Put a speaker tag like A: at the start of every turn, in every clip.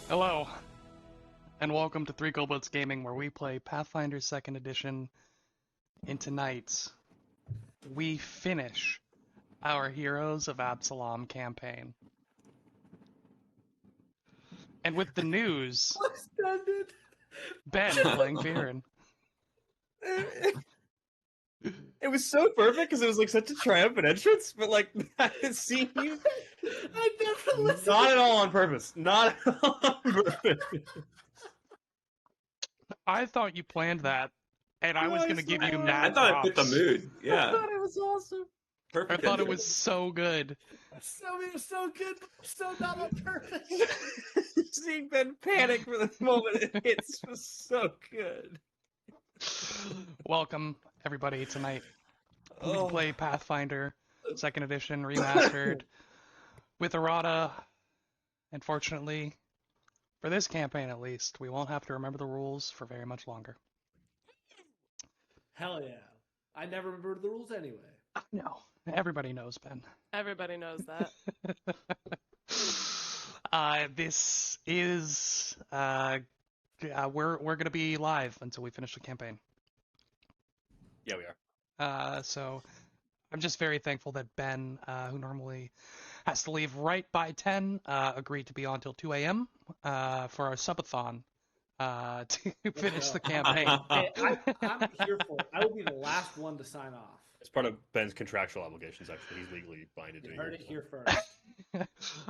A: Hello, and welcome to Three Goblets Gaming, where we play Pathfinder 2nd Edition. And tonight, we finish our Heroes of Absalom campaign. And with the news, Ben playing Viren.
B: It was so perfect because it was like such a triumphant entrance, but like seeing you,
C: I never listened.
B: not at all on purpose. Not at all on purpose.
A: I thought you planned that, and I was going to give you
C: I
A: mad
D: I thought it fit the
A: props.
D: mood.
C: I
D: Yeah,
C: thought it was awesome.
A: I
D: perfect.
A: thought it was so good.
C: It was so good, so not on purpose.
B: Seeing Ben panic for the moment it hits was so good.
A: Welcome, everybody, tonight. We
B: Oh,
A: play Pathfinder 2nd Edition Remastered with errata. And fortunately, for this campaign at least, we won't have to remember the rules for very much longer.
C: Hell yeah! I never remembered the rules anyway.
A: No, everybody knows, Ben.
E: Everybody knows that.
A: This is we're gonna be live until we finish the campaign.
B: yeah, we are.
A: So I'm just very thankful that Ben, who normally has to leave right by 10, agreed to be on till 2 a.m. For our subathon to finish the campaign.
C: Hey, I'm here for it. I will be the last one to sign off.
B: It's part of Ben's contractual obligations. Actually, he's legally binded to
C: You
B: it.
C: heard it here first.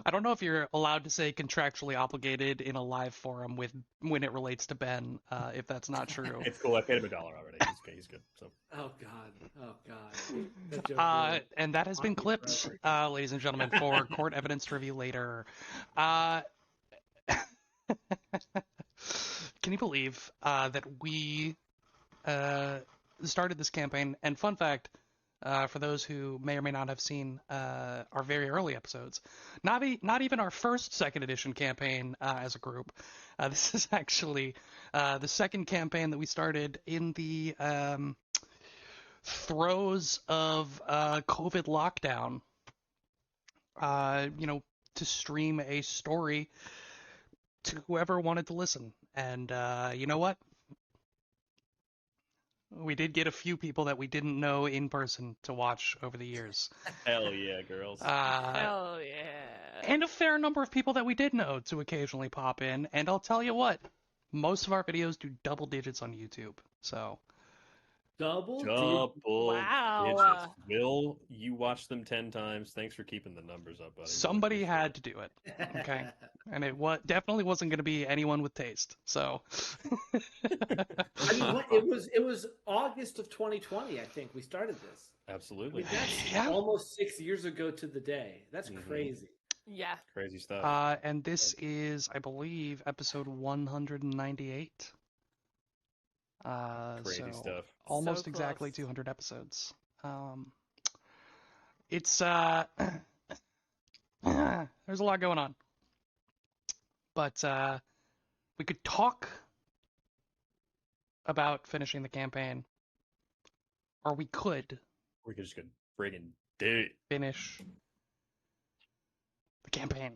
A: I don't know if you're allowed to say contractually obligated in a live forum when it relates to Ben, if that's not true.
B: It's cool. I paid him $1 already. He's good. So
C: Oh god. That joke really-
A: And that has been clipped, ladies and gentlemen, for court evidence to review later. Can you believe that we started this campaign? And fun fact, for those who may or may not have seen our very early episodes, not even our first 2nd edition campaign as a group. This is actually the second campaign that we started in the throes of COVID lockdown. To stream a story to whoever wanted to listen. And you know what? We did get a few people that we didn't know in person to watch over the years.
B: hell yeah, girls.
E: Hell yeah.
A: And a fair number of people that we did know to occasionally pop in. And I'll tell you what, most of our videos do double digits on YouTube. So
C: Double.
E: Wow.
B: digits. Will, you watched them 10 times. Thanks for keeping the numbers up, buddy.
A: somebody had to do it. Okay. And it definitely wasn't going to be anyone with taste. So
C: I mean, it was August of 2020. I think we started this.
B: Absolutely.
C: That's
A: Yeah.
C: almost 6 years ago to the day. That's crazy.
E: Yeah.
B: Crazy stuff.
A: and this is, I believe, episode 198.
B: Crazy
A: so
B: stuff.
A: almost
E: So
A: exactly
E: close.
A: 200 episodes. It's there's a lot going on, but we could talk about finishing the campaign, or we could
B: We could just go friggin' do it.
A: finish the campaign.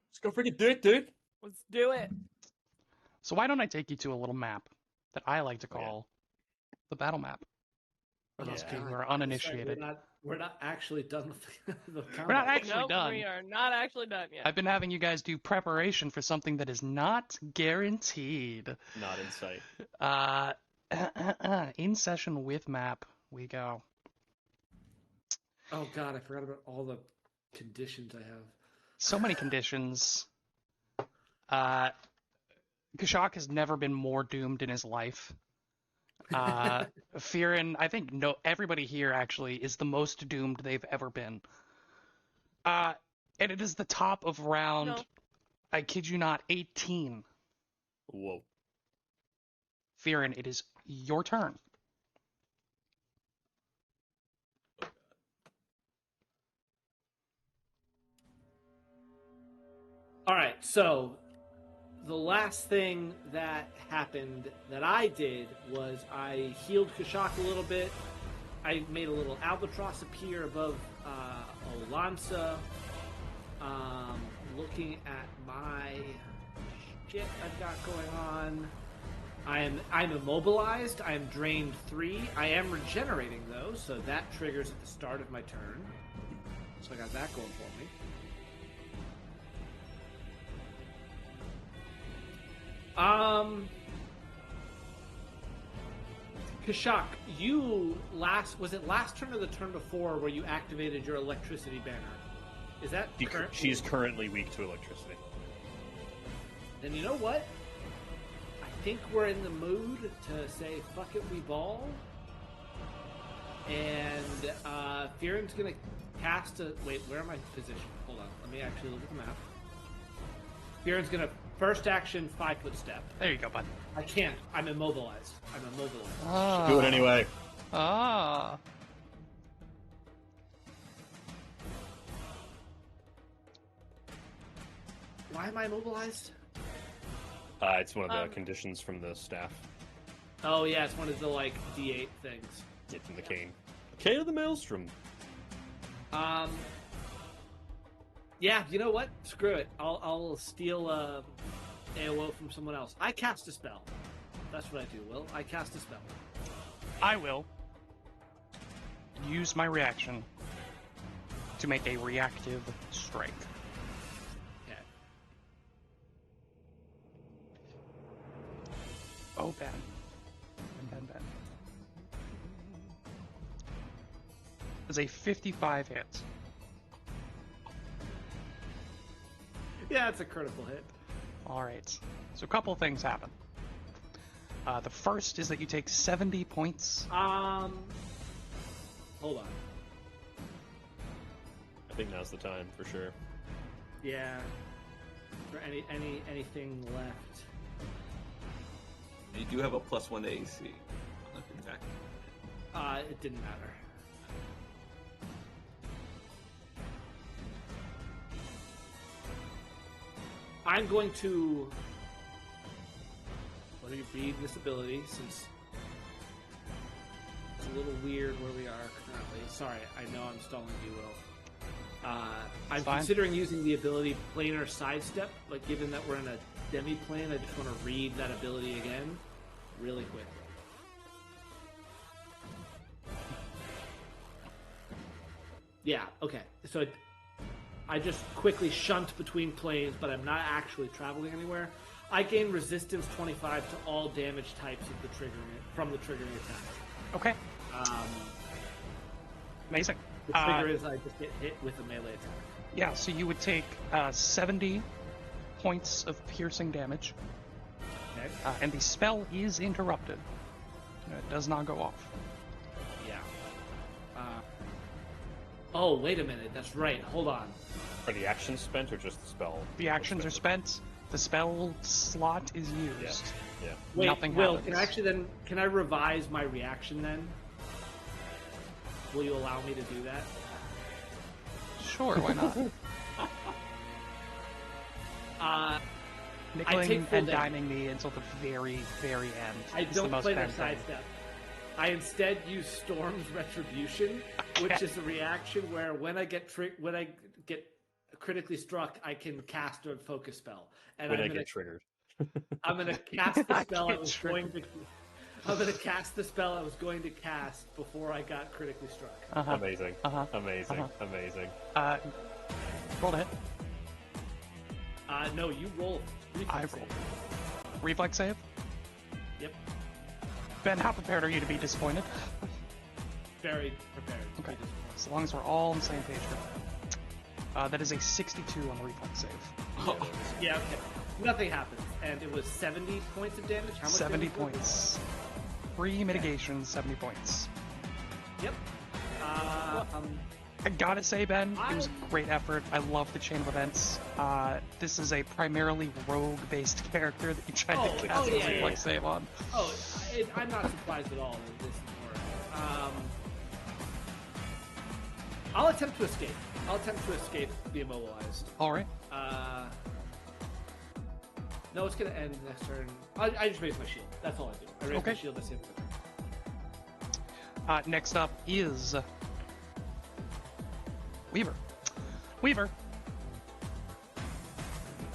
B: Let's go friggin' do it, dude.
E: Let's do it.
A: So why don't I take you to a little map that I like to
B: Oh, yeah.
A: call the battle map for those
B: Yeah.
A: of you who are
C: That's right,
A: uninitiated.
C: We're not actually done with the combat.
A: We're not actually
E: Nope,
A: done.
E: we are not actually done yet.
A: I've been having you guys do preparation for something that is not guaranteed.
B: Not in sight.
A: In session with map we go.
C: Oh god, I forgot about all the conditions I have.
A: So many conditions. Kashak has never been more doomed in his life. Firin, I think everybody here actually is the most doomed they've ever been. And it is the top of round,
E: No.
A: I kid you not, 18.
B: Whoa.
A: Firin, it is your turn.
C: All right, so the last thing that happened that I did was I healed Kashak a little bit. I made a little albatross appear above Olansa. Looking at my forget I've got going on. I'm immobilized. I am drained 3. I am regenerating though, so that triggers at the start of my turn. So I got that going for me. Kashak, you was it last turn or the turn before where you activated your electricity banner? Is that
D: She's currently weak to electricity.
C: Then you know what? I think we're in the mood to say fuck it, we ball. And Fearon's gonna cast a wait, where am I positioned? Hold on, let me actually look at the map. Fearon's gonna first action 5-foot step.
A: There you go, bud.
C: I can't. I'm immobilized.
A: Ah.
D: Do it anyway.
A: Ah.
C: Why am I immobilized?
D: It's one of the conditions from the staff.
C: Oh yeah, it's one of the like D8 things.
D: It's in the cane. Cane of the Maelstrom.
C: Yeah, you know what? Screw it. I'll steal AOO from someone else. I cast a spell. That's what I do, Will. I cast a spell.
A: I will use my reaction to make a reactive strike.
C: Okay.
A: Oh, Ben. Ben. It's a 55 hit.
C: Yeah, it's a critical hit.
A: Alright. So a couple things happen. The first is that you take 70 points.
C: Hold on.
D: I think now's the time for sure.
C: Yeah. For anything left.
B: You do have a +1 to AC on the attack.
C: It didn't matter. I'm going to let me read this ability since it's a little weird where we are currently. Sorry, I know I'm stalling you, Will. I'm
A: fine.
C: considering using the ability Planar Sidestep, but given that we're in a demi-plane, I just want to read that ability again really quick. Yeah, okay. So I just quickly shunt between planes, but I'm not actually traveling anywhere. I gain resistance 25 to all damage types of the from the triggering attack.
A: Okay. Amazing.
C: The trigger is I just get hit with a melee attack.
A: Yeah, so you would take 70 points of piercing damage,
C: Okay.
A: and the spell is interrupted. It does not go off.
C: Yeah. Oh, wait a minute. That's right. Hold on.
D: Are the actions spent or just the spell?
A: The actions are spent. The spell slot is used.
D: Yeah.
C: Wait,
A: Nothing
C: Will,
A: happens.
C: can I revise my reaction then? Will you allow me to do that?
A: Sure, why not? Nickeling
C: take full
A: and
C: damage.
A: diming me until the very, very end.
C: I
A: It's the
C: don't
A: most
C: play
A: fun
C: that
A: thing.
C: sidestep. I instead use Storm's Retribution, which is a reaction where when I get critically struck, I can cast a focus spell. And
D: When I get triggered.
C: I'm gonna cast the spell I
A: get
C: was going to. I'm gonna cast the spell I was going to cast before I got critically struck.
A: Uh-huh.
D: Amazing.
A: Uh-huh.
D: Amazing.
A: Uh-huh.
D: Amazing.
A: Roll to hit.
C: No, you roll.
A: I
C: Reflex
A: roll.
C: save.
A: Reflex save.
C: Yep.
A: Ben, how prepared are you to be disappointed?
C: Very prepared.
A: Okay. As long as we're all on the same page here. That is a 62 on the reflex save.
C: Yeah. Okay. Nothing happens, and it was 70 points of damage. How much?
A: 70
C: damage was it?
A: points. Free mitigation, 70 points.
C: Yep.
A: I gotta say, Ben, it was a great effort. I love the chain of events. This is a primarily rogue-based character that you tried to cast a
C: yeah.
A: reflex save on.
C: I'm not surprised at all that this is work. I'll attempt to escape. Be immobilized.
A: All right.
C: No, it's gonna end next turn. I just raise my shield. That's all I do. I raise my
A: Okay.
C: shield this same turn.
A: Next up is Weaver. Weaver,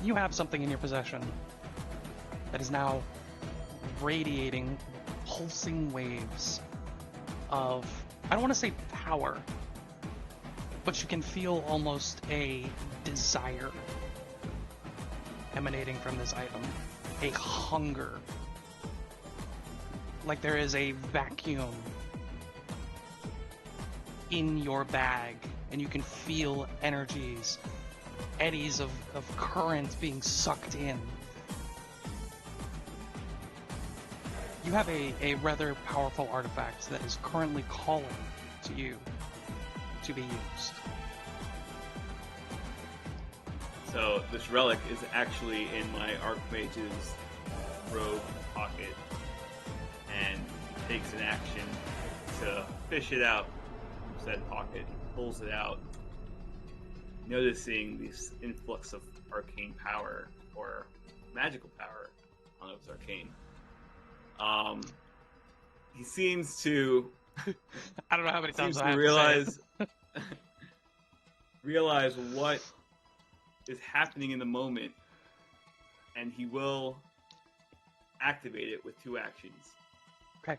A: you have something in your possession that is now radiating pulsing waves of, I don't want to say power, but you can feel almost a desire emanating from this item, a hunger, like there is a vacuum in your bag, and you can feel energies, eddies of current being sucked in. You have a rather powerful artifact that is currently calling to you to be used.
B: So this relic is actually in my Archmage's robe pocket, and he takes an action to fish it out from said pocket. He pulls it out, noticing this influx of arcane power, or magical power. I don't know if it's arcane. He seems to
A: I don't know how many times
B: seems
A: I
B: to
A: have to say it.
B: realize what is happening in the moment, and he will activate it with 2 actions.
A: Okay.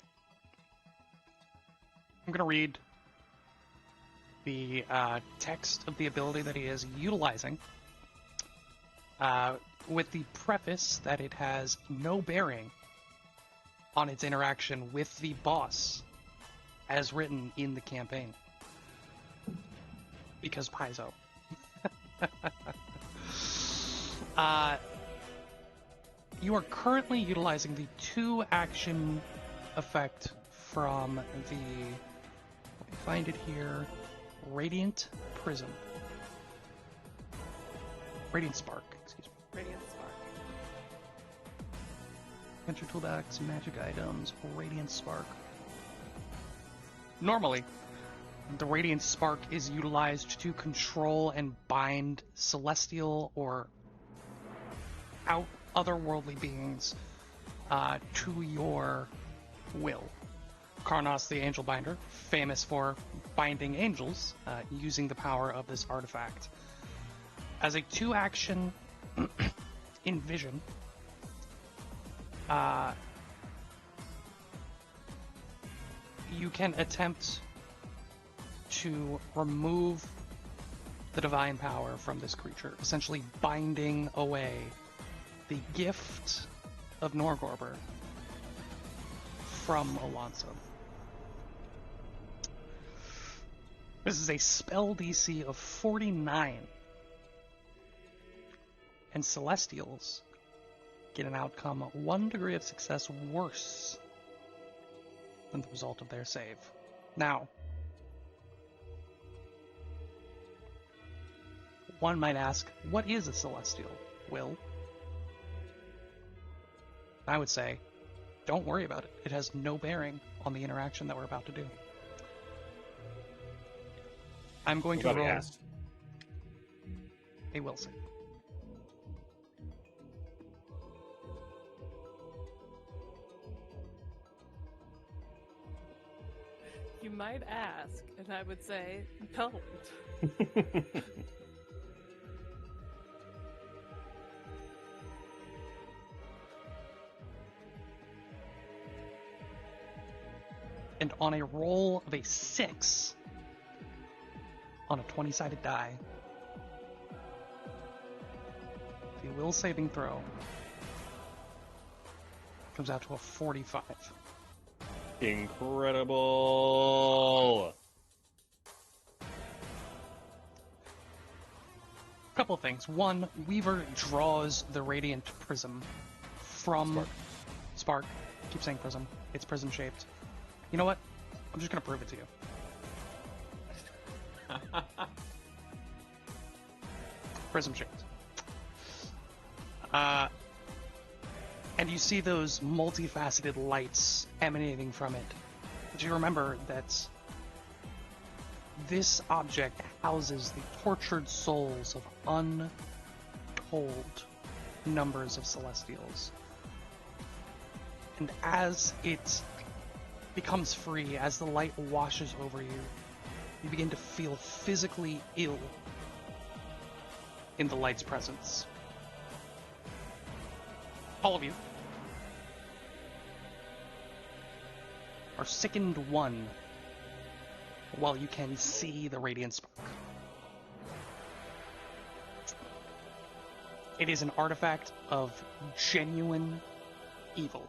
A: I'm going to read the text of the ability that he is utilizing, with the preface that it has no bearing on its interaction with the boss as written in the campaign. Because Paizo. You are currently utilizing the 2-action effect from the, let me find it here, Radiant Prism. Radiant Spark, excuse me.
E: Radiant Spark.
A: Enter toolbox, magic items, Radiant Spark. Normally, the Radiant Spark is utilized to control and bind celestial or otherworldly beings to your will. Karnos the Angel Binder, famous for binding angels using the power of this artifact. As a 2-action in Vision, you can attempt to remove the divine power from this creature, essentially binding away the gift of Norgorber from Alonso. This is a spell DC of 49, and Celestials get an outcome 1 degree of success worse than the result of their save. Now, one might ask, what is a Celestial, Will? I would say, don't worry about it. It has no bearing on the interaction that we're about to do. I'm going to roll a will save.
E: You might ask, and I would say, don't.
A: And on a roll of a 6 on a 20-sided die, the will saving throw comes out to a 45.
D: Incredible.
A: Couple of things. One, Weaver draws the Radiant Prism from Spark. Keep saying prism. It's prism shaped. You know what? I'm just gonna prove it to you. Prism shaped. And you see those multifaceted lights emanating from it. But you remember that this object houses the tortured souls of untold numbers of Celestials. And as it becomes free, as the light washes over you, you begin to feel physically ill in the light's presence. All of you, are sickened one while you can see the radiant spark. It is an artifact of genuine evil.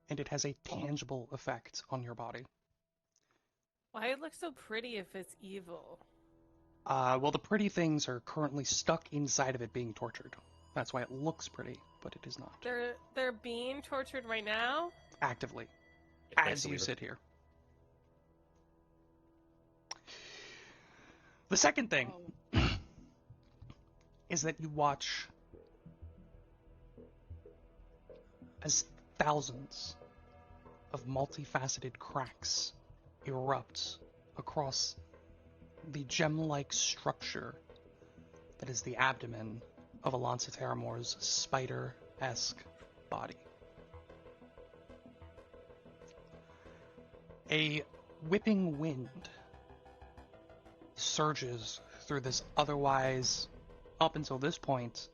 A: And it has a tangible effect on your body.
E: Why it looks so pretty if it's evil?
A: Well, the pretty things are currently stuck inside of it being tortured. That's why it looks pretty, but it is not.
E: They're being tortured right now?
A: Actively.
D: Thanks,
A: As you
D: Weaver.
A: sit here. The second thing is that you watch as thousands of multifaceted cracks erupt across the gem-like structure that is the abdomen of Alonsa Terramore's spider-esque body. A whipping wind surges through this otherwise, up until this point,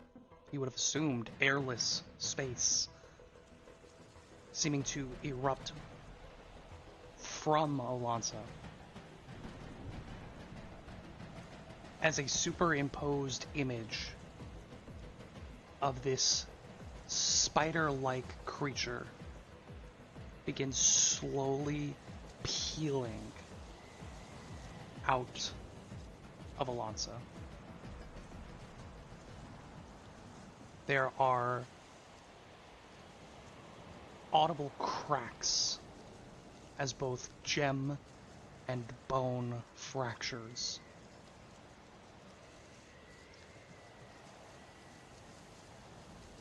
A: you would have assumed airless space, seeming to erupt from Alonsa as a superimposed image of this spider-like creature begins slowly peeling out of Alonsa. There are audible cracks as both gem and bone fractures.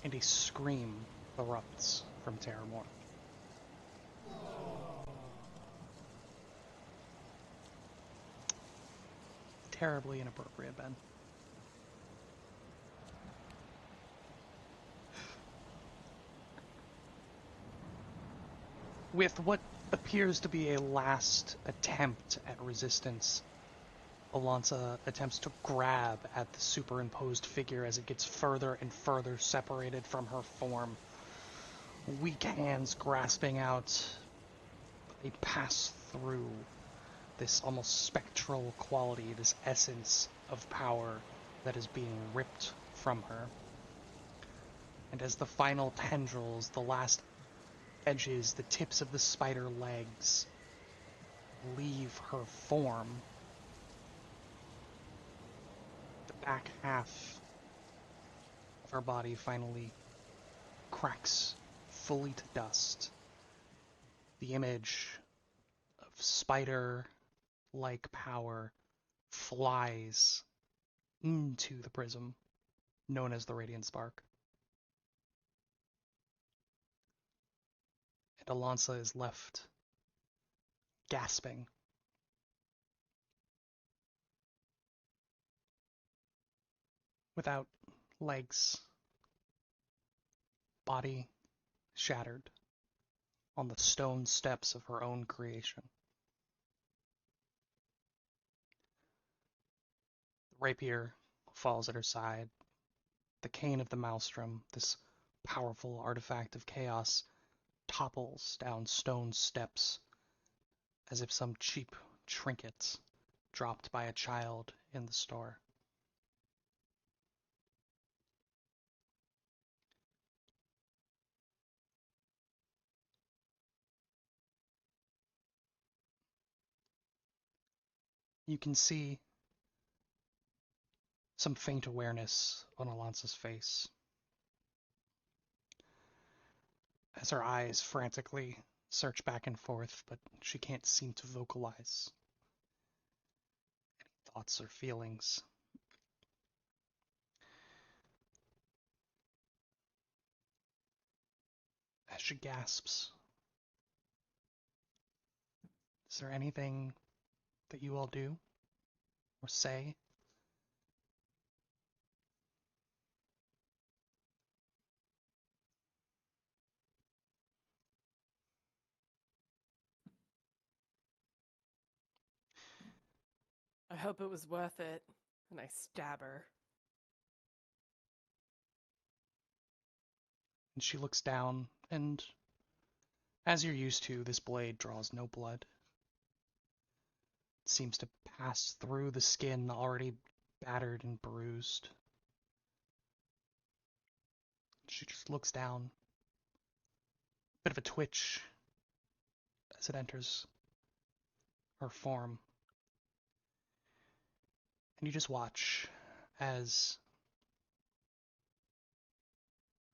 A: And a scream erupts from Terramore. Terribly inappropriate, Ben. With what appears to be a last attempt at resistance, Alonsa attempts to grab at the superimposed figure as it gets further and further separated from her form. Weak hands grasping out, they pass through this almost spectral quality, this essence of power that is being ripped from her. And as the final tendrils, the last edges, the tips of the spider legs leave her form, the back half of her body finally cracks fully to dust. The image of spider-like power flies into the prism known as the Radiant Spark. And Alonsa is left gasping. Without legs, body shattered on the stone steps of her own creation. The rapier falls at her side. The cane of the maelstrom, this powerful artifact of chaos, topples down stone steps as if some cheap trinket dropped by a child in the store. You can see some faint awareness on Alonsa's face as her eyes frantically search back and forth, but she can't seem to vocalize any thoughts or feelings. As she gasps, is there anything that you all do or say?
E: I hope it was worth it. And I stab her.
A: And she looks down, and As you're used to, this blade draws no blood. It seems to pass through the skin already battered and bruised. She just looks down. Bit of a twitch as it enters her form. And you just watch as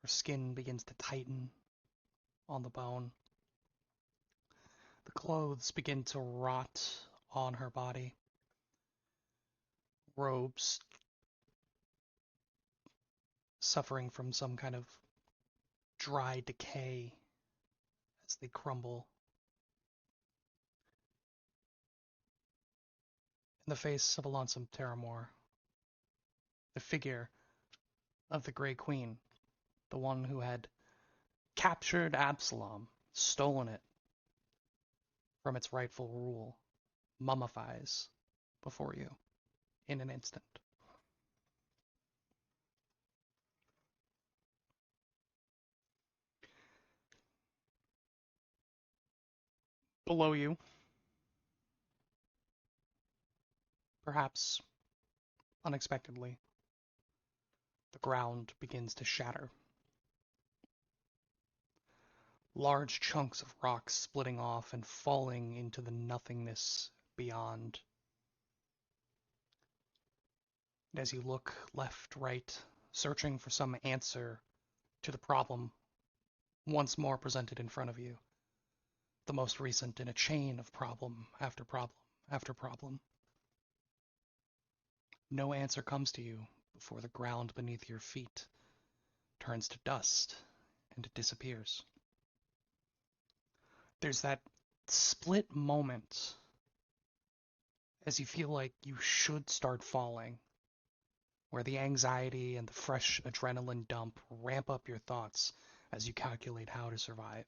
A: her skin begins to tighten on the bone. The clothes begin to rot on her body. Robes suffering from some kind of dry decay as they crumble. In the face of Alonsum Terramore, the figure of the Grey Queen, the one who had captured Absalom, stolen it from its rightful rule, mummifies before you in an instant. Below you, perhaps unexpectedly, the ground begins to shatter. Large chunks of rock splitting off and falling into the nothingness beyond. And as you look left, right, searching for some answer to the problem once more presented in front of you, the most recent in a chain of problem after problem after problem, no answer comes to you before the ground beneath your feet turns to dust and it disappears. There's that split moment as you feel like you should start falling, where the anxiety and the fresh adrenaline dump ramp up your thoughts as you calculate how to survive.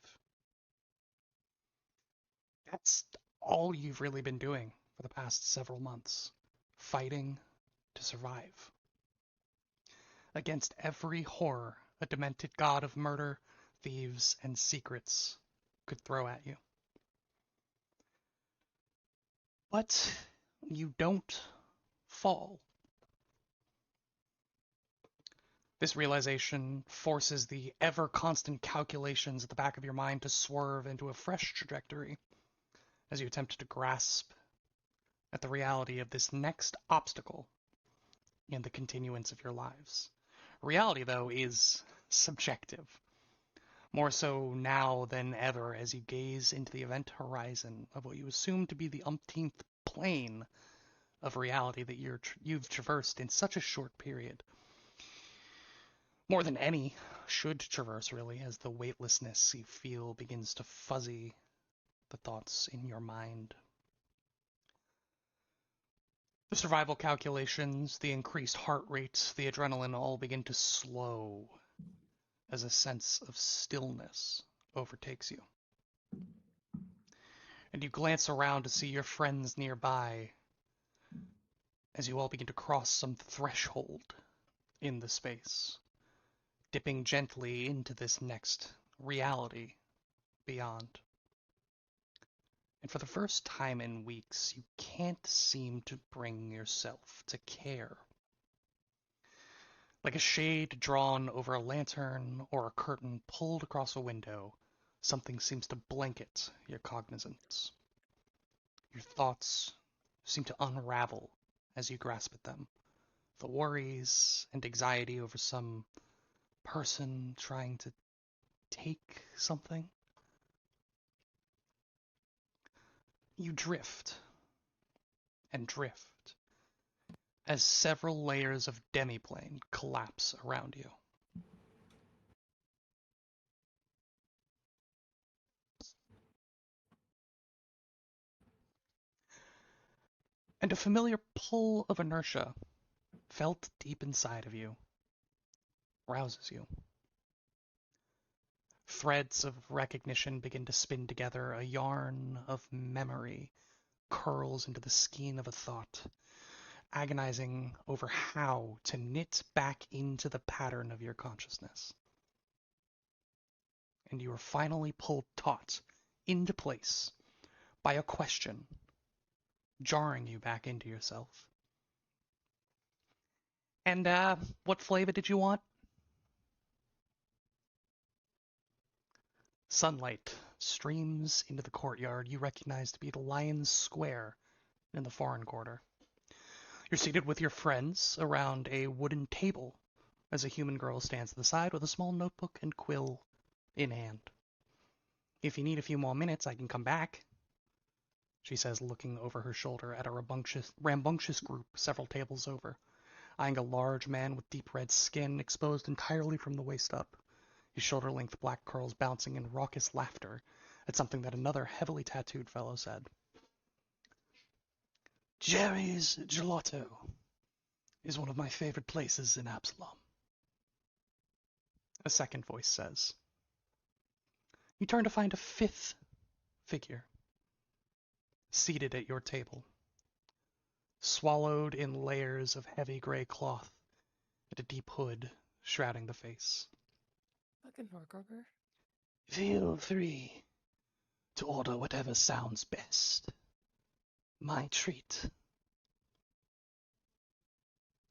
A: That's all you've really been doing for the past several months, fighting to survive. Against every horror a demented god of murder, thieves, and secrets could throw at you. But you don't fall. This realization forces the ever-constant calculations at the back of your mind to swerve into a fresh trajectory as you attempt to grasp at the reality of this next obstacle in the continuance of your lives. Reality, though, is subjective. More so now than ever as you gaze into the event horizon of what you assume to be the umpteenth plane of reality that you've traversed in such a short period. More than any should traverse, really, as the weightlessness you feel begins to fuzzy the thoughts in your mind. The survival calculations, the increased heart rate, the adrenaline all begin to slow as a sense of stillness overtakes you. And you glance around to see your friends nearby as you all begin to cross some threshold in the space, dipping gently into this next reality beyond. And for the first time in weeks, you can't seem to bring yourself to care. Like a shade drawn over a lantern or a curtain pulled across a window, something seems to blanket your cognizance. Your thoughts seem to unravel as you grasp at them. The worries and anxiety over some person trying to take something. You drift and drift as several layers of demiplane collapse around you. And a familiar pull of inertia, felt deep inside of you, rouses you. Threads of recognition begin to spin together. A yarn of memory curls into the skein of a thought, agonizing over how to knit back into the pattern of your consciousness. And you are finally pulled taut into place by a question, jarring you back into yourself. And, what flavor did you want? Sunlight streams into the courtyard you recognize to be the Lion's Square in the foreign quarter. You're seated with your friends around a wooden table as a human girl stands to the side with a small notebook and quill in hand. If you need a few more minutes, I can come back, she says, looking over her shoulder at a rambunctious group several tables over, eyeing a large man with deep red skin exposed entirely from the waist up, his shoulder-length black curls bouncing in raucous laughter at something that another heavily tattooed fellow said. Jerry's Gelato is one of my favorite places in Absalom, a second voice says. You turn to find a fifth figure seated at your table, swallowed in layers of heavy gray cloth and a deep hood shrouding the face.
E: Fucking Horgover.
A: Feel free to order whatever sounds best. My treat.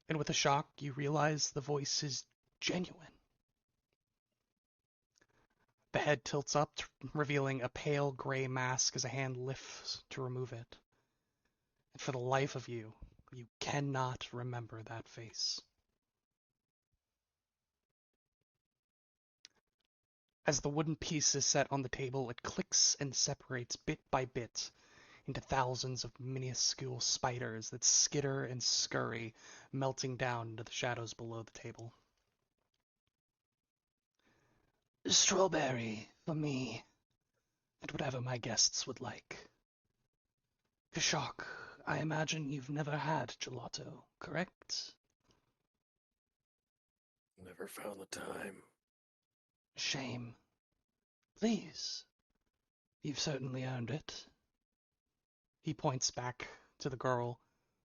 A: And with a shock, you realize the voice is genuine. The head tilts up, revealing a pale gray mask as a hand lifts to remove it. And for the life of you, you cannot remember that face. As the wooden piece is set on the table, it clicks and separates bit by bit into thousands of minuscule spiders that skitter and scurry, melting down into the shadows below the table. Strawberry for me, and whatever my guests would like. Kashak, I imagine you've never had gelato, correct?
D: Never found the time.
A: Shame. Please. You've certainly earned it. He points back to the girl,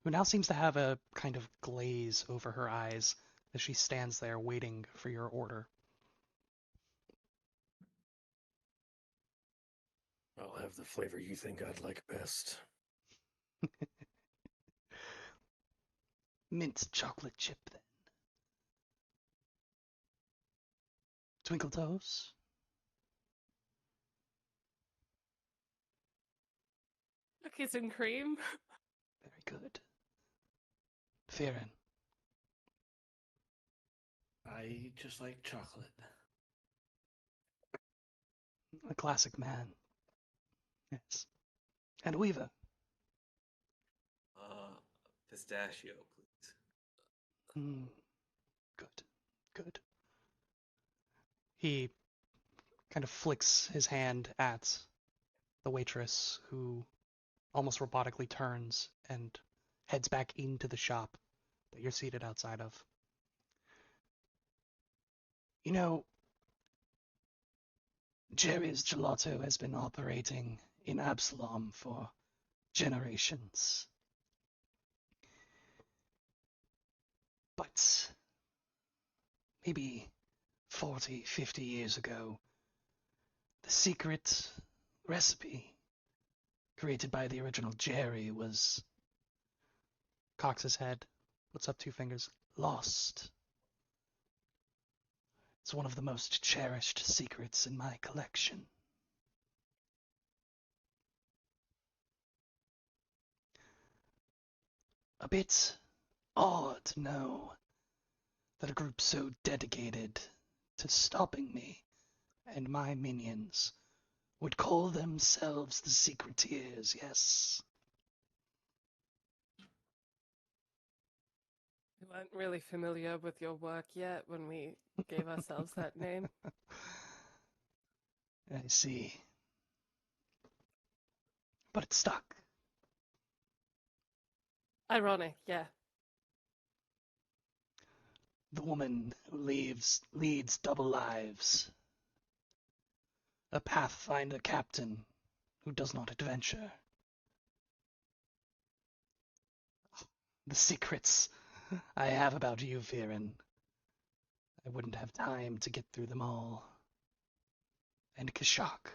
A: who now seems to have a kind of glaze over her eyes as she stands there waiting for your order.
D: I'll have the flavor you think I'd like best.
A: Mint chocolate chip, then. Twinkle Toes?
E: Cookies and cream.
A: Very good. Fearin.
C: I just like chocolate.
A: A classic man. Yes. And Weaver.
B: Pistachio, please.
A: Good. Good. He kind of flicks his hand at the waitress, who almost robotically turns and heads back into the shop that you're seated outside of. You know, Jerry's Gelato has been operating in Absalom for generations. But maybe 40, 50 years ago, the secret recipe created by the original Jerry was, cocks his head, puts up two fingers, lost. It's one of the most cherished secrets in my collection. A bit odd, no, that a group so dedicated to stopping me and my minions would call themselves the Secreteers, yes.
E: We weren't really familiar with your work yet when we gave ourselves that name.
A: I see. But it stuck.
E: Ironic, yeah.
A: The woman who leads double lives. A pathfinder captain who does not adventure. The secrets I have about you, Viren. I wouldn't have time to get through them all. And Kashak.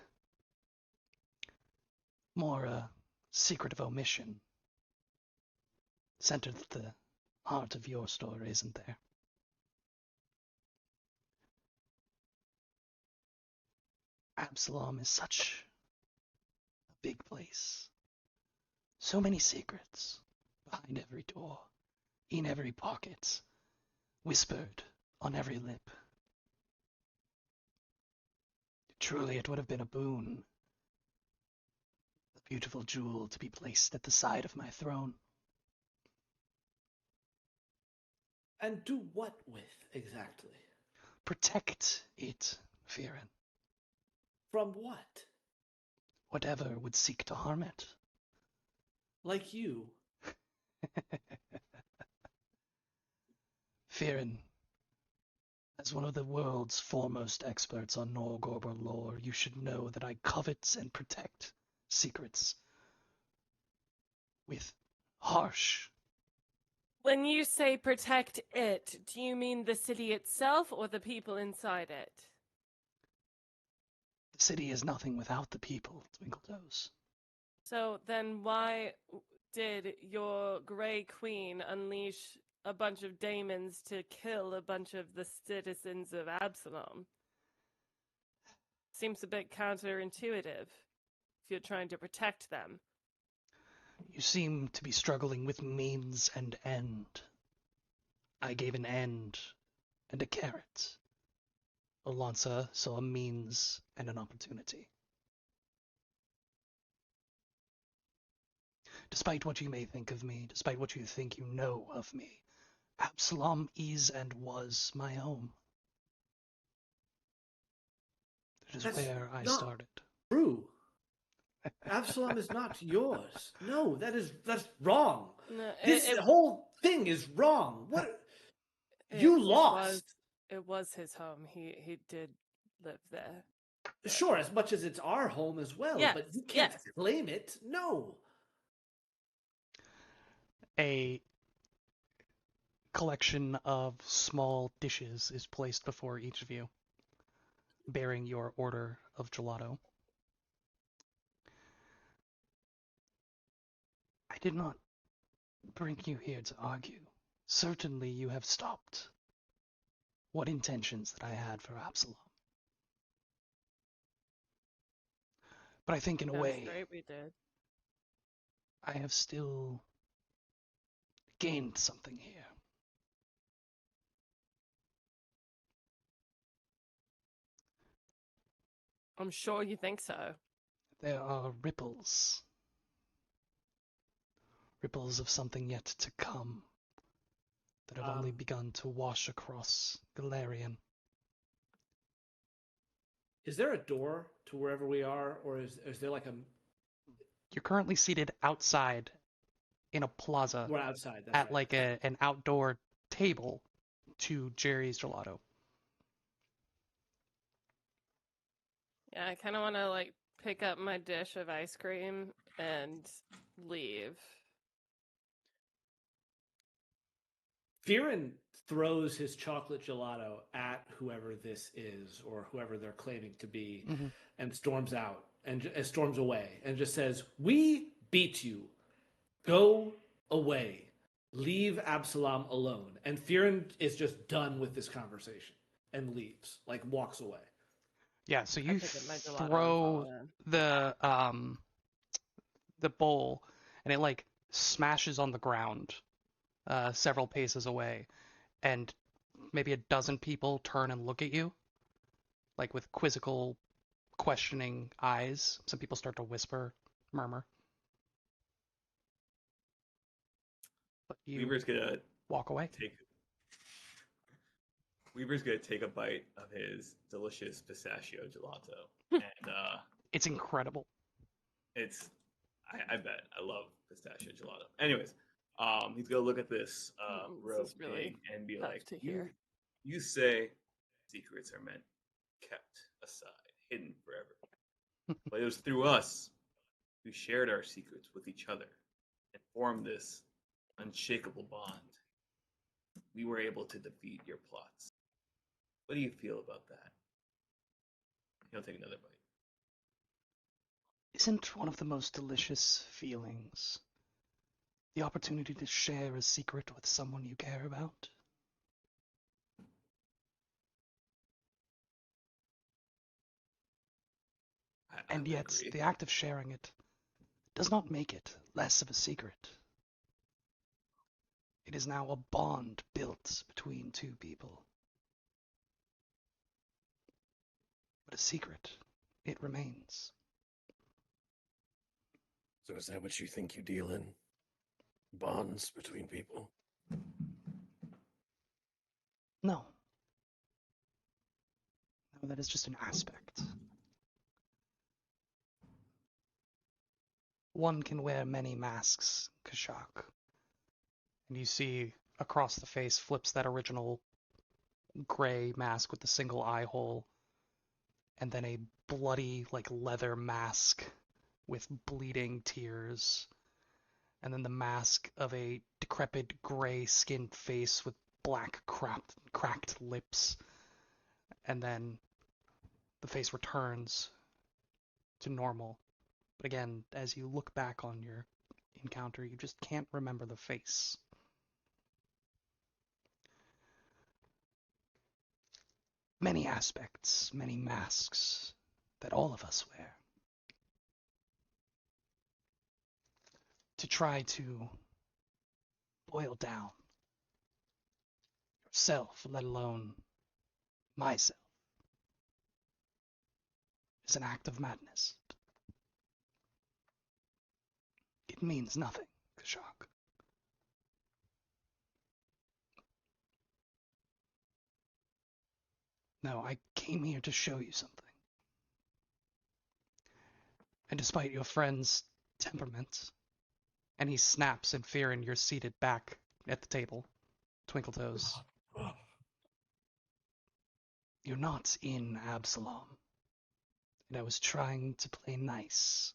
A: more a secret of omission, centered at the heart of your story, isn't there? Absalom is such a big place. So many secrets behind every door, in every pocket, whispered on every lip. Truly, it would have been a boon, a beautiful jewel to be placed at the side of my throne.
C: And do what with, exactly?
A: Protect it, Viren.
C: From what?
A: Whatever would seek to harm it.
C: Like you.
A: Viren, as one of the world's foremost experts on Norgorber lore, you should know that I covet and protect secrets with harsh.
E: When you say protect it, do you mean the city itself or the people inside it?
A: The city is nothing without the people, Twinkletoes.
E: So then why did your Grey Queen unleash a bunch of daemons to kill a bunch of the citizens of Absalom? Seems a bit counterintuitive if you're trying to protect them.
A: You seem to be struggling with means and end. I gave an end and a carrot. Olansa saw a means and an opportunity. Despite what you may think of me, despite what you think you know of me, Absalom is and was my home. It is
C: That's
A: where I
C: not
A: started.
C: True. Absalom is not yours. No, that's wrong.
E: No,
C: This whole thing is wrong. What? You lost.
E: It was his home. He did live there.
C: Sure, as much as it's our home as well,
E: Yes,
C: but you can't
E: yes.
C: claim it. No.
A: A collection of small dishes is placed before each of you, bearing your order of gelato. I did not bring you here to argue. Certainly you have stopped what intentions that I had for Absalom. But I think in a way,
E: Straight we did.
A: I have still gained something here.
E: I'm sure you think so.
A: There are ripples. Ripples of something yet to come that have only begun to wash across Galarian.
C: Is there a door to wherever we are, or is there like a?
A: You're currently seated outside in a plaza.
C: We're outside. That's
A: At
C: right.
A: like an outdoor table to Jerry's Gelato.
E: Yeah, I kind of want to like pick up my dish of ice cream and leave.
C: Viren throws his chocolate gelato at whoever this is, or whoever they're claiming to be, and storms out and storms away and just says, "We beat you. Go away. Leave Absalom alone." And Viren is just done with this conversation and leaves, like walks away.
A: Yeah, so you
E: pick up my gelato and
A: throw
E: follow
A: the bowl, and it like smashes on the ground several paces away, and maybe a dozen people turn and look at you, like with quizzical, questioning eyes. Some people start to whisper, murmur. But you
B: Weaver's gonna
A: walk away.
B: Weaver's gonna take a bite of his delicious pistachio gelato, and
A: It's incredible.
B: I bet I love pistachio gelato. Anyways, he's gonna look at this
E: This
B: rogue
E: is really
B: pig and be
E: tough
B: like,
E: to hear.
B: You say secrets are meant kept aside, hidden forever, but it was through us who shared our secrets with each other and formed this unshakable bond. We were able to defeat your plots. What do you feel about that? He'll take another bite.
A: Isn't one of the most delicious feelings the opportunity to share a secret with someone you care about?
B: I
A: And
B: would
A: yet,
B: agree.
A: the act of sharing it does not make it less of a secret. It is now a bond built between two people. But a secret, it remains.
D: So is that what you think you deal in? Bonds between people?
A: No. No, that is just an aspect. One can wear many masks, Kashak. And you see across the face flips that original gray mask with the single eye hole, and then a bloody, like, leather mask with bleeding tears, and then the mask of a decrepit gray-skinned face with black cracked lips, and then the face returns to normal. But again, as you look back on your encounter, you just can't remember the face. Many aspects, many masks that all of us wear. To try to boil down yourself, let alone myself, is an act of madness. It means nothing, Kashak. No, I came here to show you something. And despite your friend's temperament, and he snaps in fear and you're seated back at the table, Twinkle Toes, you're not in Absalom. And I was trying to play nice.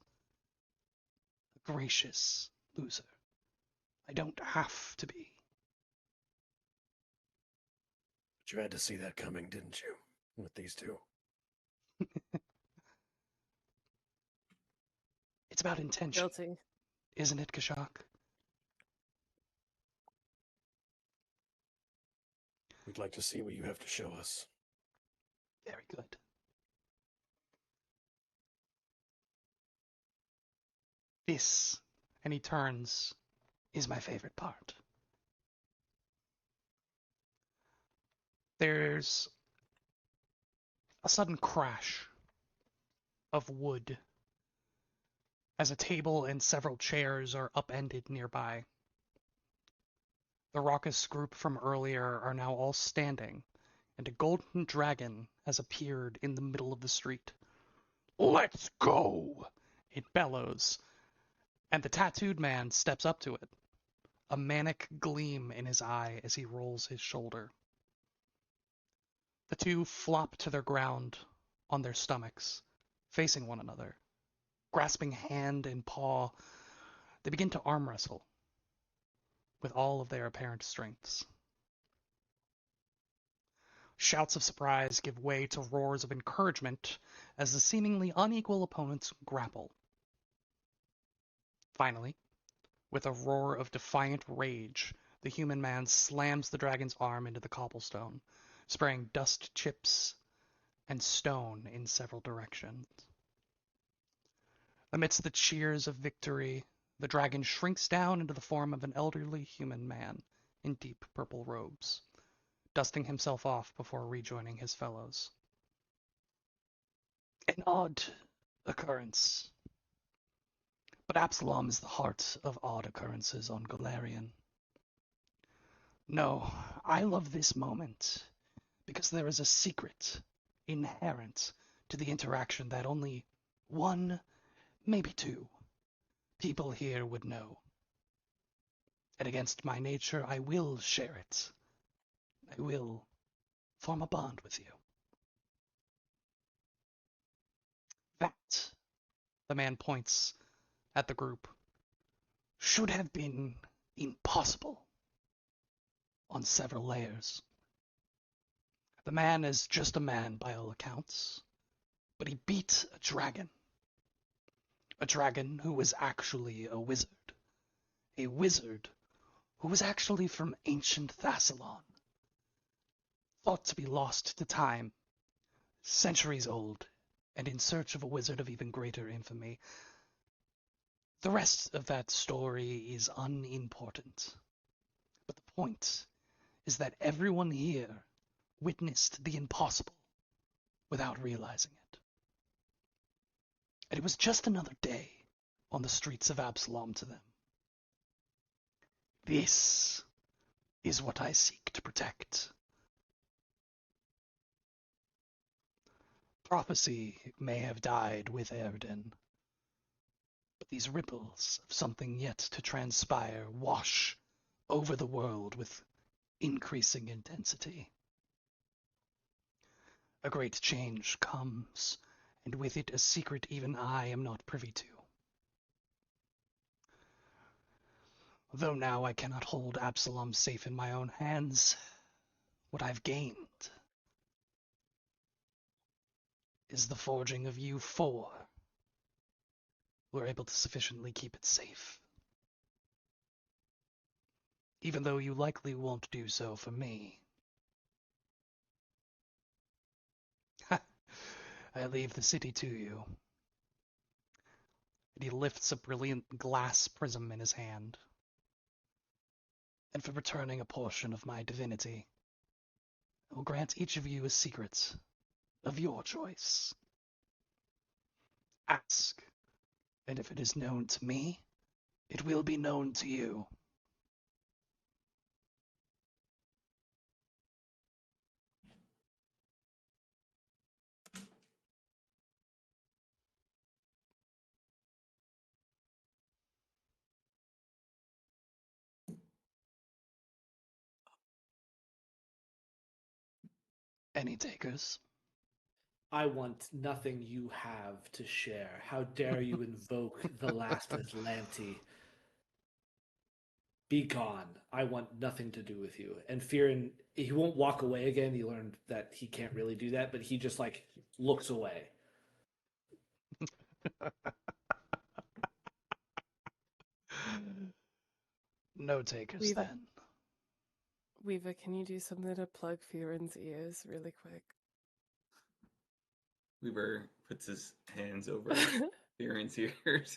A: A gracious loser. I don't have to be.
D: But you had to see that coming, didn't you? With these two.
A: It's about intention,
E: Guilty.
A: isn't it, Kashak?
D: We'd like to see what you have to show us.
A: Very good. This, and he turns, is my favorite part. There's a sudden crash of wood as a table and several chairs are upended nearby. The raucous group from earlier are now all standing, and a golden dragon has appeared in the middle of the street. Let's go! It bellows, and the tattooed man steps up to it, a manic gleam in his eye as he rolls his shoulder. The two flop to their ground on their stomachs, facing one another. Grasping hand and paw, they begin to arm wrestle with all of their apparent strengths. Shouts of surprise give way to roars of encouragement as the seemingly unequal opponents grapple. Finally, with a roar of defiant rage, the human man slams the dragon's arm into the cobblestone, spraying dust chips and stone in several directions. Amidst the cheers of victory, the dragon shrinks down into the form of an elderly human man in deep purple robes, dusting himself off before rejoining his fellows. An odd occurrence. But Absalom is the heart of odd occurrences on Golarion. No, I love this moment because there is a secret inherent to the interaction that only one, maybe two, people here would know. And against my nature, I will share it. I will form a bond with you. That, the man points at the group, should have been impossible on several layers. The man is just a man by all accounts, but he beat a dragon. A dragon who was actually a wizard. A wizard who was actually from ancient Thassalon. Thought to be lost to time, centuries old, and in search of a wizard of even greater infamy. The rest of that story is unimportant. But the point is that everyone here witnessed the impossible without realizing it. And it was just another day on the streets of Absalom to them. This is what I seek to protect. Prophecy may have died with Erden, but these ripples of something yet to transpire wash over the world with increasing intensity. A great change comes, and with it a secret even I am not privy to. Though now I cannot hold Absalom safe in my own hands, what I've gained is the forging of you four who are able to sufficiently keep it safe. Even though you likely won't do so for me. I leave the city to you. And he lifts a brilliant glass prism in his hand. And for returning a portion of my divinity, I will grant each of you a secret of your choice. Ask, and if it is known to me, it will be known to you. Any takers?
C: I want nothing you have to share. How dare you invoke the last Atlanti? Be gone. I want nothing to do with you. And Fearin, he won't walk away again. He learned that he can't really do that, but he just like looks away.
A: No takers
E: We've-
A: then.
E: Weaver, can you do something to plug Fearin's ears really quick?
B: Weaver puts his hands over Fearin's ears.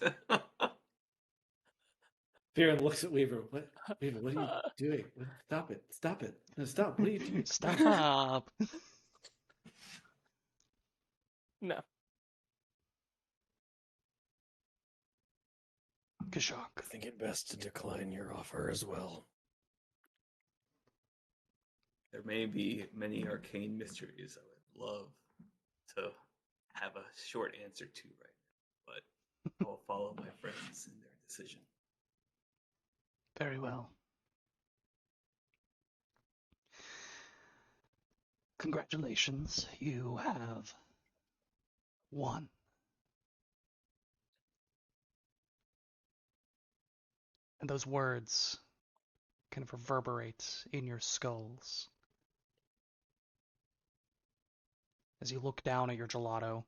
C: Fearin looks at Weaver. What? Weaver, what are you doing? Stop it. Stop it. No, stop. What are you doing?
A: Stop.
E: No.
A: Kashak.
D: I think it best to decline your offer as well.
B: There may be many arcane mysteries I would love to have a short answer to right now, but I will follow my friends in their decision.
A: Very well. Congratulations, you have won. And those words kind of reverberate in your skulls as you look down at your gelato.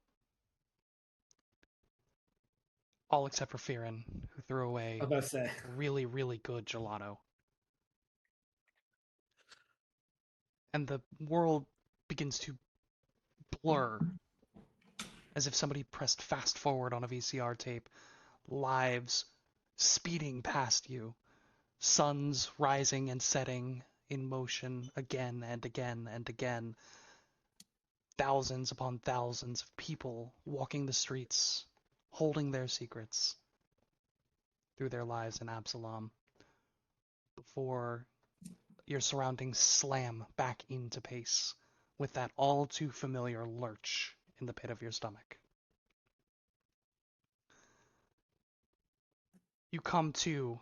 A: All except for Fearin, who threw away
C: I was about to say.
A: really, really good gelato. And the world begins to blur as if somebody pressed fast forward on a VCR tape. Lives speeding past you. Suns rising and setting in motion again and again and again. Thousands upon thousands of people walking the streets, holding their secrets through their lives in Absalom before your surroundings slam back into pace with that all too familiar lurch in the pit of your stomach. You come to,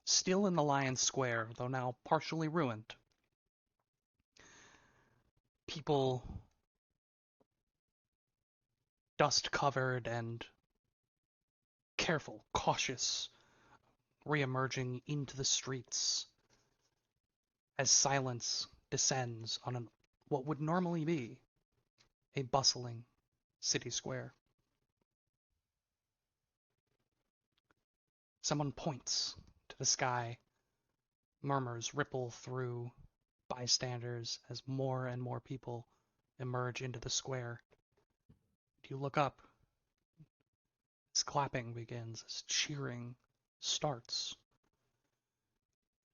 A: still in the Lion's Square, though now partially ruined. People dust covered and careful, cautious, re-emerging into the streets as silence descends on what would normally be a bustling city square. Someone points to the sky. Murmurs ripple through bystanders as more and more people emerge into the square. You look up. As clapping begins, as cheering starts,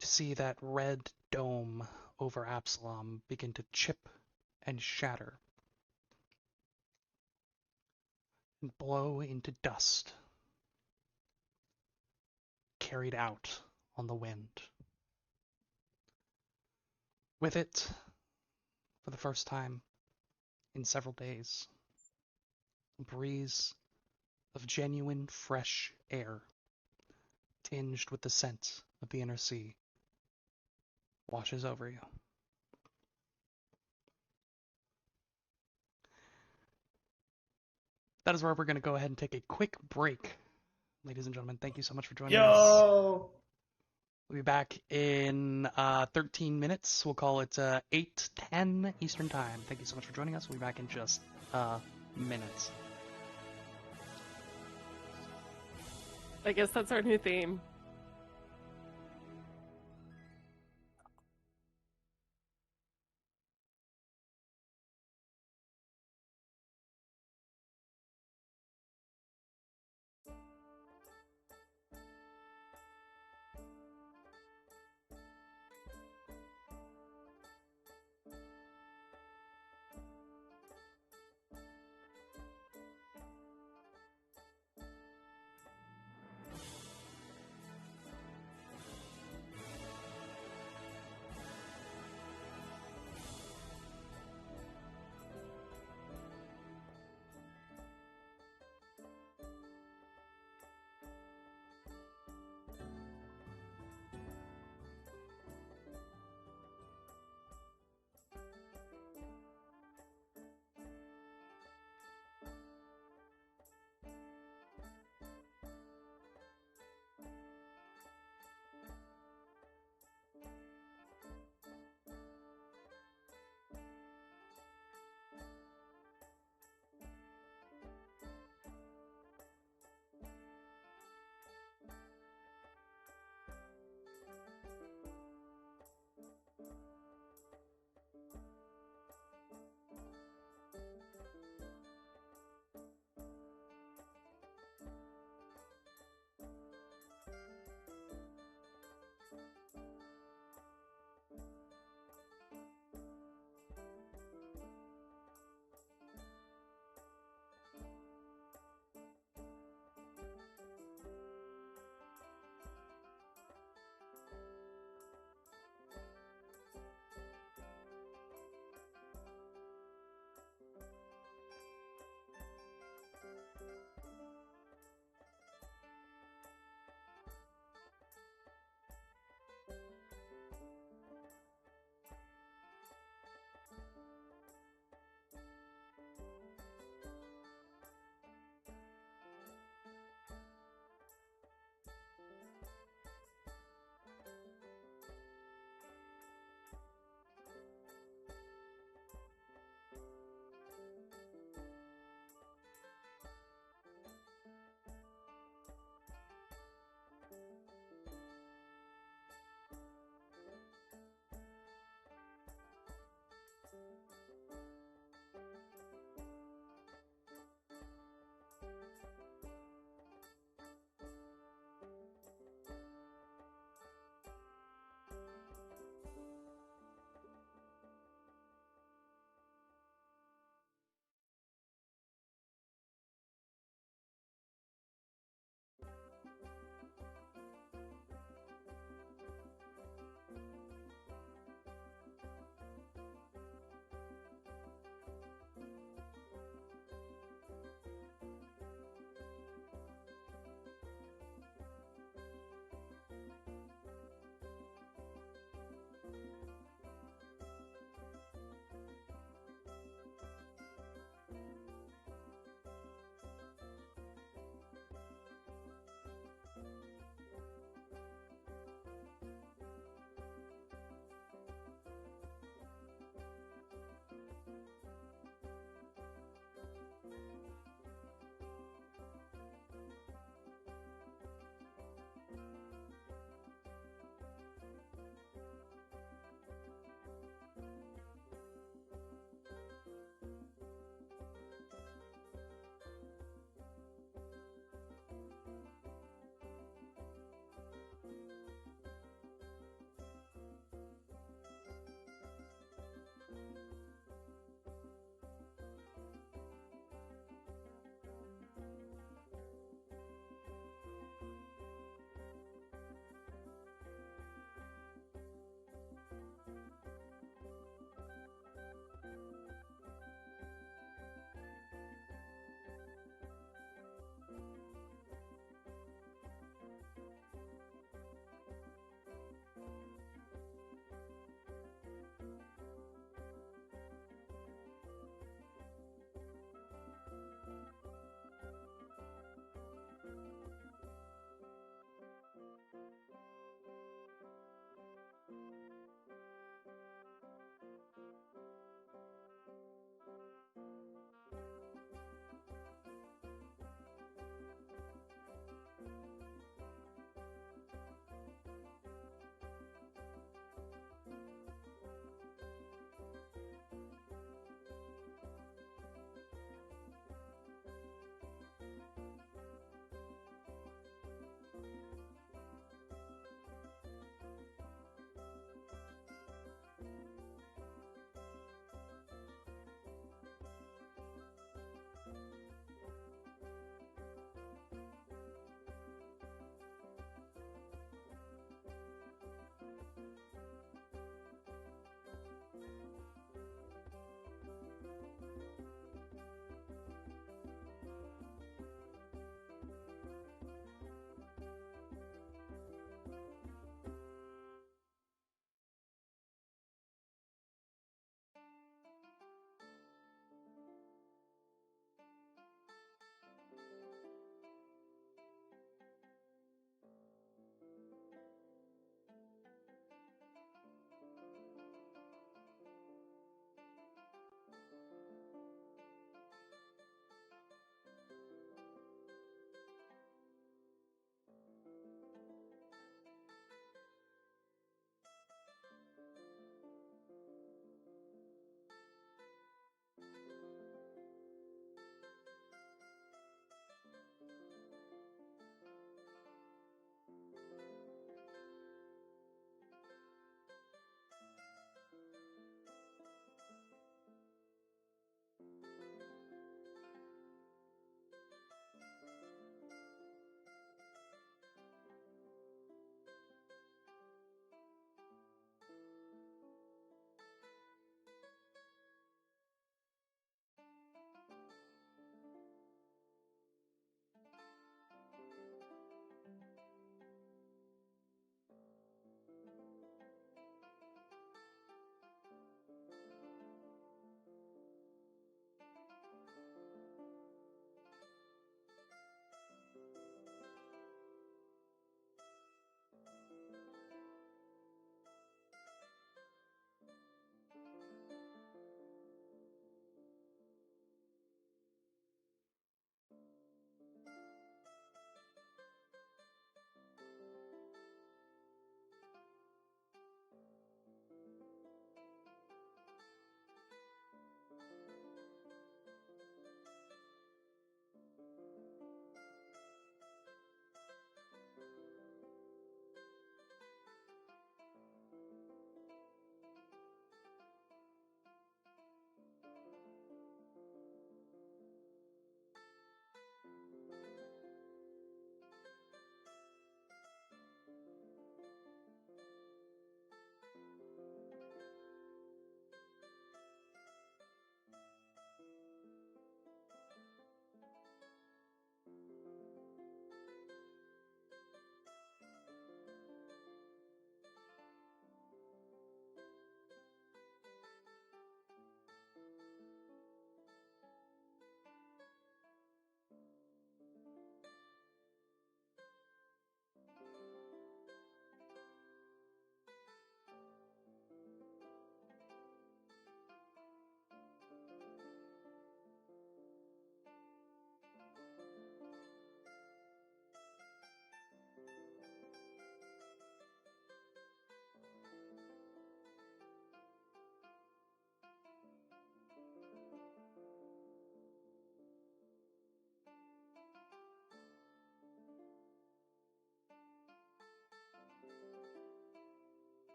A: to see that red dome over Absalom begin to chip and shatter and blow into dust, carried out on the wind. With it, for the first time in several days, a breeze of genuine fresh air, tinged with the scent of the inner sea, washes over you. That is where we're going to go ahead and take a quick break. Ladies and gentlemen, thank you so much for joining us.
C: Yo!
A: We'll be back in 13 minutes. We'll call it 8:10 Eastern Time. Thank you so much for joining us. We'll be back in just minutes.
E: I guess that's our new theme.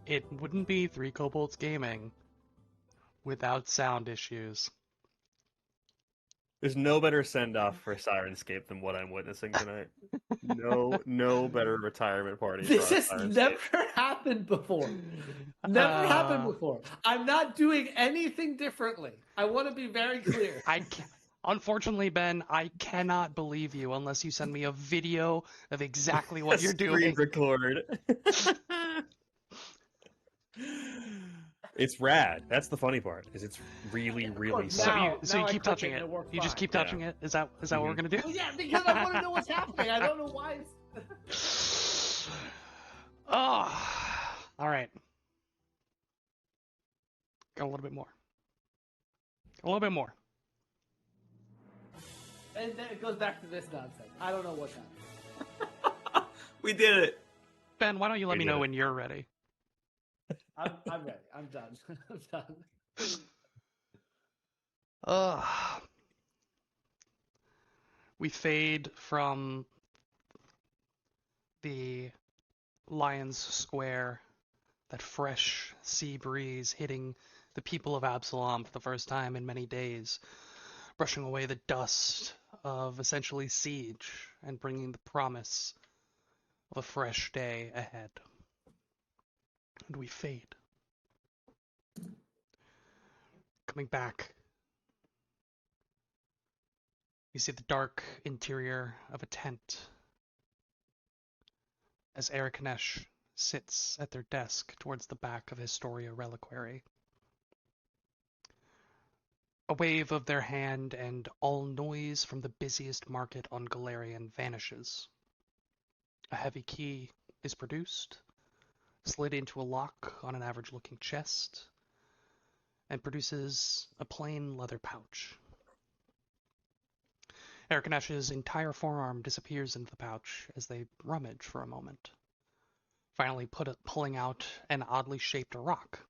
A: It wouldn't be Three Kobolds Gaming without sound issues.
F: There's no better send off for Sirenscape than what I'm witnessing tonight. No better retirement party.
C: This
F: for
C: has
F: Sirenscape.
C: never happened before. Never happened before. I'm not doing anything differently. I want to be very clear.
A: Unfortunately, Ben, I cannot believe you unless you send me a video of exactly what you're
F: Screen
A: doing.
F: record. It's rad. That's the funny part. Is it's really
A: So
C: Now-
A: you
C: now I
A: keep
C: click
A: touching
C: it and
A: it.
C: it worked
A: You just
C: fine.
A: keep touching it. Is that what we're gonna do?
C: Well, yeah, because I want to know what's happening. I don't know why it's...
A: Oh, all right. Got a little bit more. A little bit more.
C: And then it goes back to this nonsense. I don't know what's happening.
B: We did it.
A: Ben, why don't you let
F: We
A: me
F: did
A: know
F: it.
A: when you're ready?
C: I'm ready. I'm done. I'm done.
A: We fade from the Lion's Square, that fresh sea breeze hitting the people of Absalom for the first time in many days, brushing away the dust of essentially siege and bringing the promise of a fresh day ahead. And we fade. Coming back, you see the dark interior of a tent as Erikanesh sits at their desk towards the back of Historia Reliquary. A wave of their hand and all noise from the busiest market on Galarian vanishes. A heavy key is produced, slid into a lock on an average-looking chest, and produces a plain leather pouch. Erikanesh's entire forearm disappears into the pouch as they rummage for a moment, finally pulling out an oddly shaped rock.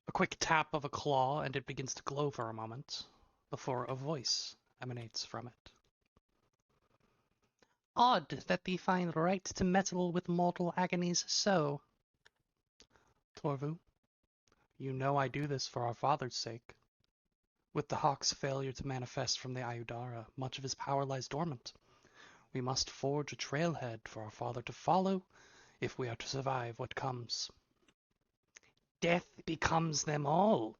A: A quick tap of a claw and it begins to glow for a moment, before a voice emanates from it. Odd that thee find right to meddle with mortal agonies so. Torvu, you know I do this for our father's sake. With the Hawk's failure to manifest from the Ayudara, much of his power lies dormant. We must forge a trailhead for our father to follow if we are to survive what comes. Death becomes them all.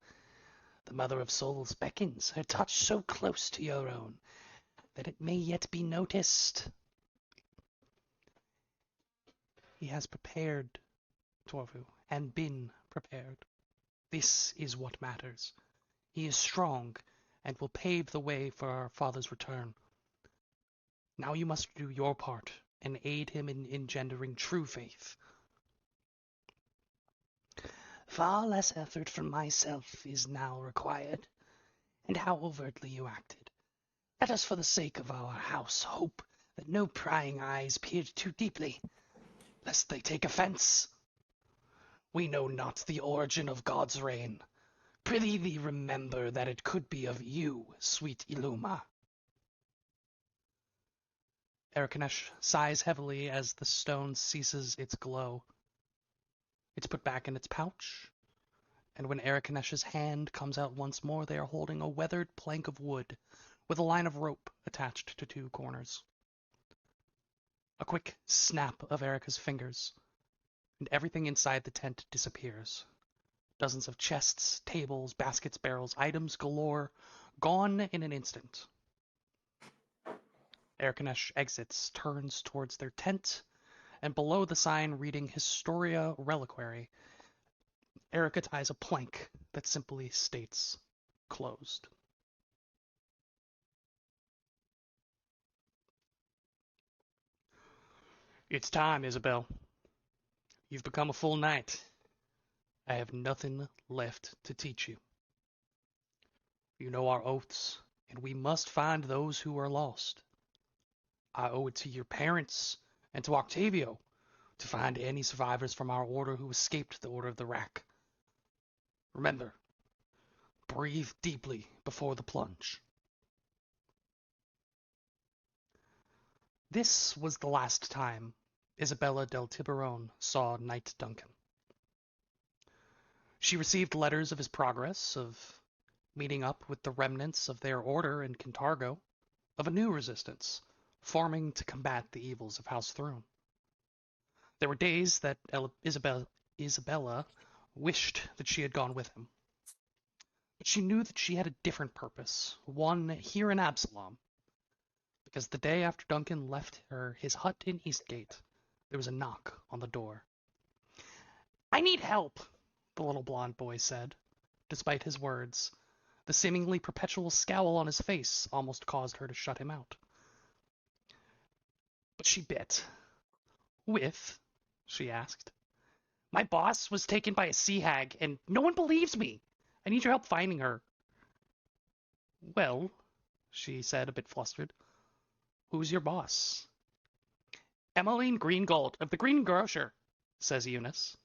A: The Mother of Souls beckons, her touch so close to your own that it may yet be noticed. He has prepared, Torvu, and been prepared. This is what matters. He is strong and will pave the way for our father's return. Now you must do your part and aid him in engendering true faith. Far less effort from myself is now required, and how overtly you acted. Let us, for the sake of our house, hope that no prying eyes peered too deeply, lest they take offence. We know not the origin of God's reign. Prithee thee remember that it could be of you, sweet Illuma. Erikanesh sighs heavily as the stone ceases its glow. It's put back in its pouch, and when Erikanesh's hand comes out once more, they are holding a weathered plank of wood with a line of rope attached to two corners. A quick snap of Erika's fingers, and everything inside the tent disappears. Dozens of chests, tables, baskets, barrels, items galore, gone in an instant. Erikanesh exits, turns towards their tent, and below the sign reading Historia Reliquary, Erika ties a plank that simply states, closed. It's time, Isabel. You've become a full knight. I have nothing left to teach you. You know our oaths, and we must find those who are lost. I owe it to your parents and to Octavio to find any survivors from our order who escaped the Order of the Rack. Remember, breathe deeply before the plunge. This was the last time Isabella del Tiburon saw Knight Duncan. She received letters of his progress, of meeting up with the remnants of their order in Kintargo, of a new resistance, forming to combat the evils of House Throne. There were days that Isabella wished that she had gone with him. But she knew that she had a different purpose, one here in Absalom, because the day after Duncan left his hut in Eastgate, there was a knock on the door. "I need help," the little blonde boy said. Despite his words, the seemingly perpetual scowl on his face almost caused her to shut him out. But she bit. "With?" she asked. "My boss was taken by a sea hag, and no one believes me. I need your help finding her." "Well," she said, a bit flustered, "who's your boss?" "Emmeline Greengold of the Green Grocer," says Eunice.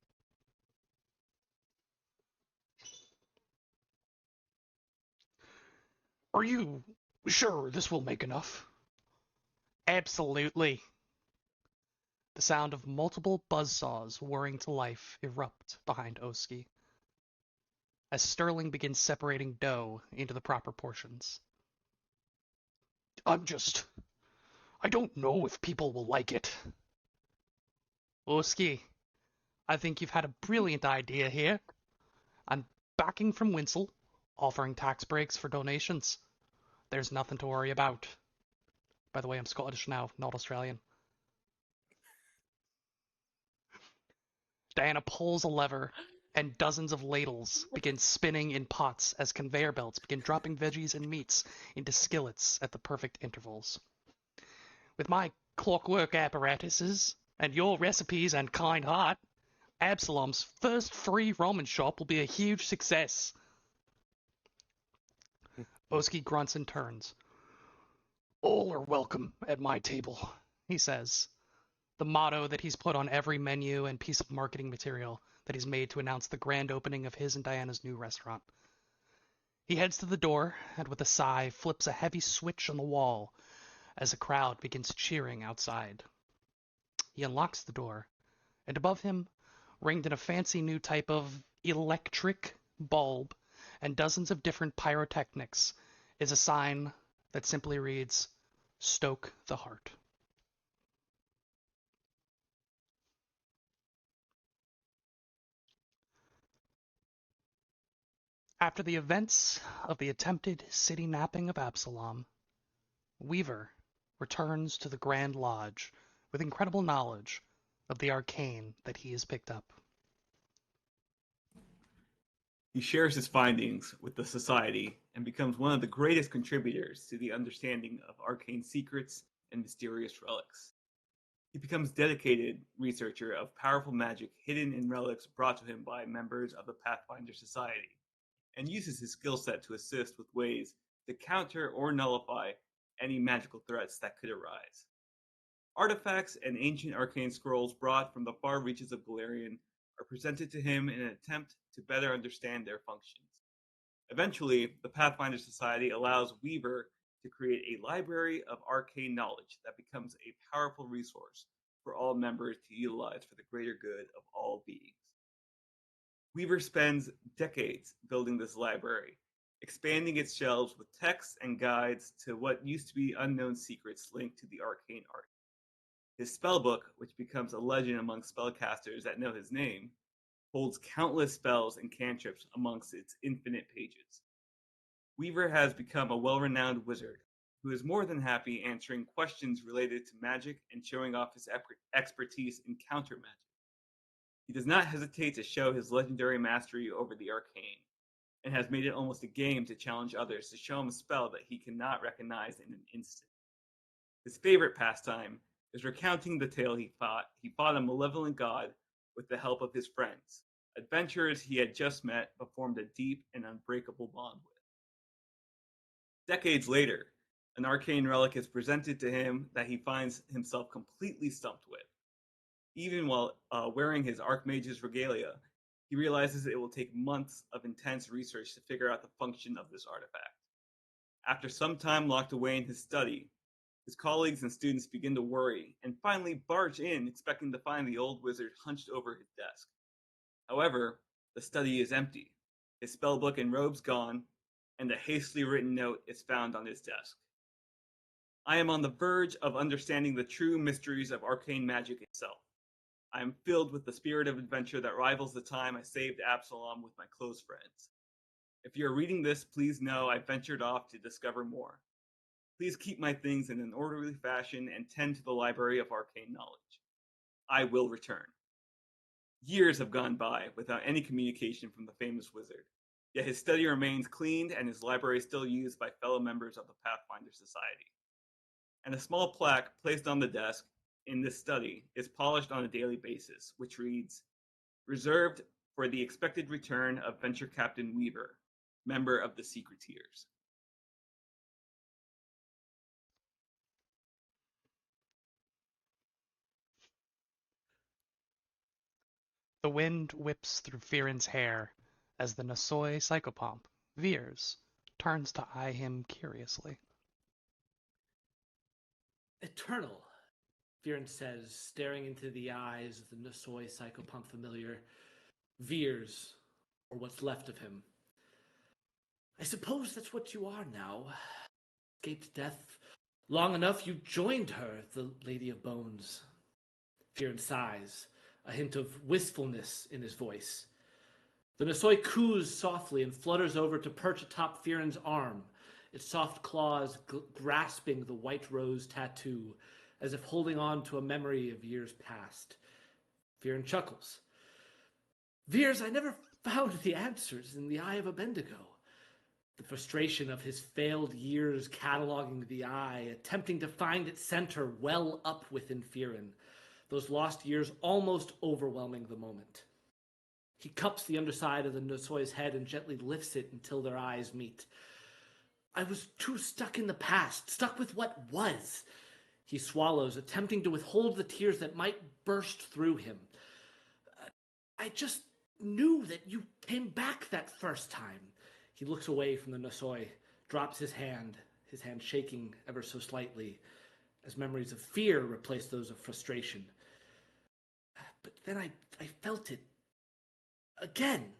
A: "Are you sure this will make enough?" "Absolutely." The sound of multiple buzzsaws whirring to life erupt behind Oski, as Sterling begins separating dough into the proper portions. I don't know if people will like it." "Oski, I think you've had a brilliant idea here. I'm backing from Winsel, offering tax breaks for donations. There's nothing to worry about. By the way, I'm Scottish now, not Australian." Diana pulls a lever, and dozens of ladles begin spinning in pots as conveyor belts begin dropping veggies and meats into skillets at the perfect intervals. "With my clockwork apparatuses, and your recipes and kind heart, Absalom's first free ramen shop will be a huge success." Oski grunts and turns. "All are welcome at my table," he says, the motto that he's put on every menu and piece of marketing material that he's made to announce the grand opening of his and Diana's new restaurant. He heads to the door and with a sigh flips a heavy switch on the wall as a crowd begins cheering outside. He unlocks the door, and above him, ringed in a fancy new type of electric bulb and dozens of different pyrotechnics, is a sign that simply reads, "Stoke the Heart." After the events of the attempted city napping of Absalom, Weaver returns to the Grand Lodge with incredible knowledge of the arcane that he has picked up.
B: He shares his findings with the Society and becomes one of the greatest contributors to the understanding of arcane secrets and mysterious relics. He becomes dedicated researcher of powerful magic hidden in relics brought to him by members of the Pathfinder Society, and uses his skill set to assist with ways to counter or nullify any magical threats that could arise. Artifacts and ancient arcane scrolls brought from the far reaches of Golarion are presented to him in an attempt to better understand their functions. Eventually, the Pathfinder Society allows Weaver to create a library of arcane knowledge that becomes a powerful resource for all members to utilize for the greater good of all beings. Weaver spends decades building this library, expanding its shelves with texts and guides to what used to be unknown secrets linked to the arcane art. His spellbook, which becomes a legend among spellcasters that know his name, holds countless spells and cantrips amongst its infinite pages. Weaver has become a well-renowned wizard who is more than happy answering questions related to magic and showing off his expertise in counter magic. He does not hesitate to show his legendary mastery over the arcane, and has made it almost a game to challenge others to show him a spell that he cannot recognize in an instant. His favorite pastime is recounting the tale he fought a malevolent god with the help of his friends, adventurers he had just met but formed a deep and unbreakable bond with. Decades later, an arcane relic is presented to him that he finds himself completely stumped with. Even while wearing his Archmage's regalia, he realizes it will take months of intense research to figure out the function of this artifact. After some time locked away in his study, his colleagues and students begin to worry and finally barge in, expecting to find the old wizard hunched over his desk. However, the study is empty, his spellbook and robes gone, and a hastily written note is found on his desk. I am on the verge of understanding the true mysteries of arcane magic itself. I am filled with the spirit of adventure that rivals the time I saved Absalom with my close friends. If you are reading this, please know I ventured off to discover more. Please keep my things in an orderly fashion and tend to the library of arcane knowledge. I will return. Years have gone by without any communication from the famous wizard, yet his study remains cleaned and his library still used by fellow members of the Pathfinder Society. And a small plaque placed on the desk in this study is polished on a daily basis, which reads, "Reserved for the expected return of Venture Captain Weaver, member of the Secreteers."
A: The wind whips through Firen's hair as the Nosoi psychopomp, Veers, turns to eye him curiously.
C: Eternal, Viren says, staring into the eyes of the Nosoi psychopomp familiar, Veers, or what's left of him. I suppose that's what you are now. Escaped death long enough you joined her, the Lady of Bones. Viren sighs, a hint of wistfulness in his voice. The Nosoi coos softly and flutters over to perch atop Firen's arm, its soft claws grasping the white rose tattoo, as if holding on to a memory of years past. Firen chuckles. Veers, I never found the answers in the Eye of Abendigo. The frustration of his failed years cataloging the eye, attempting to find its center well up within Firen, those lost years almost overwhelming the moment. He cups the underside of the Nosoi's head and gently lifts it until their eyes meet. I was too stuck in the past, stuck with what was. He swallows, attempting to withhold the tears that might burst through him. I just knew that you came back that first time. He looks away from the Nosoi, drops his hand shaking ever so slightly, as memories of fear replace those of frustration. But then I felt it again,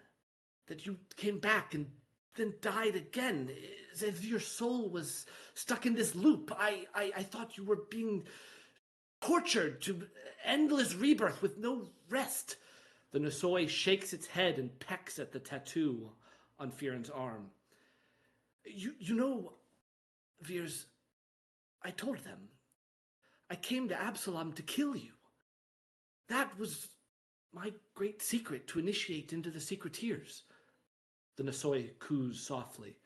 C: that you came back and then died again, as if your soul was stuck in this loop. I thought you were being tortured to endless rebirth with no rest. The Nosoi shakes its head and pecks at the tattoo on Fearon's arm. You know, Veers, I told them. I came to Absalom to kill you. That was my great secret, to initiate into the Secreteers. The Nisoi coos softly.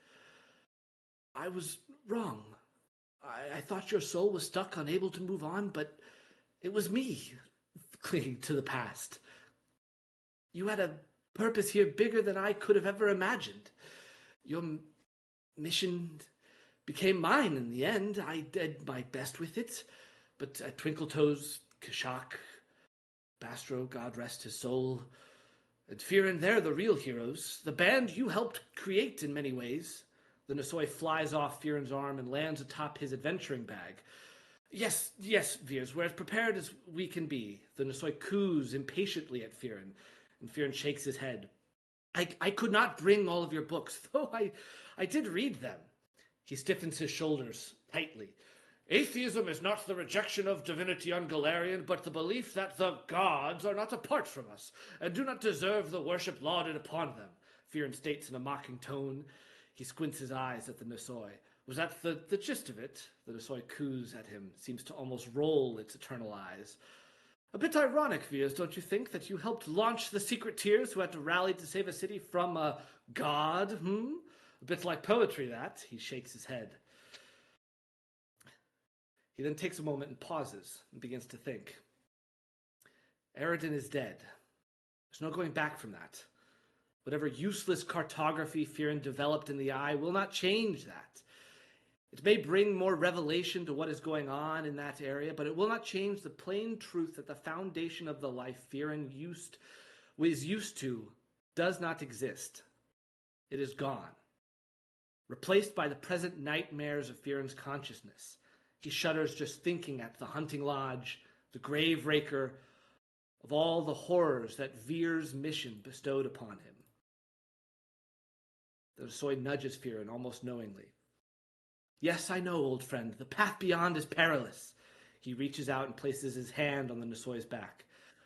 C: I was wrong. I thought your soul was stuck, unable to move on, but it was me clinging to the past. You had a purpose here bigger than I could have ever imagined. Your mission became mine in the end. I did my best with it, but Twinkletoes, Kashak, Bastro, God rest his soul, and Fearon, they're the real heroes. The band you helped create in many ways. The Nisoi flies off Fearon's arm and lands atop his adventuring bag. Yes, Veers, we're as prepared as we can be. The Nisoi coos impatiently at Fearon, and Fearon shakes his head. I could not bring all of your books, though I did read them. He stiffens his shoulders tightly. Atheism is not the rejection of divinity on Galarian, but the belief that the gods are not apart from us, and do not deserve the worship lauded upon them, Fearon states in a mocking tone. He squints his eyes at the Nisoi. Was that the gist of it? The Nisoi coos at him, seems to almost roll its eternal eyes. A bit ironic, Veers, don't you think, that you helped launch the Secreteers who had to rally to save a city from a god, A bit like poetry, that. He shakes his head. He then takes a moment and pauses and begins to think. Eredin is dead. There's no going back from that. Whatever useless cartography Fearon developed in the Eye will not change that. It may bring more revelation to what is going on in that area, but it will not change the plain truth that the foundation of the life Fearon was used to does not exist. It is gone. Replaced by the present nightmares of Fearon's consciousness. He shudders just thinking at the hunting lodge, the grave raker, of all the horrors that Veer's mission bestowed upon him. The Nisoi nudges Fearon almost knowingly. Yes, I know, old friend. The path beyond is perilous. He reaches out and places his hand on the Nisoi's back.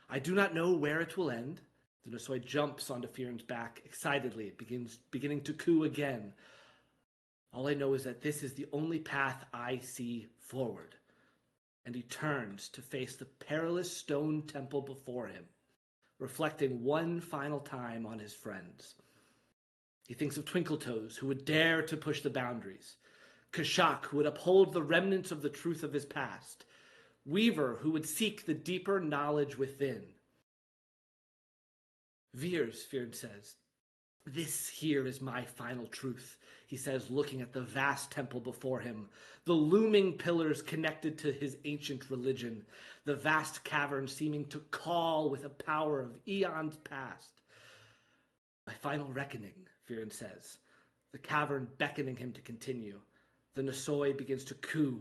C: I do not know where it will end. The Nisoi jumps onto Fearon's back excitedly, beginning to coo again. All I know is that this is the only path I see forward. And he turns to face the perilous stone temple before him, reflecting one final time on his friends. He thinks of Twinkletoes, who would dare to push the boundaries. Kashak, who would uphold the remnants of the truth of his past. Weaver, who would seek the deeper knowledge within. Veers, Fearon says, this here is my final truth, he says, looking at the vast temple before him, the looming pillars connected to his ancient religion, the vast cavern seeming to call with a power of eons past. My final reckoning, Fearon says, the cavern beckoning him to continue. The Nisoi begins to coo.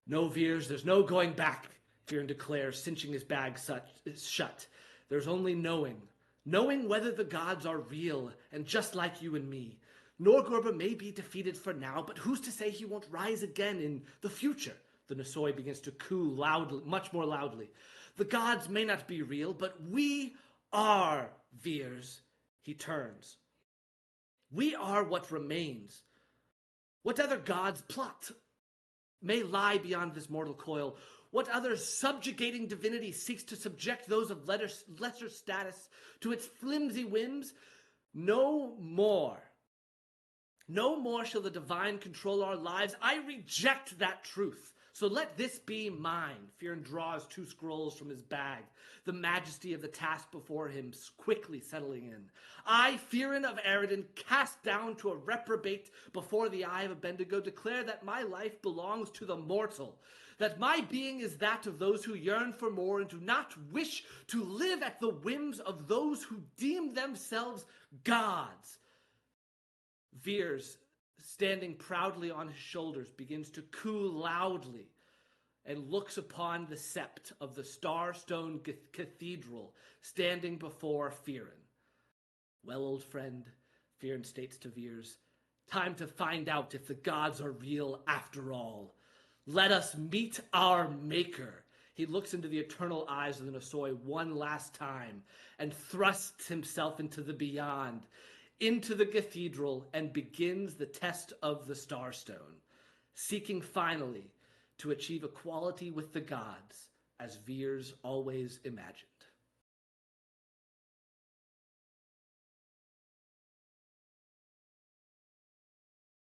C: No, Veers, there's no going back, Fearon declares, cinching his bag shut. There's only knowing whether the gods are real and just like you and me. Norgorber may be defeated for now, but who's to say he won't rise again in the future? The Nisoi begins to coo loudly, much more loudly. The gods may not be real, but we are, Veers. He turns. We are what remains. What other god's plot may lie beyond this mortal coil? What other subjugating divinity seeks to subject those of lesser status to its flimsy whims? No more. No more shall the divine control our lives. I reject that truth. So let this be mine. Fearon draws 2 scrolls from his bag, the majesty of the task before him quickly settling in. I, Fearon of Eredin, cast down to a reprobate before the eye of a Bendigo, declare that my life belongs to the mortal, that my being is that of those who yearn for more and do not wish to live at the whims of those who deem themselves gods. Veers, standing proudly on his shoulders, begins to coo loudly and looks upon the sept of the Starstone Cathedral standing before Fearon. Well, old friend, Fearon states to Veers, time to find out if the gods are real after all. Let us meet our maker. He looks into the eternal eyes of the Nisoi one last time and thrusts himself into the beyond, into the cathedral and begins the test of the Starstone, seeking finally to achieve equality with the gods, as Veers always imagined.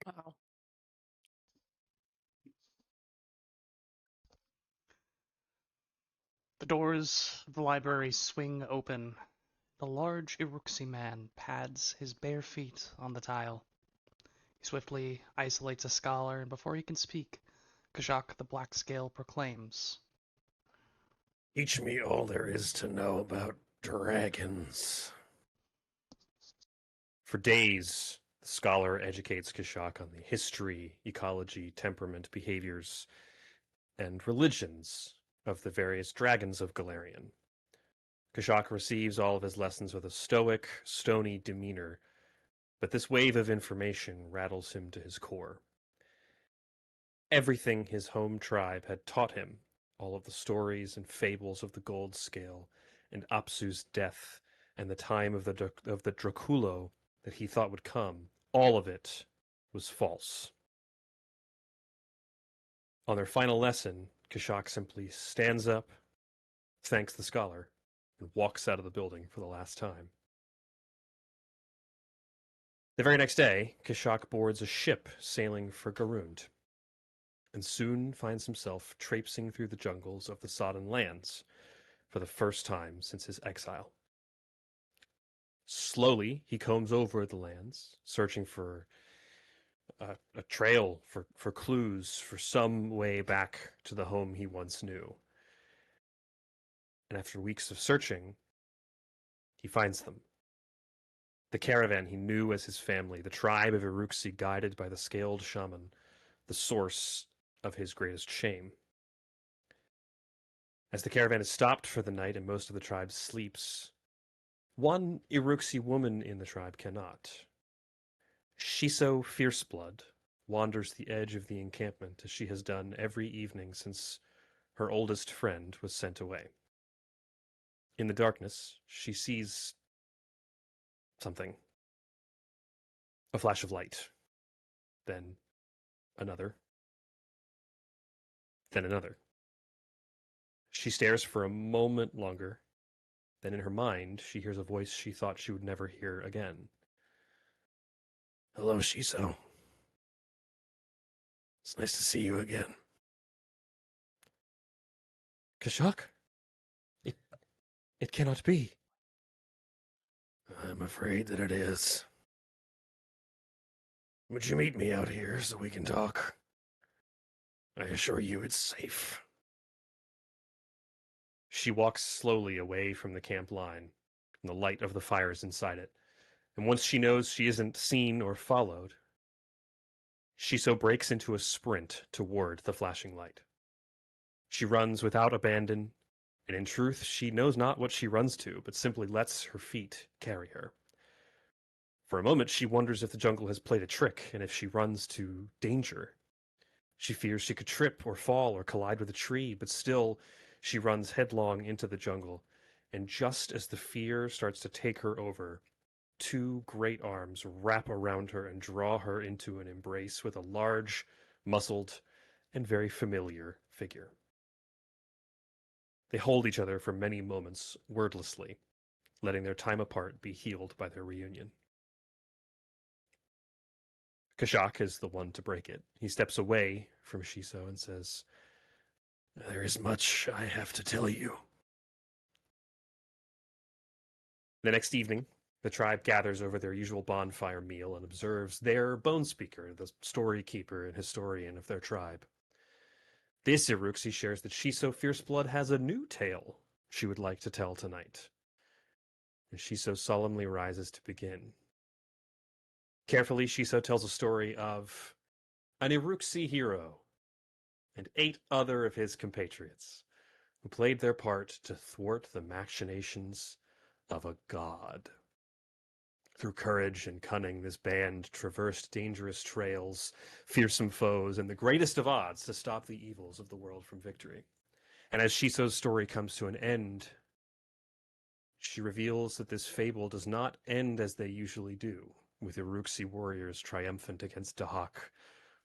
E: Wow.
A: The doors of the library swing open. The large Iruxi man pads his bare feet on the tile. He swiftly isolates a scholar, and before he can speak, Kashak the Black Scale proclaims.
D: Teach me all there is to know about dragons.
F: For days, the scholar educates Kashak on the history, ecology, temperament, behaviors, and religions of the various dragons of Galarian. Kashak receives all of his lessons with a stoic, stony demeanor, but this wave of information rattles him to his core. Everything his home tribe had taught him, all of the stories and fables of the gold scale, and Apsu's death, and the time of the Draculo that he thought would come, all of it was false. On their final lesson, Kashak simply stands up, thanks the scholar, and walks out of the building for the last time. The very next day, Kashak boards a ship sailing for Garund, and soon finds himself traipsing through the jungles of the Sodden Lands for the first time since his exile. Slowly, he combs over the lands, searching for a trail, for clues, for some way back to the home he once knew. And after weeks of searching, he finds them. The caravan he knew as his family, the tribe of Iruxi guided by the scaled shaman, the source of his greatest shame. As the caravan is stopped for the night and most of the tribe sleeps, one Iruxi woman in the tribe cannot. Shiso Fierceblood wanders the edge of the encampment as she has done every evening since her oldest friend was sent away. In the darkness, she sees something. A flash of light. Then another. Then another. She stares for a moment longer. Then in her mind, she hears a voice she thought she would never hear again.
D: Hello, Shiso. It's nice to see you again.
F: Kashak? It cannot be.
D: I'm afraid that it is. Would you meet me out here so we can talk? I assure you it's safe.
F: She walks slowly away from the camp line, and the light of the fires inside it. And once she knows she isn't seen or followed, Shiso breaks into a sprint toward the flashing light. She runs without abandon, and in truth she knows not what she runs to, but simply lets her feet carry her. For a moment she wonders if the jungle has played a trick, and if she runs to danger. She fears she could trip or fall or collide with a tree, but still she runs headlong into the jungle, and just as the fear starts to take her over, two great arms wrap around her and draw her into an embrace with a large, muscled, and very familiar figure. They hold each other for many moments wordlessly, letting their time apart be healed by their reunion. Kashak is the one to break it. He steps away from Shiso and says,
D: There is much I have to tell you.
F: The next evening, the tribe gathers over their usual bonfire meal and observes their bone speaker, the story keeper and historian of their tribe. This Iruxi shares that Shiso Fierceblood has a new tale she would like to tell tonight. And Shiso solemnly rises to begin. Carefully, Shiso tells a story of an Iruxi hero and 8 other of his compatriots who played their part to thwart the machinations of a god. Through courage and cunning, this band traversed dangerous trails, fearsome foes, and the greatest of odds to stop the evils of the world from victory. And as Shiso's story comes to an end, she reveals that this fable does not end as they usually do. with Iruxi warriors triumphant against Dahak,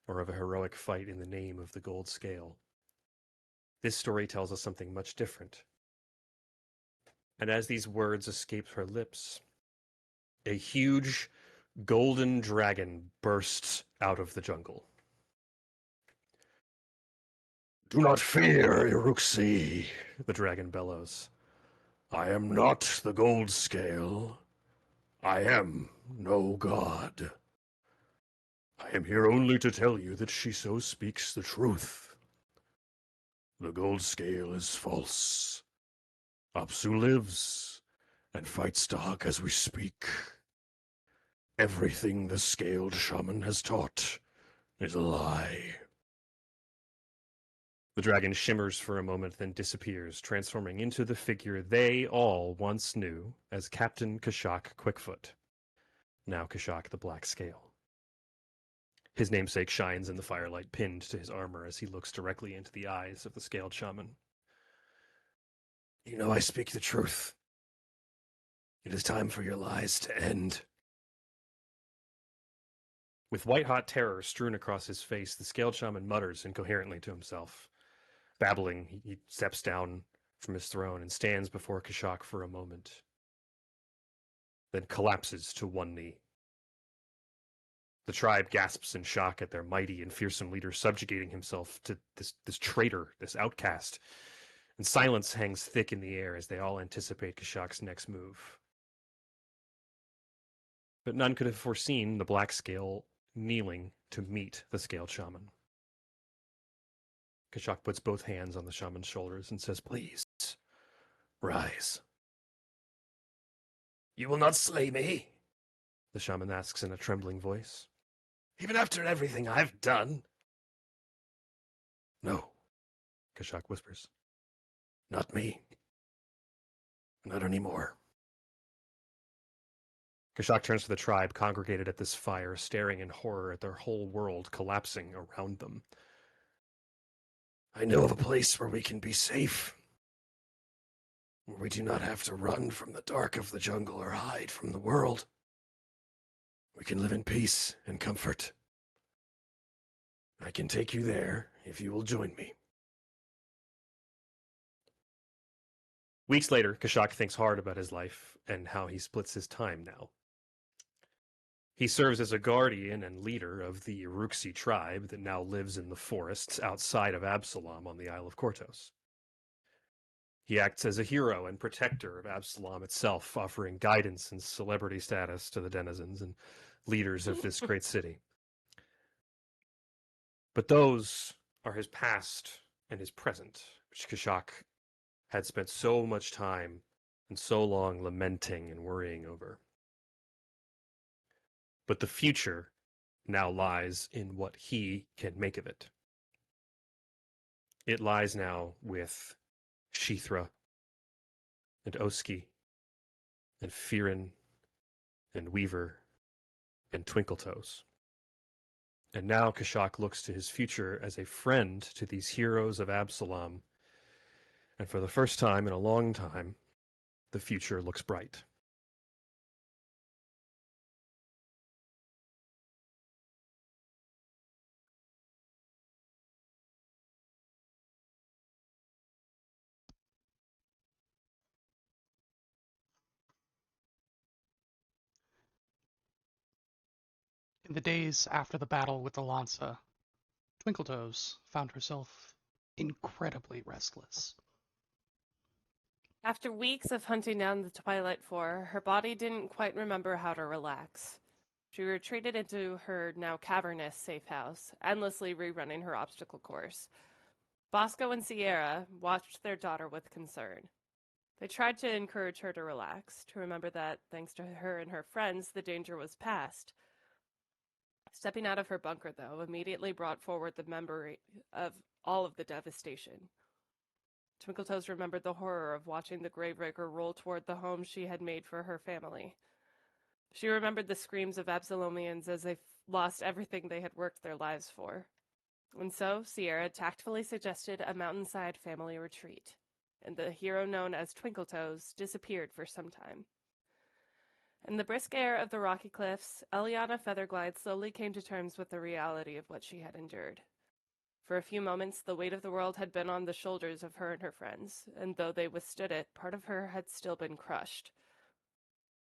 F: or of a heroic fight in the name of the Gold Scale. This story tells us something much different. And as these words escaped her lips, a huge golden dragon bursts out of the jungle.
D: Do not fear, Iruxi,
F: The dragon bellows.
D: I am not the Gold Scale. I am no god. I am here only to tell you that Shiso speaks the truth. The Gold Scale is false. Apsu lives and fights Dahak as we speak. Everything the Scaled Shaman has taught is a lie.
F: The dragon shimmers for a moment, then disappears, transforming into the figure they all once knew as Captain Kashak Quickfoot, now Kashak the Black Scale. His namesake shines in the firelight pinned to his armor as he looks directly into the eyes of the Scaled Shaman.
D: You know I speak the truth. It is time for your lies to end.
F: With white-hot terror strewn across his face, the Scaled Shaman mutters incoherently to himself. Babbling, he steps down from his throne and stands before Kashak for a moment, then collapses to one knee. The tribe gasps in shock at their mighty and fearsome leader subjugating himself to this traitor, this outcast, and silence hangs thick in the air as they all anticipate Kashak's next move. But none could have foreseen the Black Scale kneeling to meet the Scaled Shaman. Kashak puts both hands on the shaman's shoulders and says,
D: Please, rise. You will not slay me,
F: the shaman asks in a trembling voice.
D: even after everything I've done. No,
F: Kashak whispers.
D: not me. Not anymore.
F: Kashak turns to the tribe congregated at this fire, staring in horror at their whole world collapsing around them.
D: I know of a place where we can be safe. Where we do not have to run from the dark of the jungle or hide from the world. We can live in peace and comfort. I can take you there if you will join me.
F: Weeks later, Kashak thinks hard about his life and how he splits his time now. He serves as a guardian and leader of the Iruxi tribe that now lives in the forests outside of Absalom on the Isle of Kortos. He acts as a hero and protector of Absalom itself, offering guidance and celebrity status to the denizens and leaders of this great city. But those are his past and his present, which Kashak had spent so much time and so long lamenting and worrying over. But the future now lies in what he can make of it. It lies now with Shithra and Oski and Firin and Weaver and Twinkletoes. And now Kashak looks to his future as a friend to these heroes of Absalom. And for the first time in a long time, the future looks bright.
A: In the days after the battle with the Lanza, Twinkletoes found herself incredibly restless.
E: After weeks of hunting down the Twilight Four, her body didn't quite remember how to relax. She retreated into her now cavernous safe house, endlessly rerunning her obstacle course. Bosco and Sierra watched their daughter with concern. They tried to encourage her to relax, to remember that, thanks to her and her friends, the danger was past. Stepping out of her bunker, though, immediately brought forward the memory of all of the devastation. Twinkletoes remembered the horror of watching the Graveraker roll toward the home she had made for her family. She remembered the screams of Absalomians as they lost everything they had worked their lives for. And so, Sierra tactfully suggested a mountainside family retreat, and the hero known as Twinkletoes disappeared for some time. In the brisk air of the rocky cliffs, Eliana Featherglide slowly came to terms with the reality of what she had endured. For a few moments, the weight of the world had been on the shoulders of her and her friends, and though they withstood it, part of her had still been crushed.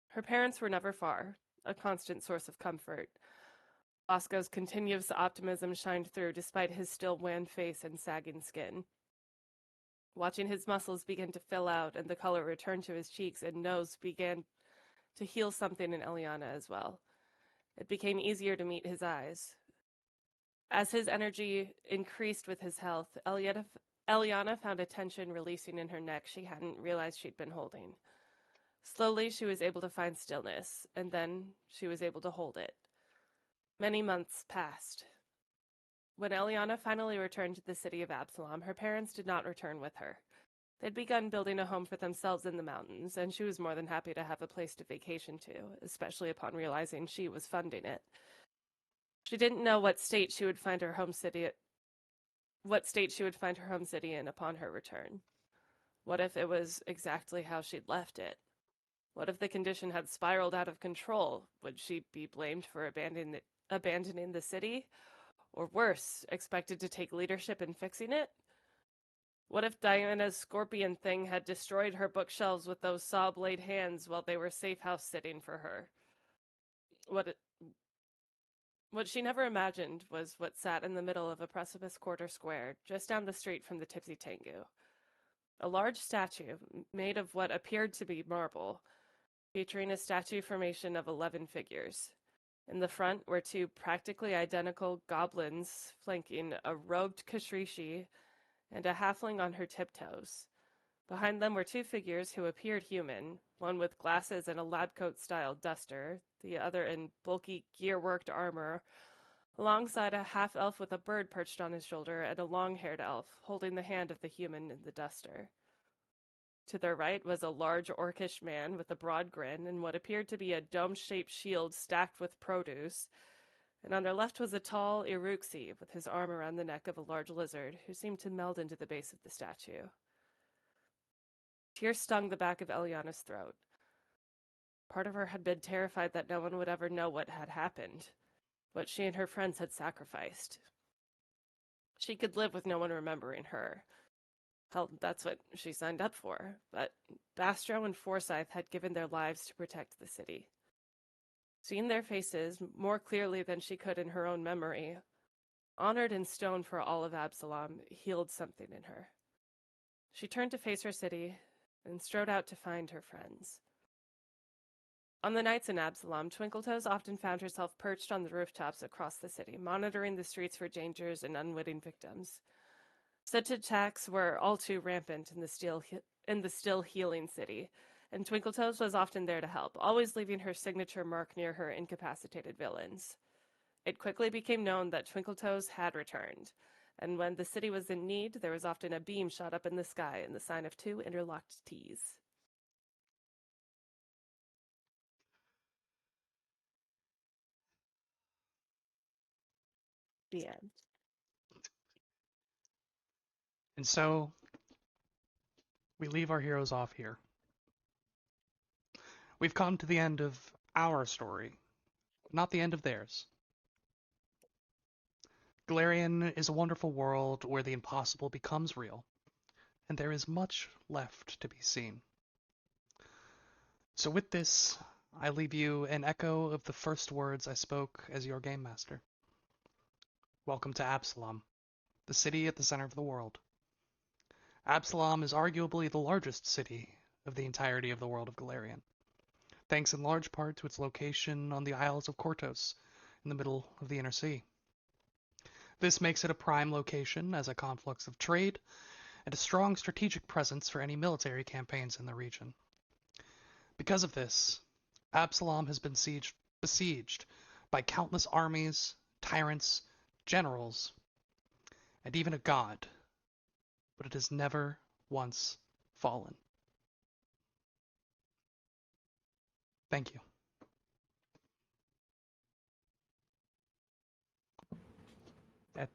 E: Her parents were never far, a constant source of comfort. Bosco's continuous optimism shined through despite his still wan face and sagging skin. Watching his muscles begin to fill out and the color return to his cheeks and nose began to heal something in Eliana as well. It became easier to meet his eyes. As his energy increased with his health, Eliana found a tension releasing in her neck she hadn't realized she'd been holding. Slowly, she was able to find stillness, and then she was able to hold it. Many months passed. When Eliana finally returned to the city of Absalom, her parents did not return with her. They'd begun building a home for themselves in the mountains, and she was more than happy to have a place to vacation to, especially upon realizing she was funding it. She didn't know what state she would find her home city in upon her return. What if it was exactly how she'd left it? What if the condition had spiraled out of control? Would she be blamed for abandoning the city? Or worse, expected to take leadership in fixing it? What if Diana's scorpion thing had destroyed her bookshelves with those saw-blade hands while they were safe house sitting for her? What she never imagined was what sat in the middle of a precipice quarter square, just down the street from the Tipsy Tengu. A large statue, made of what appeared to be marble, featuring a statue formation of 11 figures. In the front were two practically identical goblins flanking a robed Kashrishi and a halfling on her tiptoes. Behind them were two figures who appeared human, one with glasses and a lab coat-style duster, the other in bulky gear-worked armor, alongside a half-elf with a bird perched on his shoulder and a long-haired elf holding the hand of the human in the duster. To their right was a large orcish man with a broad grin and what appeared to be a dome-shaped shield stacked with produce, and on their left was a tall Iruxi with his arm around the neck of a large lizard who seemed to meld into the base of the statue. Tears stung the back of Eliana's throat. Part of her had been terrified that no one would ever know what had happened, what she and her friends had sacrificed. She could live with no one remembering her. Hell, that's what she signed up for, but Bastro and Forsyth had given their lives to protect the city. Seeing their faces more clearly than she could in her own memory, honored in stone for all of Absalom, healed something in her. She turned to face her city and strode out to find her friends. On the nights in Absalom, Twinkletoes often found herself perched on the rooftops across the city, monitoring the streets for dangers and unwitting victims. Such attacks were all too rampant in the still healing city, and Twinkletoes was often there to help, always leaving her signature mark near her incapacitated villains. It quickly became known that Twinkletoes had returned, and when the city was in need, there was often a beam shot up in the sky in the sign of two interlocked T's. The end.
A: And so, we leave our heroes off here. We've come to the end of our story, not the end of theirs. Golarion is a wonderful world where the impossible becomes real, and there is much left to be seen. So with this, I leave you an echo of the first words I spoke as your game master. Welcome to Absalom, the city at the center of the world. Absalom is arguably the largest city of the entirety of the world of Golarion, thanks in large part to its location on the Isles of Kortos, in the middle of the Inner Sea. This makes it a prime location as a conflux of trade and a strong strategic presence for any military campaigns in the region. Because of this, Absalom has been besieged by countless armies, tyrants, generals, and even a god, but it has never once fallen. Thank you.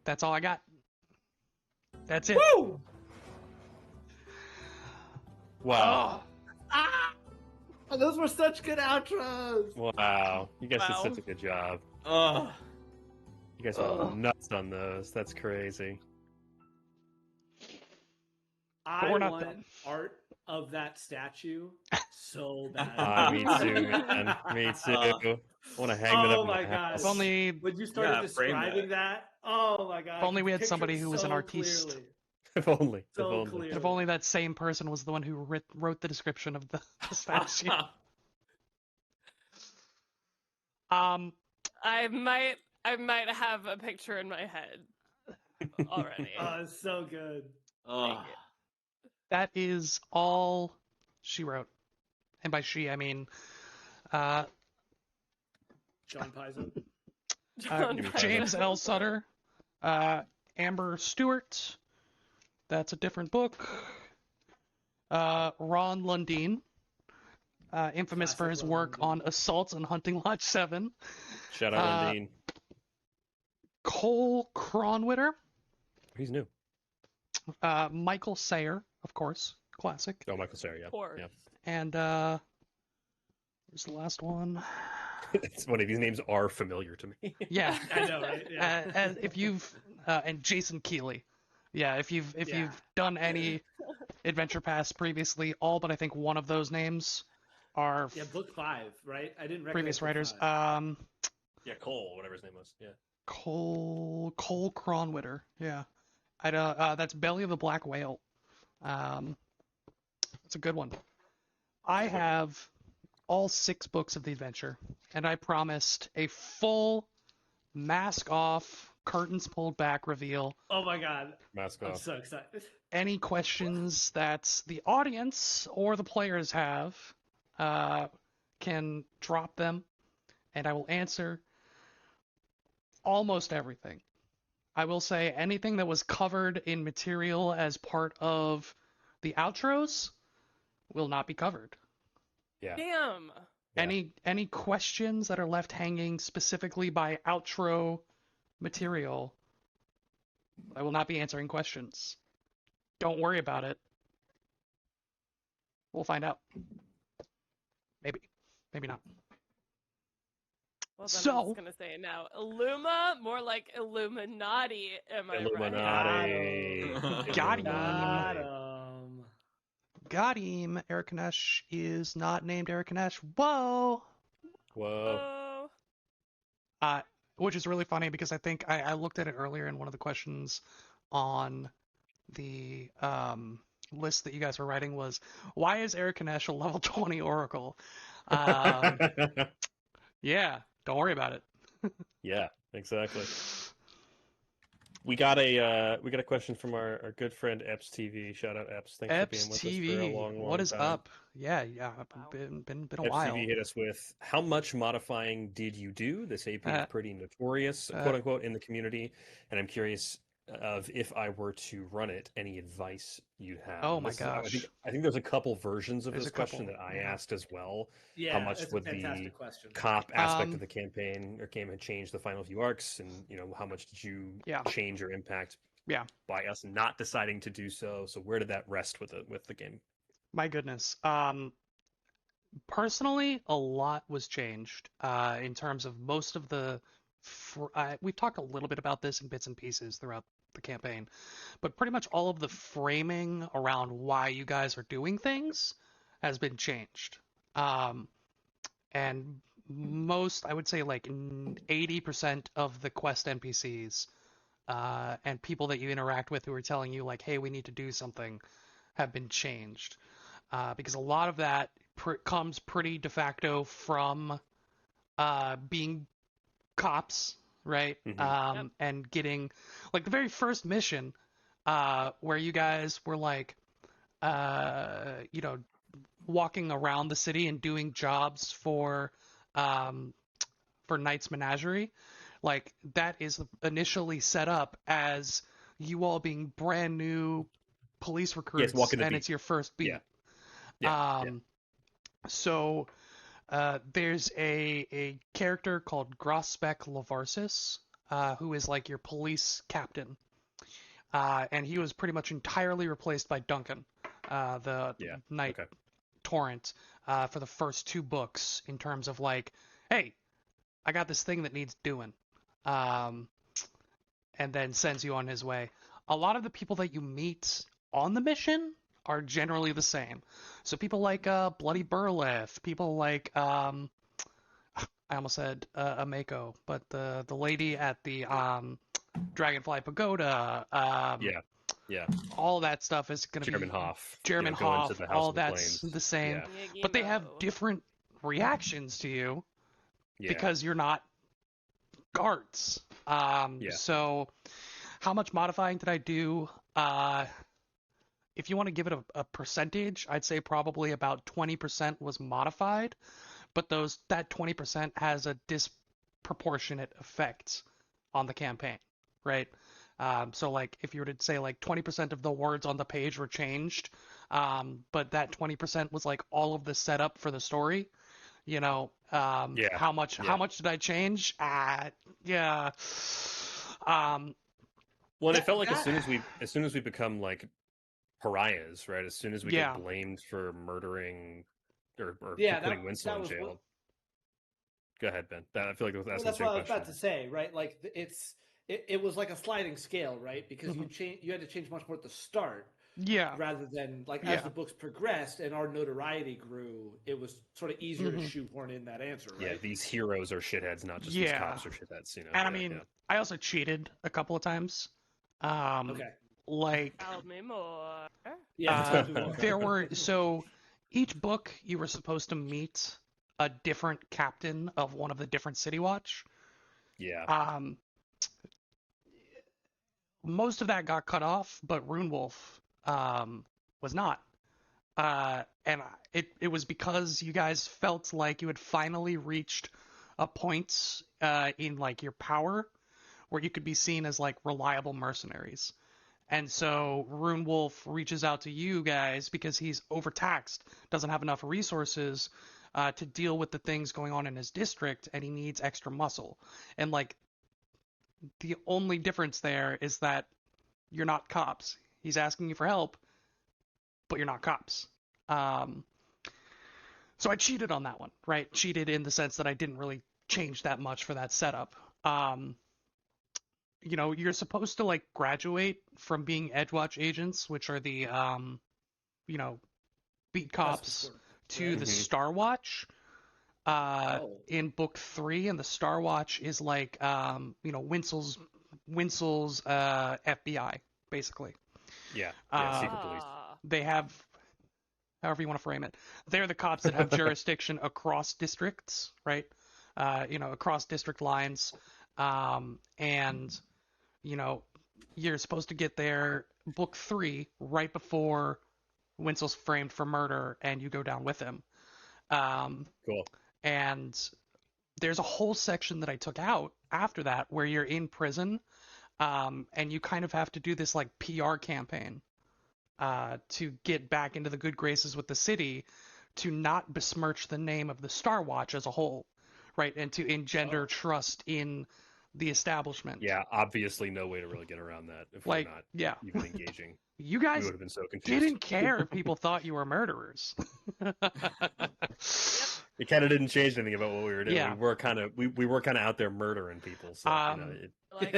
A: That's all I got. That's it.
C: Woo!
F: Wow.
A: Oh,
C: Oh, those were such good outros.
F: Wow, you guys
E: Wow.
F: did such a good job.
B: Oh,
F: You guys went nuts on those. That's crazy.
C: I
A: we're not
C: want
A: done.
C: art of that statue so bad.
F: Me too, man. Me too. I want to hang that up
C: Oh
F: in
C: my
F: my
C: god!
F: house.
A: If only,
C: When you started
B: Yeah, frame
C: describing that, oh my god!
A: If only
C: I
A: we
C: could
A: had somebody
C: picture it
A: who was an
C: so
A: artiste.
C: clearly.
F: If only.
C: So
F: if only.
C: clearly.
A: if only that same person was the one who wrote the description of the statue. Um,
E: I might have a picture in my head already.
C: Oh, it's so good.
B: oh.
A: that is all she wrote, and by she I mean
C: John Paizo.
E: John
F: Jimmy
E: Paizo.
A: James L. Sutter, Amber Stewart. That's a different book. Ron Lundeen, infamous for
C: Classic
A: his
C: Ron
A: work
C: Lundeen.
A: on Assault on Hunting Lodge 7.
F: Shout out Lundeen.
A: Cole Kronwitter,
F: He's new.
A: Michael Sayer, of course, classic.
F: Oh, Michael Cera, yeah.
E: Poor.
F: Yeah.
A: And where's the last one?
F: It's funny. These names are familiar to me.
A: Yeah.
C: I know, right? Yeah.
A: And if you've and Jason Keeley, yeah, if you've done any Adventure Pass previously, all but I think one of those names are
C: Yeah, book 5, right? I didn't recognize
A: previous
C: book
A: writers.
C: 5.
F: Yeah, Cole, whatever his name was. Yeah.
A: Cole Kronwitter, yeah, I that's Belly of the Black Whale. It's a good one. I have all 6 books of the adventure, and I promised a full mask off, curtains pulled back reveal.
C: Oh my god.
F: Mask
C: I'm
F: off.
C: so excited.
A: Any questions that the audience or the players have, can drop them, and I will answer almost everything. I will say anything that was covered in material as part of the outros will not be covered.
F: Yeah.
E: Damn.
F: Yeah.
A: Any questions that are left hanging specifically by outro material, I will not be answering questions. Don't worry about it. We'll find out. Maybe. Maybe not.
E: Well, then
A: So-
E: I'm just gonna say it now. Illuma, more like Illuminati. Am I right?
F: Illuminati.
A: Got him.
C: Got him.
A: Got him. Eric Kanesh is not named Eric Kanesh. Whoa!
F: Whoa.
E: Oh.
A: Which is really funny because I think I looked at it earlier in one of the questions on the list that you guys were writing was, why is Eric Kanesh a level 20 Oracle? Yeah, don't worry about it.
F: Yeah, exactly. We got a question from our good friend Epps TV. Shout out Epps. Thanks for being
A: Epps
F: with us for a
A: TV,
F: long
A: what is
F: time.
A: up? Yeah,
E: Wow.
A: been a
F: Epps
A: while.
F: TV hit us with, how much modifying did you do? This AP is pretty notorious, quote unquote, in the community, and I'm curious of, if I were to run it, any advice you have.
A: Oh
F: And
A: my
F: this is- I
A: gosh.
F: think, there's a couple versions of
A: There's
F: this
A: a couple,
F: question that I
A: yeah.
F: asked as well.
C: Yeah,
F: How much
C: that's
F: would
C: a
F: the
C: fantastic question.
F: Cop aspect
A: Um,
F: of the campaign or game had changed the final few arcs, and how much did you
A: Yeah.
F: change or impact
A: Yeah.
F: by us not deciding to do so? So where did that rest with the game?
A: My goodness. Personally, a lot was changed in terms of most of the. We've talked a little bit about this in bits and pieces throughout the campaign, but pretty much all of the framing around why you guys are doing things has been changed. And most, I would say, like 80% of the quest NPCs and people that you interact with who are telling you, like, hey, we need to do something, have been changed. Because a lot of that comes pretty de facto from being cops, right?
F: Mhm.
A: And getting, like, the very first mission where you guys were, like, walking around the city and doing jobs for Knight's Menagerie. Like, that is initially set up as you all being brand new police recruits,
F: walking the
A: and
F: beat.
A: it's your first beat.
F: Yeah.
A: So there's a character called Grosbeck Lavarsis, who is like your police captain. And he was pretty much entirely replaced by Duncan, the
F: Yeah,
A: knight
F: okay.
A: torrent for the first 2 books in terms of like, hey, I got this thing that needs doing, and then sends you on his way. A lot of the people that you meet on the mission are generally the same. So people like Bloody Burleth, people like I almost said Ameko, but the lady at the Dragonfly Pagoda,
F: Yeah.
A: all that stuff is going to be
F: German Hoff.
A: German
F: going to
A: Hoff,
F: the House
A: all
F: of the
A: that's
F: Flames.
A: the same.
F: Yeah.
A: But they have
E: Yagimo.
A: different reactions to you
F: Yeah.
A: because you're not guards.
F: Yeah.
A: So how much modifying did I do? If you want to give it a percentage, I'd say probably about 20% was modified, but that 20% has a disproportionate effect on the campaign, right? So like if you were to say like 20% of the words on the page were changed, but that 20% was like all of the setup for the story, you know,
F: Yeah.
A: how much did I change? Yeah.
F: Well, and it felt like
C: that-
F: as soon as we become like pariahs, right? As soon as we
A: Yeah.
F: get blamed for murdering or
C: Yeah,
F: for putting
C: that
F: Winslow in
C: was
F: jail.
C: what-
F: Go ahead, Ben. I feel like I was
C: Well,
F: asking
C: that's
F: the
C: what
F: same
C: I was about
F: question.
C: to say, right? Like it was like a sliding scale, right? Because
A: Mhm.
C: you had to change much more at the start
A: Yeah.
C: rather than like
A: Yeah.
C: as the books progressed and our notoriety grew, it was sort of easier to
A: Mhm.
C: shoehorn in that answer,
F: Yeah,
C: right?
F: these heroes are shitheads, not just these
A: Yeah.
F: cops are shitheads. You know.
A: And I
F: Yeah,
A: mean,
F: yeah.
A: I also cheated a couple of times.
C: Okay.
A: Like
E: Tell me more.
C: Yeah. tell me more.
A: there were so each book you were supposed to meet a different captain of one of the different City Watch.
F: Yeah.
A: Most of that got cut off, but Runewolf was not. And it was because you guys felt like you had finally reached a point in like your power where you could be seen as like reliable mercenaries. And so Runewolf reaches out to you guys because he's overtaxed, doesn't have enough resources to deal with the things going on in his district, and he needs extra muscle. And like the only difference there is that you're not cops. He's asking you for help, but you're not cops. So I cheated on that one, right? Cheated in the sense that I didn't really change that much for that setup. You know, you're supposed to like graduate from being Edgewatch agents, which are the you know, beat cops,
C: That's
A: to
C: right.
A: the
F: Mhm.
A: Star Watch
C: Oh.
A: in book 3, and the Star Watch is like you know, Winsel's FBI basically.
F: Yeah. Yeah. Secret police.
A: They have, however you want to frame it, they're the cops that have jurisdiction across districts, right? You know, across district lines, and you know, you're supposed to get there book 3 right before Winsel's framed for murder, and you go down with him.
F: Cool.
A: And there's a whole section that I took out after that where you're in prison, and you kind of have to do this like PR campaign to get back into the good graces with the city, to not besmirch the name of the Star Watch as a whole, right? And to engender trust in the establishment.
F: Yeah. Obviously, no way to really get around that if
A: Like,
F: we're not
A: yeah,
F: even engaging.
A: you
F: We
A: guys
F: would have been so confused.
A: didn't care if people thought you were murderers.
F: It kind of didn't change anything about what we were doing.
A: Yeah.
F: We were kind of out there murdering people. So you know,
E: Like,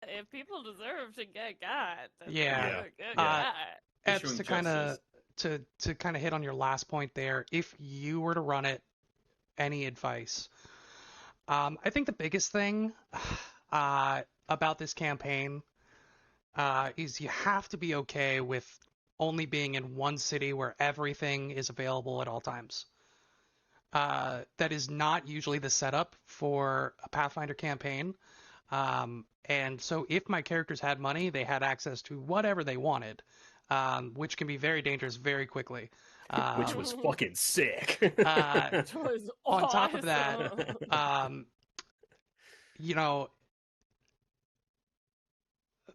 E: if people deserve to get got, then
A: Yeah.
E: they're gonna get
A: Uh,
E: got.
A: Epps,
B: Issuing
A: to kind of
B: justice.
A: to kind of hit on your last point there, if you were to run it, any advice? I think the biggest thing about this campaign is you have to be okay with only being in one city where everything is available at all times. That is not usually the setup for a Pathfinder campaign. And so if my characters had money, they had access to whatever they wanted, which can be very dangerous very quickly.
F: which was fucking sick.
E: Which was
A: on top of that,
E: awesome.
A: you know,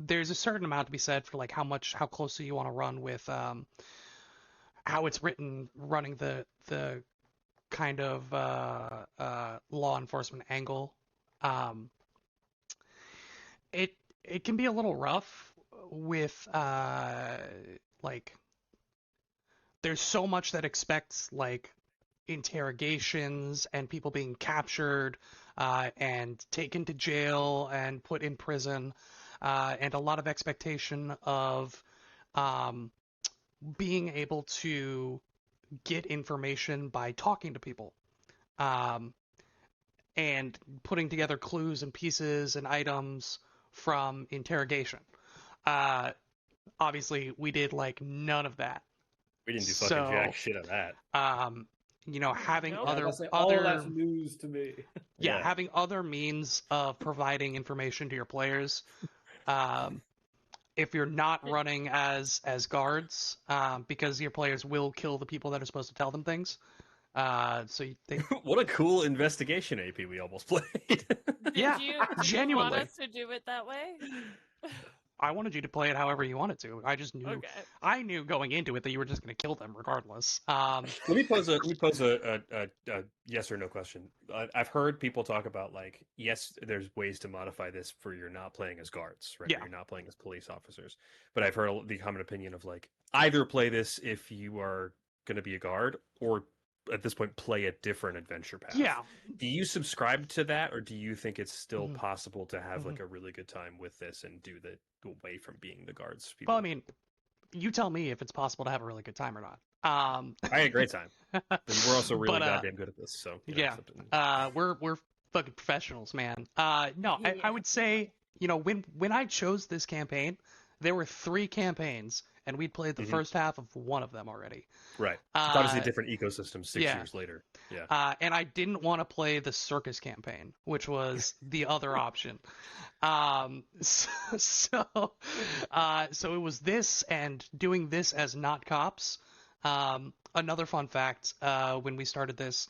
A: there's a certain amount to be said for like how closely you want to run with how it's written, running the kind of law enforcement angle. It can be a little rough with like there's so much that expects like interrogations and people being captured and taken to jail and put in prison, and a lot of expectation of um, being able to get information by talking to people. Um, and putting together clues and pieces and items from interrogation. Uh, Obviously, we did like none of that.
F: We didn't do fucking
A: So,
F: jack shit of that.
A: Having
E: Nope.
C: Yeah,
A: other
C: that's like, all
A: other
C: that's news to me.
A: yeah,
F: Yeah.
A: having other means of providing information to your players. Um, if you're not running as guards, because your players will kill the people that are supposed to tell them things. They
F: What a cool investigation AP we almost played.
A: Yeah,
E: Did you want
A: genuinely.
E: us to do it that way?
A: I wanted you to play it however you wanted to. I just knew
E: Okay.
A: I knew going into it that you were just going to kill them regardless.
F: Let me pose a yes or no question. I've heard people talk about like, yes, there's ways to modify this for you're not playing as guards, right?
A: Yeah.
F: You're not playing as police officers. But I've heard the common opinion of like, either play this if you are going to be a guard, or at this point play a different adventure path.
A: Yeah.
F: Do you subscribe to that, or do you think it's still
A: Mhm.
F: possible to have
A: Mhm.
F: like a really good time with this and do the away from being the guards people?
A: Well, I mean, you tell me if it's possible to have a really good time or not.
F: I had a great time. And we're also really
A: But,
F: goddamn good at this, so you know,
A: yeah. We're fucking professionals, man. No, I would say, when I chose this campaign, there were 3 campaigns, and we'd played the
F: Mhm.
A: first half of one of them already.
F: right. It's obviously a different ecosystem 6
A: yeah.
F: years later. Yeah.
A: And I didn't want to play the circus campaign, which was the other option. So it was this and doing this as not cops. Another fun fact, when we started this,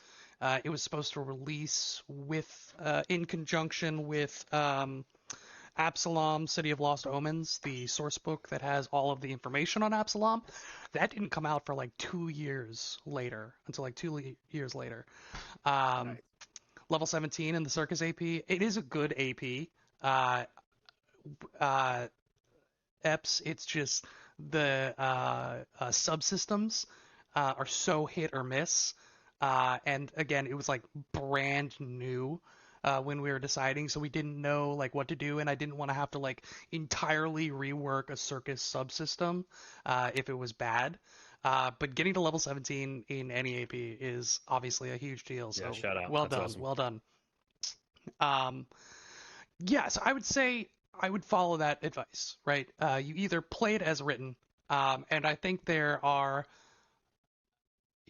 A: it was supposed to release in conjunction with Absalom, City of Lost Omens, the source book that has all of the information on Absalom. That didn't come out for like 2 years later, until like 2 years later.
C: Nice.
A: Level 17 in the Circus AP, it is a good AP. EPS, it's just the subsystems are so hit or miss. And again, it was like brand new when we were deciding, so we didn't know like what to do, and I didn't want to have to like entirely rework a circus subsystem if it was bad. But getting to level 17 in any AP is obviously a huge deal. So
F: Yeah, shout out.
A: well
F: That's
A: done,
F: awesome.
A: well done. Yeah, so I would say I would follow that advice, right? You either play it as written, and I think there are,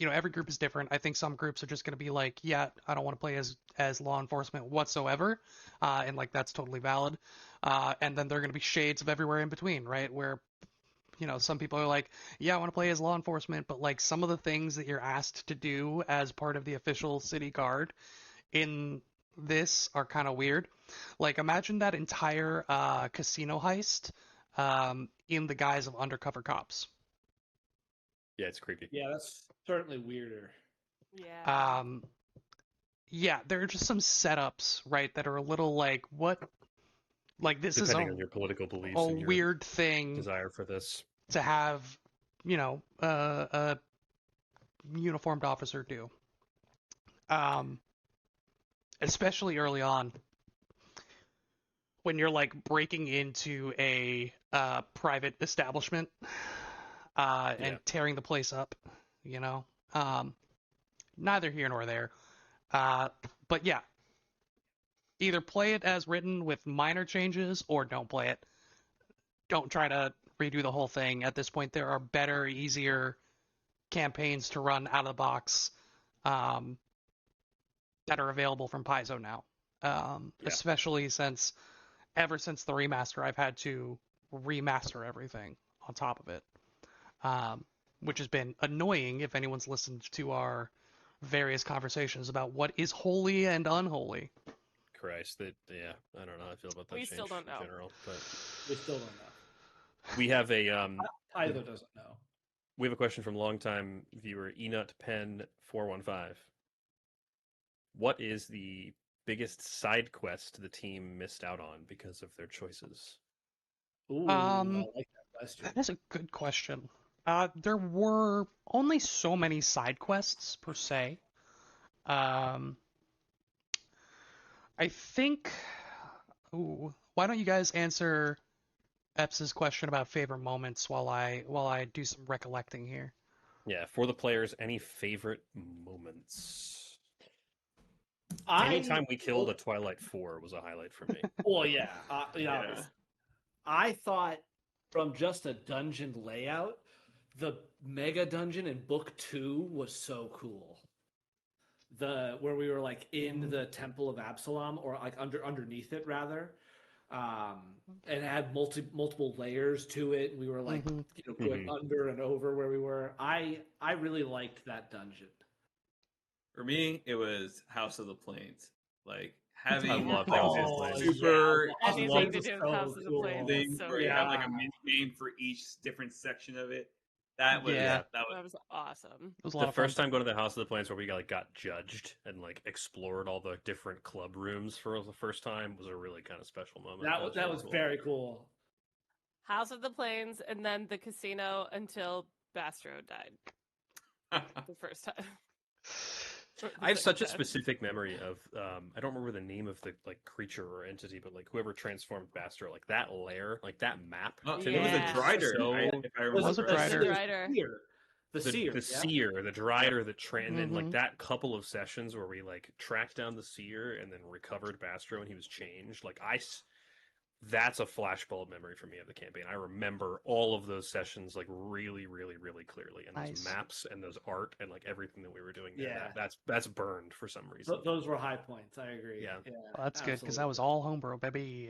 A: every group is different. I think some groups are just going to be like, yeah, I don't want to play as law enforcement whatsoever, and like that's totally valid. And then there are going to be shades of everywhere in between, right? Where some people are like, yeah, I want to play as law enforcement, but like some of the things that you're asked to do as part of the official city guard in this are kind of weird. Like imagine that entire casino heist in the guise of undercover cops.
F: Yeah, it's creepy.
C: Yeah, that's certainly weirder.
E: Yeah.
A: Yeah, there are just some setups, right, that are a little like, what? Like this
F: Depending
A: is
F: on your political beliefs
A: a
F: and your
A: weird thing
F: desire for this.
A: to have, a uniformed officer do. Especially early on, when you're like breaking into a private establishment and tearing the place up, neither here nor there. But yeah, either play it as written with minor changes or don't play it. Don't try to redo the whole thing. At this point, there are better, easier campaigns to run out of the box that are available from Paizo now. Especially ever since the remaster, I've had to remaster everything on top of it, which has been annoying if anyone's listened to our various conversations about what is holy and unholy.
F: Christ, I don't know how I feel about that
E: We
F: change
E: still don't know.
F: in general, but
C: We still don't know.
F: we have a
C: Either doesn't know.
F: we have a question from longtime viewer Enut Pen 415. What is the biggest side quest the team missed out on because of their choices?
C: Ooh, I like that question.
A: That is a good question. There were only so many side quests per se. Um, I think. Ooh, why don't you guys answer Eps's question about favorite moments while I do some recollecting here?
F: Yeah, for the players, any favorite moments?
C: I
F: Anytime we killed a Twilight 4 was a highlight for me.
C: Well, yeah,
B: Yeah.
C: obviously. I thought from just a dungeon layout, the mega dungeon in book 2 was so cool. Where we were like in the Temple of Absalom, or like underneath it rather, and it had multiple layers to it. We were like
A: Mhm.
C: going under and over where we were. I really liked that dungeon.
B: For me, it was House of the Plains. Like having
F: I love
E: Yeah.
F: House of the
C: Oh,
F: Plains.
B: super
C: yeah,
E: Anything to
C: was
E: do with
C: so
E: House of the
C: cool.
E: Plains
B: thing
E: is so
B: where you have like a
C: Yeah.
B: mini game for each different section of it. That was
A: Yeah.
B: that was
E: That was awesome.
A: It was a
F: The
A: lot of fun.
F: first time going to the House of the Plains where we got judged and like explored all the different club rooms for the first time was a really kind of special moment.
C: That
F: really
C: was
F: cool.
C: very cool.
E: House of the Plains, and then the casino until Bastro died the first time. Or the
F: I have such a
E: second time.
F: specific memory of I don't remember the name of the like creature or entity, but like whoever transformed Bastro, like that lair, like that map.
B: Oh,
F: to
B: it was
F: me
B: a
E: Yeah.
B: Drider,
F: so-
B: right? If I remember
A: Was a
B: correctly.
A: Drider.
E: Drider.
C: The seer.
F: the
C: yeah?
F: seer, the Drider, and then like
A: Mhm.
F: that couple of sessions where we like tracked down the seer and then recovered Bastro and he was changed. That's a flashbulb memory for me of the campaign. I remember all of those sessions like really, really, really clearly, and those
A: Nice.
F: maps and those art and like everything that we were doing there.
C: Yeah.
F: That's burned for some reason.
C: Those were high points. I agree.
F: Yeah.
A: Well, that's good because that was all homebrew, baby.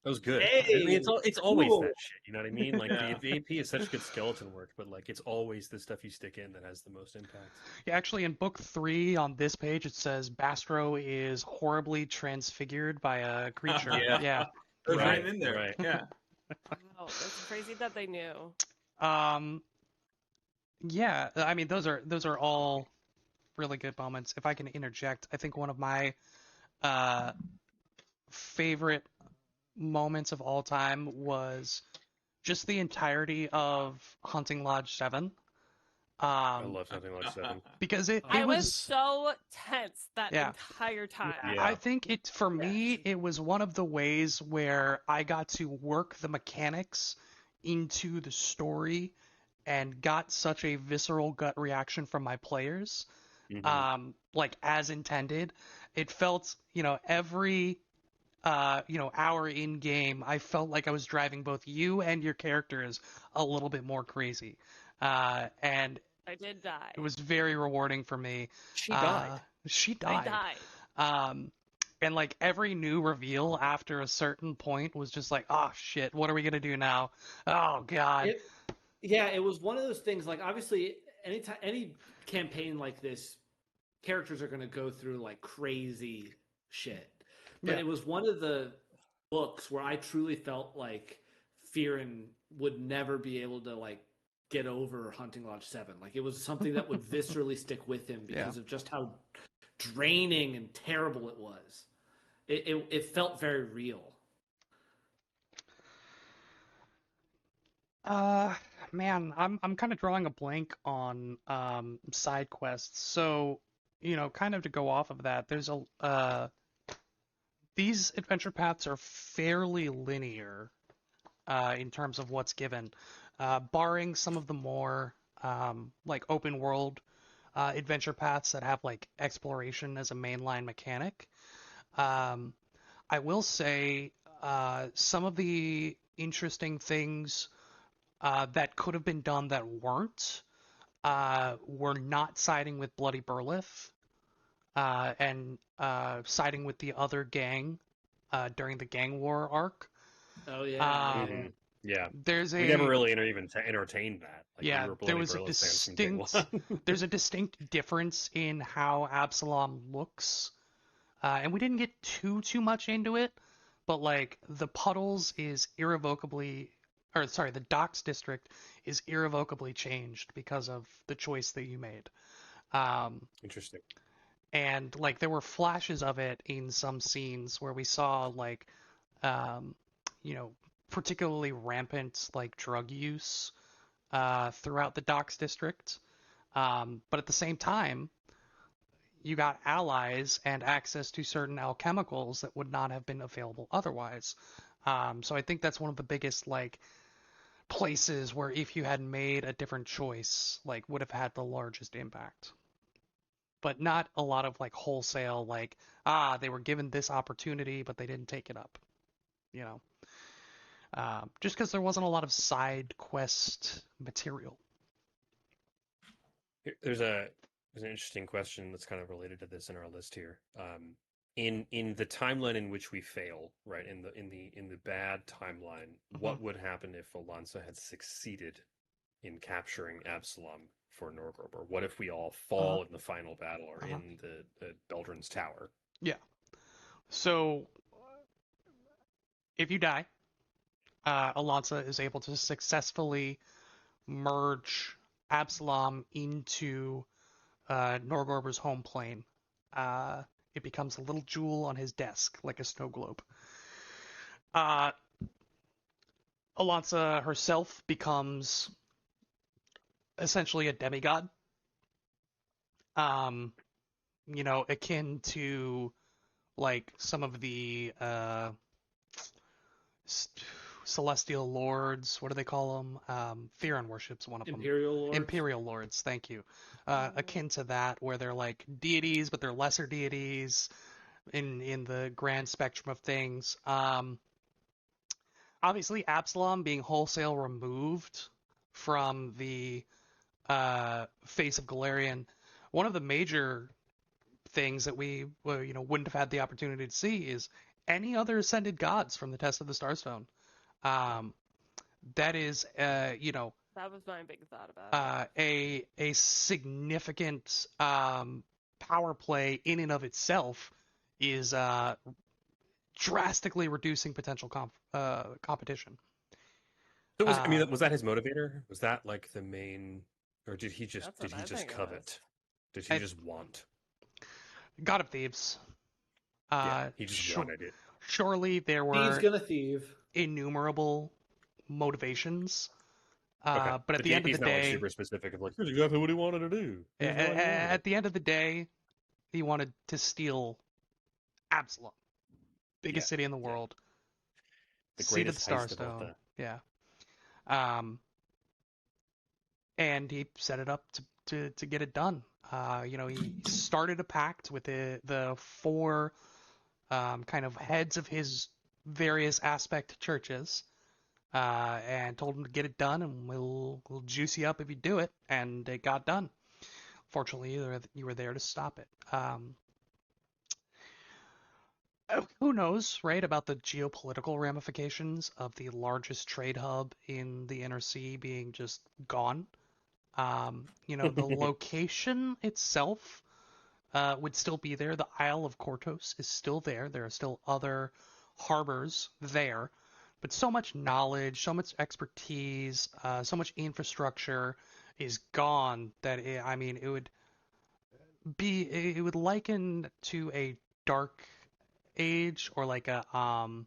F: That was good.
C: Hey,
F: I mean, it's always
C: cool.
F: that shit. You know what I mean? Like
B: Yeah.
F: the AP is such good skeleton work, but like it's always the stuff you stick in that has the most impact.
A: Yeah, actually, in book 3 on this page, it says Bastro is horribly transfigured by a creature.
B: Yeah.
A: Yeah.
B: It was
F: Right,
B: right in there.
F: right.
B: Yeah.
E: Wow, that's crazy that they knew.
A: Yeah, I mean those are all really good moments. If I can interject, I think one of my favorite moments of all time was just the entirety of Hunting Lodge 7.
F: I love something like 7.
A: Because it
E: I was
A: was
E: so tense that
A: Yeah.
E: entire time.
F: Yeah.
A: I think for me it was one of the ways where I got to work the mechanics into the story and got such a visceral gut reaction from my players, like as intended. It felt, every hour in game, I felt like I was driving both you and your characters a little bit more crazy, and
E: I did die.
A: it was very rewarding for me.
F: She died.
A: She
E: I
A: died.
E: died.
A: And like every new reveal after a certain point was just like, oh shit, what are we gonna do now? Oh god.
C: It was one of those things. Like obviously, any campaign like this, characters are going to go through like crazy shit. But
A: Yeah.
C: it was one of the books where I truly felt like Fearon would never be able to like get over Hunting Lodge 7. Like it was something that would viscerally stick with him because of just how draining and terrible it was. It felt very real.
A: Man, I'm kind of drawing a blank on side quests. So, kind of to go off of that, there's these adventure paths are fairly linear in terms of what's given, barring some of the more like open world adventure paths that have like exploration as a mainline mechanic. I will say some of the interesting things that could have been done that weren't were not siding with Bloody Burlith and siding with the other gang during the gang war arc.
C: Oh yeah.
F: Yeah.
A: There's
F: We never really even entertained that. Like,
A: Yeah,
F: we were
A: there
F: Bloody
A: was a
F: Burlith fans from day
A: distinct
F: one.
A: there's a distinct difference in how Absalom looks, and we didn't get too much into it, but like the puddles is the docks district is irrevocably changed because of the choice that you made.
F: Interesting.
A: And like there were flashes of it in some scenes where we saw like particularly rampant like drug use throughout the docks district. But at the same time, you got allies and access to certain alchemicals that would not have been available otherwise. So I think that's one of the biggest like places where if you had made a different choice, like would have had the largest impact. But not a lot of like wholesale like they were given this opportunity but they didn't take it up, you know. Just because there wasn't a lot of side quest material.
F: There's an interesting question that's kind of related to this in our list here. In the timeline in which we fail, right? In the bad timeline, what would happen if Alonso had succeeded in capturing Absalom for Norgorber? What if we all fall in the final battle or in the Beldrin's Tower?
A: Yeah. So if you die, Alonso is able to successfully merge Absalom into Norgorber's home plane. It becomes a little jewel on his desk, like a snow globe. Alonso herself becomes essentially a demigod. You know, akin to like some of the celestial lords. What do they call them? Theron worships one of them. Imperial lords. Thank you. Akin to that, where they're like deities, but they're lesser deities in the grand spectrum of things. Obviously, Absalom being wholesale removed from the face of Galarian, one of the major things that we wouldn't have had the opportunity to see is any other ascended gods from the Test of the Starstone. That is,
E: that was my big thought about it.
A: A significant power play in and of itself is drastically reducing potential competition.
F: So was that his motivator? Was that like the main, or did he just covet? Did he just want?
A: God of Thieves.
F: He just wanted it.
A: Surely there were
C: Thieves gonna thieve.
A: Innumerable motivations.
F: Okay.
A: But at the end of the day,
F: like super specific of like, here's exactly what he wanted to do.
A: At the end of the day, he wanted to steal Absalom, biggest city in the world,
F: the
A: seat of the
F: greatest
A: Starstone. Yeah. And he set it up to get it done. He started a pact with the four kind of heads of his various aspect churches, and told him to get it done, and we'll juice you up if you do it. And it got done. Fortunately, you were there to stop it. Who knows, right, about the geopolitical ramifications of the largest trade hub in the Inner Sea being just gone. The location itself would still be there. The Isle of Kortos is still there. There are still other harbors there. But so much knowledge, so much expertise, so much infrastructure is gone that it would liken to a dark age, or like a kind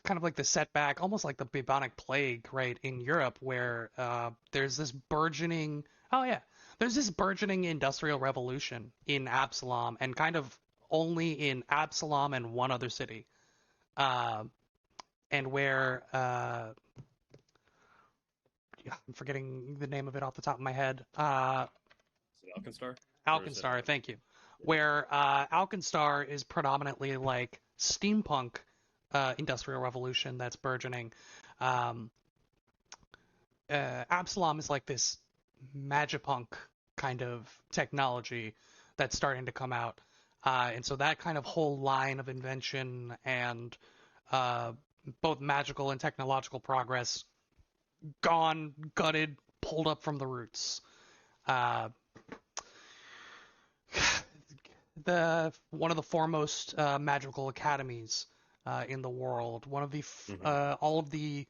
A: of like the setback, almost like the bubonic plague, right, in Europe, where there's this burgeoning industrial revolution in Absalom, and kind of only in Absalom and one other city, and where I'm forgetting the name of it off the top of my head.
F: Alkenstar?
A: Alkenstar, thank you. Where Alkenstar is predominantly like steampunk industrial revolution that's burgeoning. Absalom is like this magipunk kind of technology that's starting to come out. And so that kind of whole line of invention and both magical and technological progress gone, gutted, pulled up from the roots. One of the foremost magical academies in the world, one of the all of the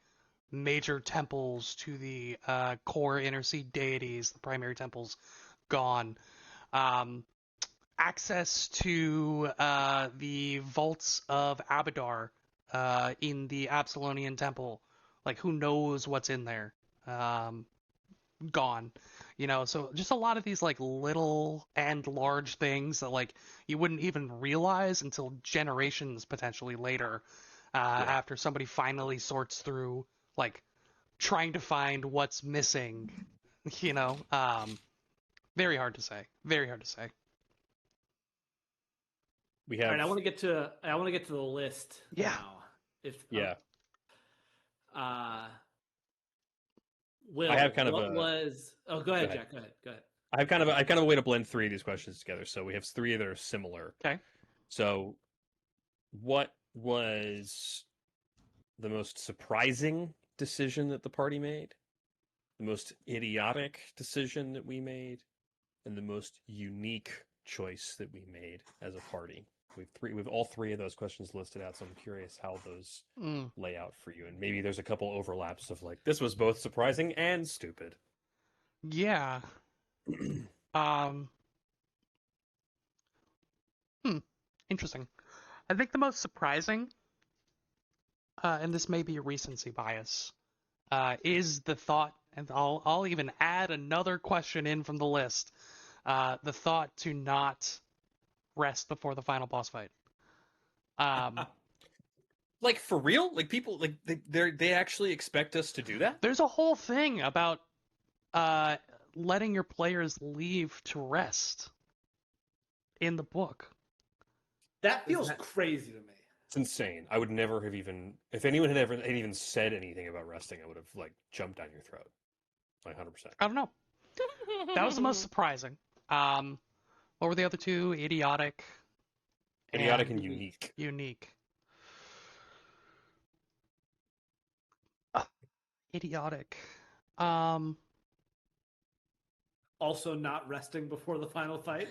A: major temples to the core Inner Sea deities, the primary temples, gone. Access to the vaults of Abadar in the Absalonian temple, like who knows what's in there, gone. So just a lot of these like little and large things that like you wouldn't even realize until generations potentially later, after somebody finally sorts through like trying to find what's missing. Very hard to say. Very hard to say.
F: We
C: All
F: have
C: right, I want to get to the list
A: Yeah.
C: now. If
F: yeah.
C: Will,
F: I have kind of
C: what
F: a-
C: was? Oh, go ahead,
F: ahead.
C: Jack. Go ahead.
F: I have kind of a way to blend three of these questions together. So we have three that are similar.
A: Okay.
F: So, what was the most surprising decision that the party made? The most idiotic decision that we made, and the most unique choice that we made as a party. We've all three of those questions listed out, so I'm curious how those lay out for you, and maybe there's a couple overlaps of like this was both surprising and stupid.
A: Yeah. Interesting. I think the most surprising, and this may be a recency bias, is the thought, and I'll even add another question in from the list, the thought to not rest before the final boss fight.
F: Like for real? Like people like they actually expect us to do that?
A: There's a whole thing about letting your players leave to rest in the book.
C: That feels crazy to me.
F: It's insane. I would never have even if anyone had even said anything about resting, I would have like jumped down your throat. Like 100%.
A: I don't know. That was the most surprising. What were the other two? Idiotic.
F: Idiotic and unique.
A: Unique. Idiotic.
C: Also, not resting before the final fight.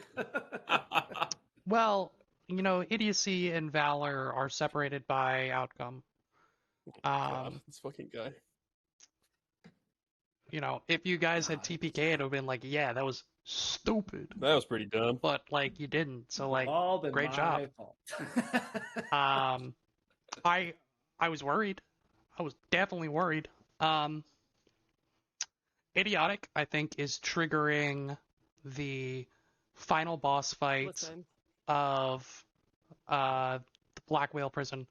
A: Well, idiocy and valor are separated by outcome.
F: God, this fucking guy.
A: If you guys had TPK, it would have been like, yeah, that was stupid.
F: That was pretty dumb.
A: But like you didn't, so like
C: All been
A: great
C: my
A: job.
C: fault.
A: I was worried. I was definitely worried. Idiotic, I think, is triggering the final boss fight
E: Listen.
A: of the Black Whale prison.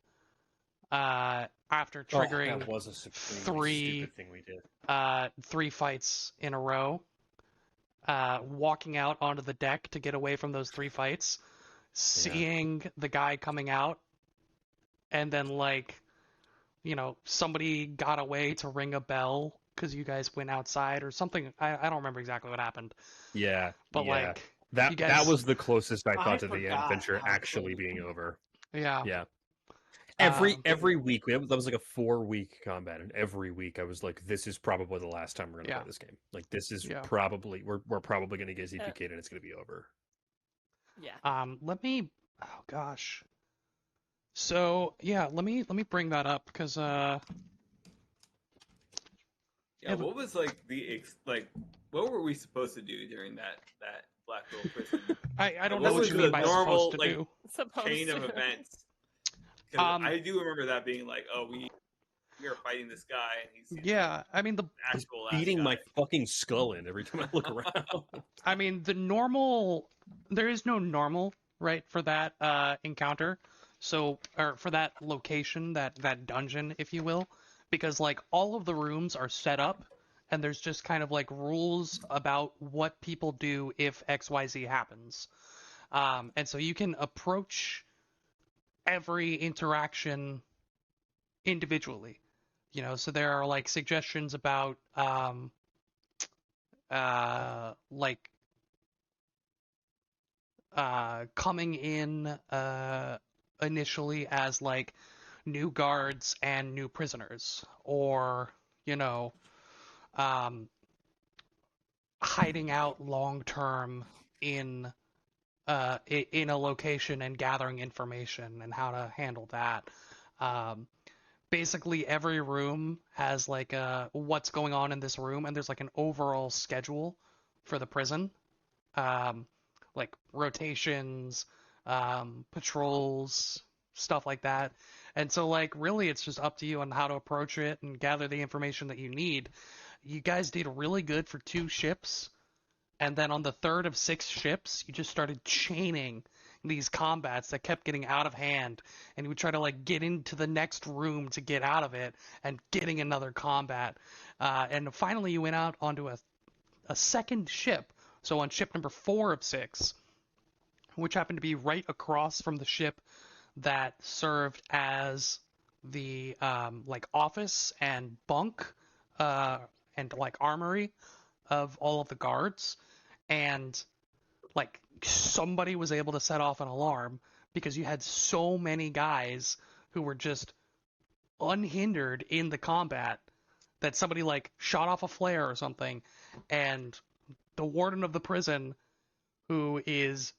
A: After triggering
F: that was a supremely stupid thing we did.
A: 3 fights in a row, walking out onto the deck to get away from those 3 fights, seeing the guy coming out, and then somebody got away to ring a bell because you guys went outside or something. I don't remember exactly what happened.
F: Yeah,
A: but
F: yeah.
A: you guys...
F: that was the closest I thought to the
C: forgot
F: adventure
C: how
F: actually
C: close
F: being
C: it was.
F: over.
A: Yeah.
F: Every week that was like a 4-week combat, and every week I was like, "This is probably the last time we're gonna play this game. Like, this is probably we're probably gonna get ZPK'd and it's gonna be over."
E: Yeah.
A: Let me. Oh gosh. So yeah, let me bring that up because
B: what was what were we supposed to do during that Black Hole prison
A: I don't
B: What
A: know what
B: was
A: you
B: the
A: mean by
B: normal,
A: supposed to do.
B: chain of events? 'Cause I do remember that being like, oh, we are fighting this guy, and he's
A: Yeah, I mean the
B: actual last
F: Beating
B: guy.
F: my fucking skull in every time I look around.
A: I mean the normal. There is no normal, right, for that encounter. So, or for that location, that dungeon, if you will, because like all of the rooms are set up, and there's just kind of like rules about what people do if XYZ happens, and so you can approach every interaction individually. So there are like suggestions about coming in initially as like new guards and new prisoners, or hiding out long term in a location and gathering information and how to handle that. Basically every room has like what's going on in this room, and there's like an overall schedule for the prison, like rotations, patrols, stuff like that. And so, like, really, it's just up to you on how to approach it and gather the information that you need. You guys did really good for 2 ships, and then on the third of 6 ships, you just started chaining these combats that kept getting out of hand, and you would try to, like, get into the next room to get out of it, and getting another combat. And finally, you went out onto a second ship, so on ship number 4 of 6, which happened to be right across from the ship that served as the like office and bunk and like armory of all of the guards. And like somebody was able to set off an alarm because you had so many guys who were just unhindered in the combat that somebody like shot off a flare or something, and the warden of the prison, who is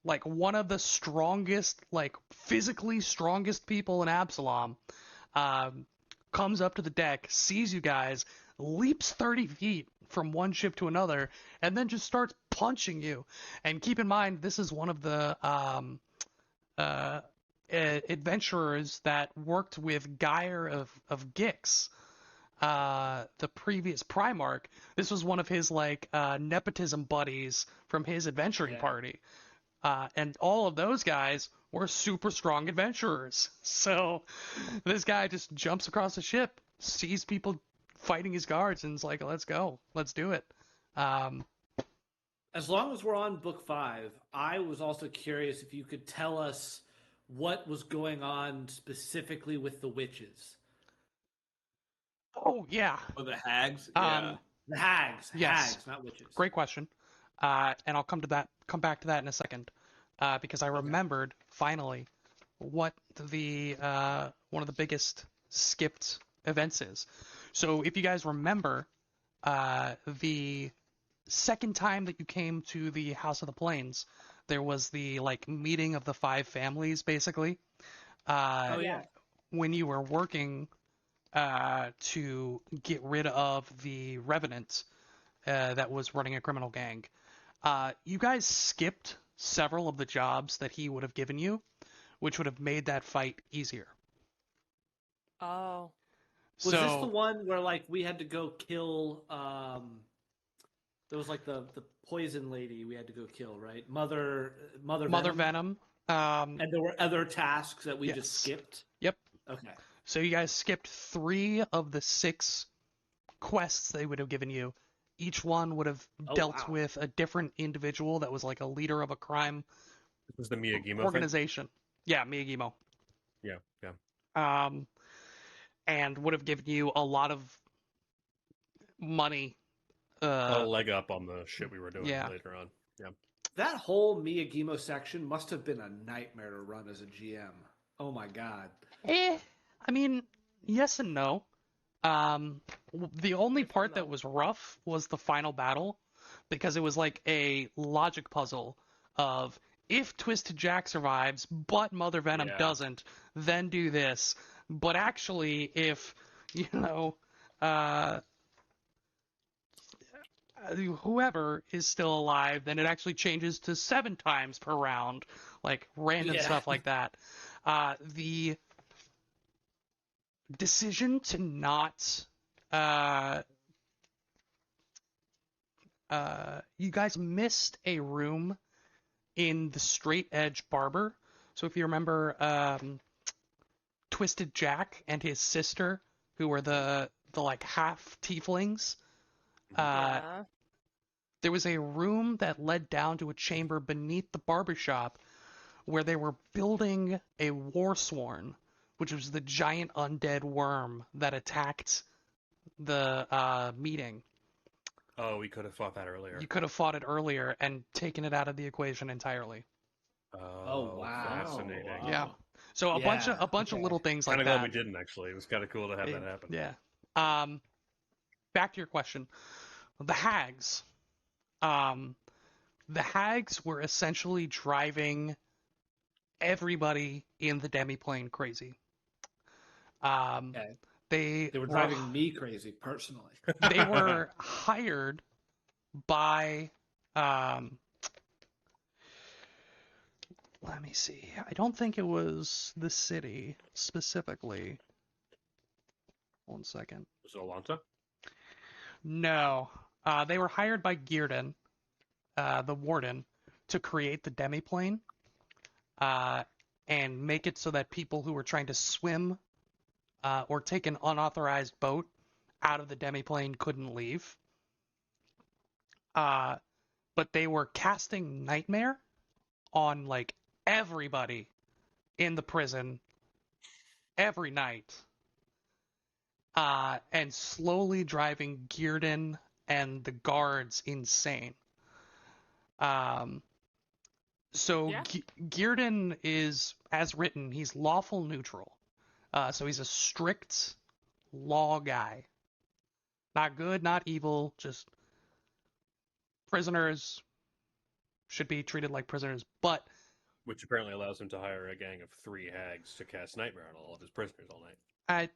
A: like one of the strongest, like physically strongest people in Absalom, comes up to the deck, sees you guys, leaps 30 feet from one ship to another, and then just starts punching you. And keep in mind, this is one of the adventurers that worked with Geyer of Gix, the previous Primarch. This was one of his like nepotism buddies from his adventuring party. And all of those guys were super strong adventurers. So this guy just jumps across the ship, sees people fighting his guards, and is like, let's go. Let's do it.
C: As long as we're on book 5, I was also curious if you could tell us what was going on specifically with the witches.
A: Oh, yeah.
B: Oh, the hags?
C: The hags.
A: Yes.
C: Hags, not witches.
A: Great question. And I'll come back to that in a second. Because I remembered finally what the one of the biggest skipped events is. So if you guys remember, the second time that you came to the House of the Plains, there was the like meeting of the 5 families, basically.
C: Oh, yeah.
A: When you were working to get rid of the Revenant that was running a criminal gang, you guys skipped several of the jobs that he would have given you, which would have made that fight easier.
E: Oh.
C: Was this the one where like we had to go kill there was like the poison lady we had to go kill, right? Mother
A: Venom.
C: And there were other tasks that we
A: Yes.
C: just skipped?
A: Yep.
C: Okay.
A: So you guys skipped 3 of the 6 quests they would have given you. Each one would have dealt with a different individual that was like a leader of a crime
F: This was the Miyagimo
A: organization. Yeah, Miyagimo.
F: thing? Yeah.
A: And would have given you a lot of money.
F: A leg up on the shit we were doing later on. Yeah.
C: That whole Miyagimo section must have been a nightmare to run as a GM. Oh my god.
A: I mean, yes and no. The only part that was rough was the final battle, because it was like a logic puzzle of if Twisted Jack survives, but Mother Venom doesn't, then do this. But actually, if, you know, whoever is still alive, then it actually changes to 7 times per round, like random stuff like that. The decision to not you guys missed a room in the Straight Edge Barber. So if you remember Twisted Jack and his sister, who were the like half tieflings, there was a room that led down to a chamber beneath the barbershop where they were building a Warsworn, which was the giant undead worm that attacked the meeting.
F: Oh, we could have fought that earlier.
A: You could have fought it earlier and taken it out of the equation entirely.
F: Oh,
C: wow.
F: Fascinating.
C: Wow.
A: Yeah. So a bunch of little things like
F: Kind
A: that.
F: of glad we didn't, actually. It was kind of cool to have that happen.
A: Yeah. Back to your question. The hags. The hags were essentially driving everybody in the demiplane crazy. They
C: were driving me crazy personally.
A: They were hired by let me see. I don't think it was the city specifically. 1 second.
F: Was it Alanta?
A: No. They were hired by Gearden, the warden, to create the demiplane and make it so that people who were trying to swim or take an unauthorized boat out of the demiplane couldn't leave. But they were casting Nightmare on like everybody in the prison every night. And slowly driving Gearden and the guards insane. So
E: Yeah.
A: Gearden is, as written, he's lawful neutral. So he's a strict law guy. Not good, not evil, just prisoners should be treated like prisoners. But
F: Which apparently allows him to hire a gang of 3 hags to cast Nightmare on all of his prisoners all night.
A: I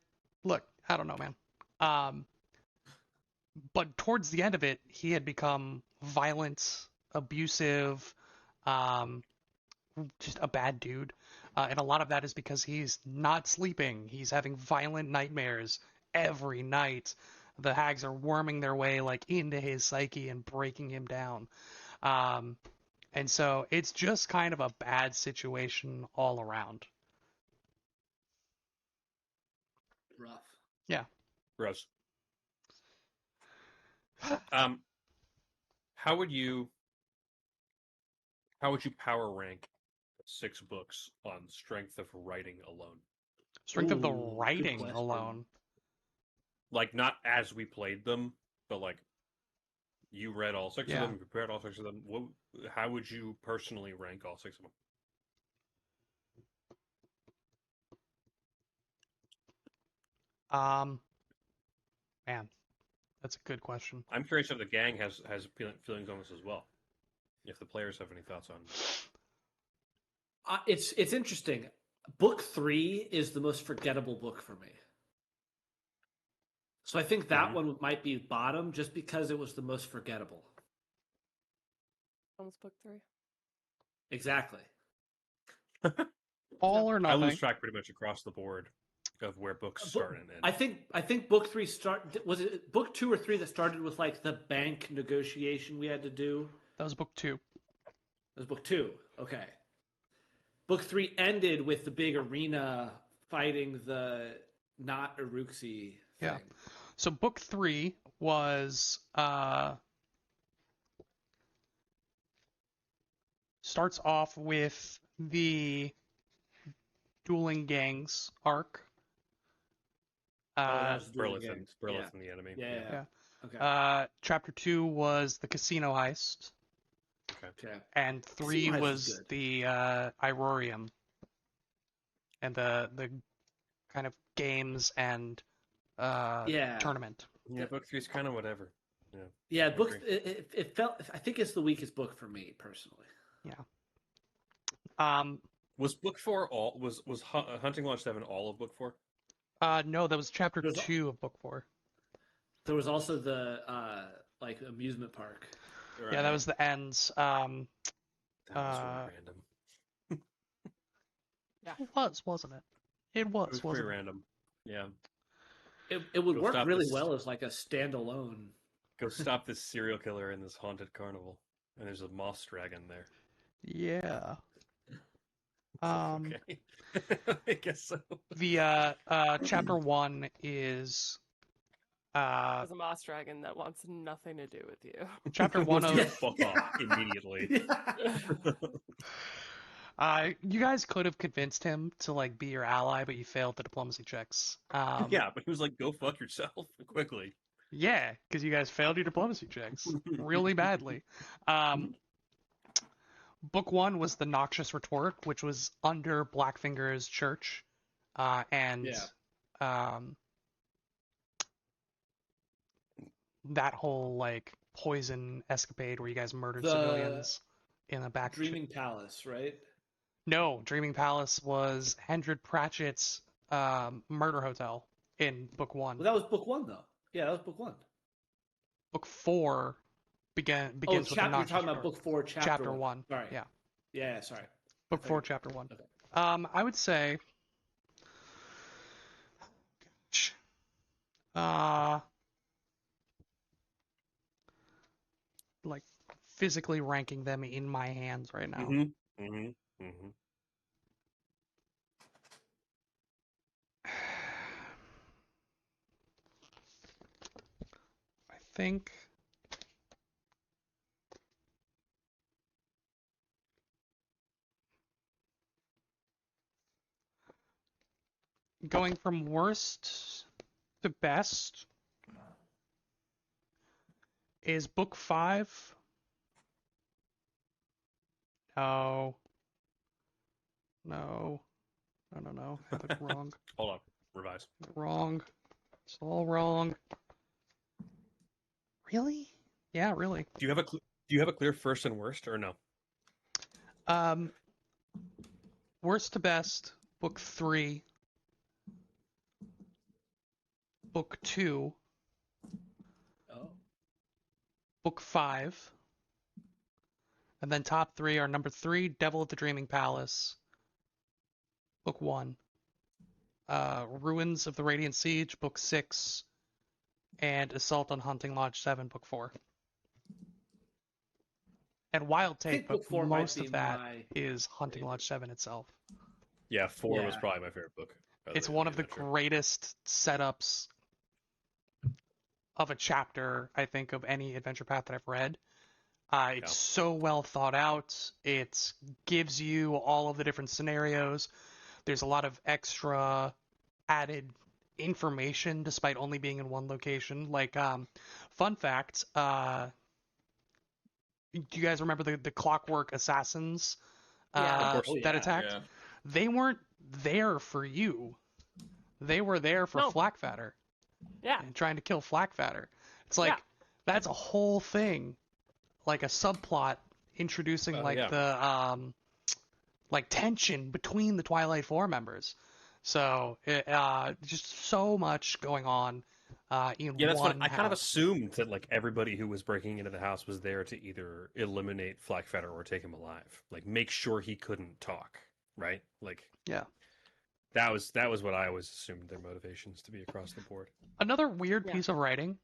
A: don't know, man. But towards the end of it, he had become violent, abusive, just a bad dude. And a lot of that is because he's not sleeping. He's having violent nightmares every night. The hags are worming their way like into his psyche and breaking him down. And so it's just kind of a bad situation all around.
C: Rough.
F: Gross. How would you power rank 6 books on strength of writing alone?
A: Strength of the
C: Ooh, good
A: writing
C: question.
A: alone.
F: Like, not as we played them, but like you read all 6 of
A: Yeah.
F: them, you prepared all 6 of them. How would you personally rank all 6 of them?
A: Man, that's a good question.
F: I'm curious if the gang has feelings on this as well. If the players have any thoughts on
C: It's interesting. Book 3 is the most forgettable book for me. So I think that
F: Mhm.
C: one might be bottom just because it was the most forgettable.
E: Almost book 3.
C: Exactly.
A: All or
F: I
A: nothing.
F: lose track pretty much across the board of where books start and end.
C: I think book 3 was it book 2 or 3 that started with like the bank negotiation we had to do?
A: That was book 2.
C: It was book 2. Okay. Book 3 ended with the big arena fighting the not Uruxi thing.
A: Yeah. So book 3 was starts off with the dueling gangs arc.
C: That was Dueling
F: Burleth
C: Gangs.
F: and the enemy.
C: Yeah.
A: Yeah.
C: Okay.
A: Chapter 2 was the casino heist,
C: Okay.
A: and 3
C: Casino heist was
A: was
C: good.
A: the Irorium, and the kind of games and
C: Yeah.
A: tournament.
F: Yeah, book 3 is kind of whatever.
C: Yeah, book
F: agree.
C: it felt. I think it's the weakest book for me personally.
F: Was book 4 all was Hunting Lodge 7 all of book 4?
A: No, that was chapter
C: There's a-
A: 2 of book 4.
C: There was also the like amusement park.
A: Yeah, that was the ends.
F: That was really
A: uh,
F: random.
A: It was, wasn't it? It
F: It was
A: was,
F: pretty
A: wasn't it?
F: random. Yeah.
C: It would
F: Go
C: work
F: stop
C: really
F: this.
C: well as like a standalone.
F: Go stop this serial killer in this haunted carnival. And there's a moss dragon there.
A: Yeah.
F: Okay. I guess so.
A: The chapter 1 is
E: There's a moss dragon that wants nothing to do with you.
A: chapter 1
F: Wants you to
A: of
F: fuck off immediately.
A: you guys could have convinced him to like be your ally, but you failed the diplomacy checks.
F: Yeah, but he was like, go fuck yourself quickly.
A: Yeah, because you guys failed your diplomacy checks really badly. Book 1 was the Noxious Retort, which was under Blackfinger's church, and that whole like poison escapade where you guys murdered
C: The
A: civilians in the back.
C: Dreaming Palace, right?
A: No, Dreaming Palace was Hendred Pratchett's murder hotel in book 1.
C: Well, that was book 1 though. Yeah, that was book 1.
A: Book 4 begins with the
C: You're
A: Noxious
C: talking about
A: Retort.
C: book 4,
A: Chapter 1.
C: Sorry.
A: Yeah.
C: Yeah, sorry.
A: Book 4, Chapter 1.
C: Okay.
A: I would say, gosh, like physically ranking them in my hands right now.
F: Mm-hmm. Mm-hmm. Mm-hmm.
A: I think going from worst to best is book 5. No. No. No. I have it wrong.
F: Hold on. Revise.
A: Wrong. It's all wrong. Really? Yeah, really.
F: Do you have a clear first and worst or no?
A: Worst to best, book 3, book 2,
C: Oh.
A: book 5, and then top 3 are number 3, Devil at the Dreaming Palace, book 1, Ruins of the Radiant Siege, book 6, and Assault on Hunting Lodge 7, book 4. And Wild
C: I think
A: Take, but
C: book 4 might
A: most
C: be
A: of that
C: my
A: is Hunting Lodge 7 itself.
F: Yeah, 4 was
C: Yeah.
F: probably my favorite book.
A: It's one of the greatest setups of a chapter, I think, of any adventure path that I've read. It's so well thought out. It gives you all of the different scenarios. There's a lot of extra added information despite only being in one location. Like, fun fact, do you guys remember the Clockwork Assassins
E: Yeah.
F: Of course.
A: that
C: yeah.
A: attacked?
B: Yeah.
A: They weren't there for you. They were there for
E: No.
A: Flackfatter
E: Yeah.
A: and trying to kill Flackfatter. It's like,
E: Yeah.
A: that's a whole thing, like a subplot introducing the like tension between the Twilight Four members. So just so much going on in
F: Yeah, that's
A: one
F: what I kind of
A: house.
F: assumed that like everybody who was breaking into the house was there to either eliminate Flackfetter or take him alive. Like make sure he couldn't talk, right? Like
A: Yeah.
F: That was what I always assumed their motivations to be across the board.
A: Another weird
E: Yeah.
A: piece of writing.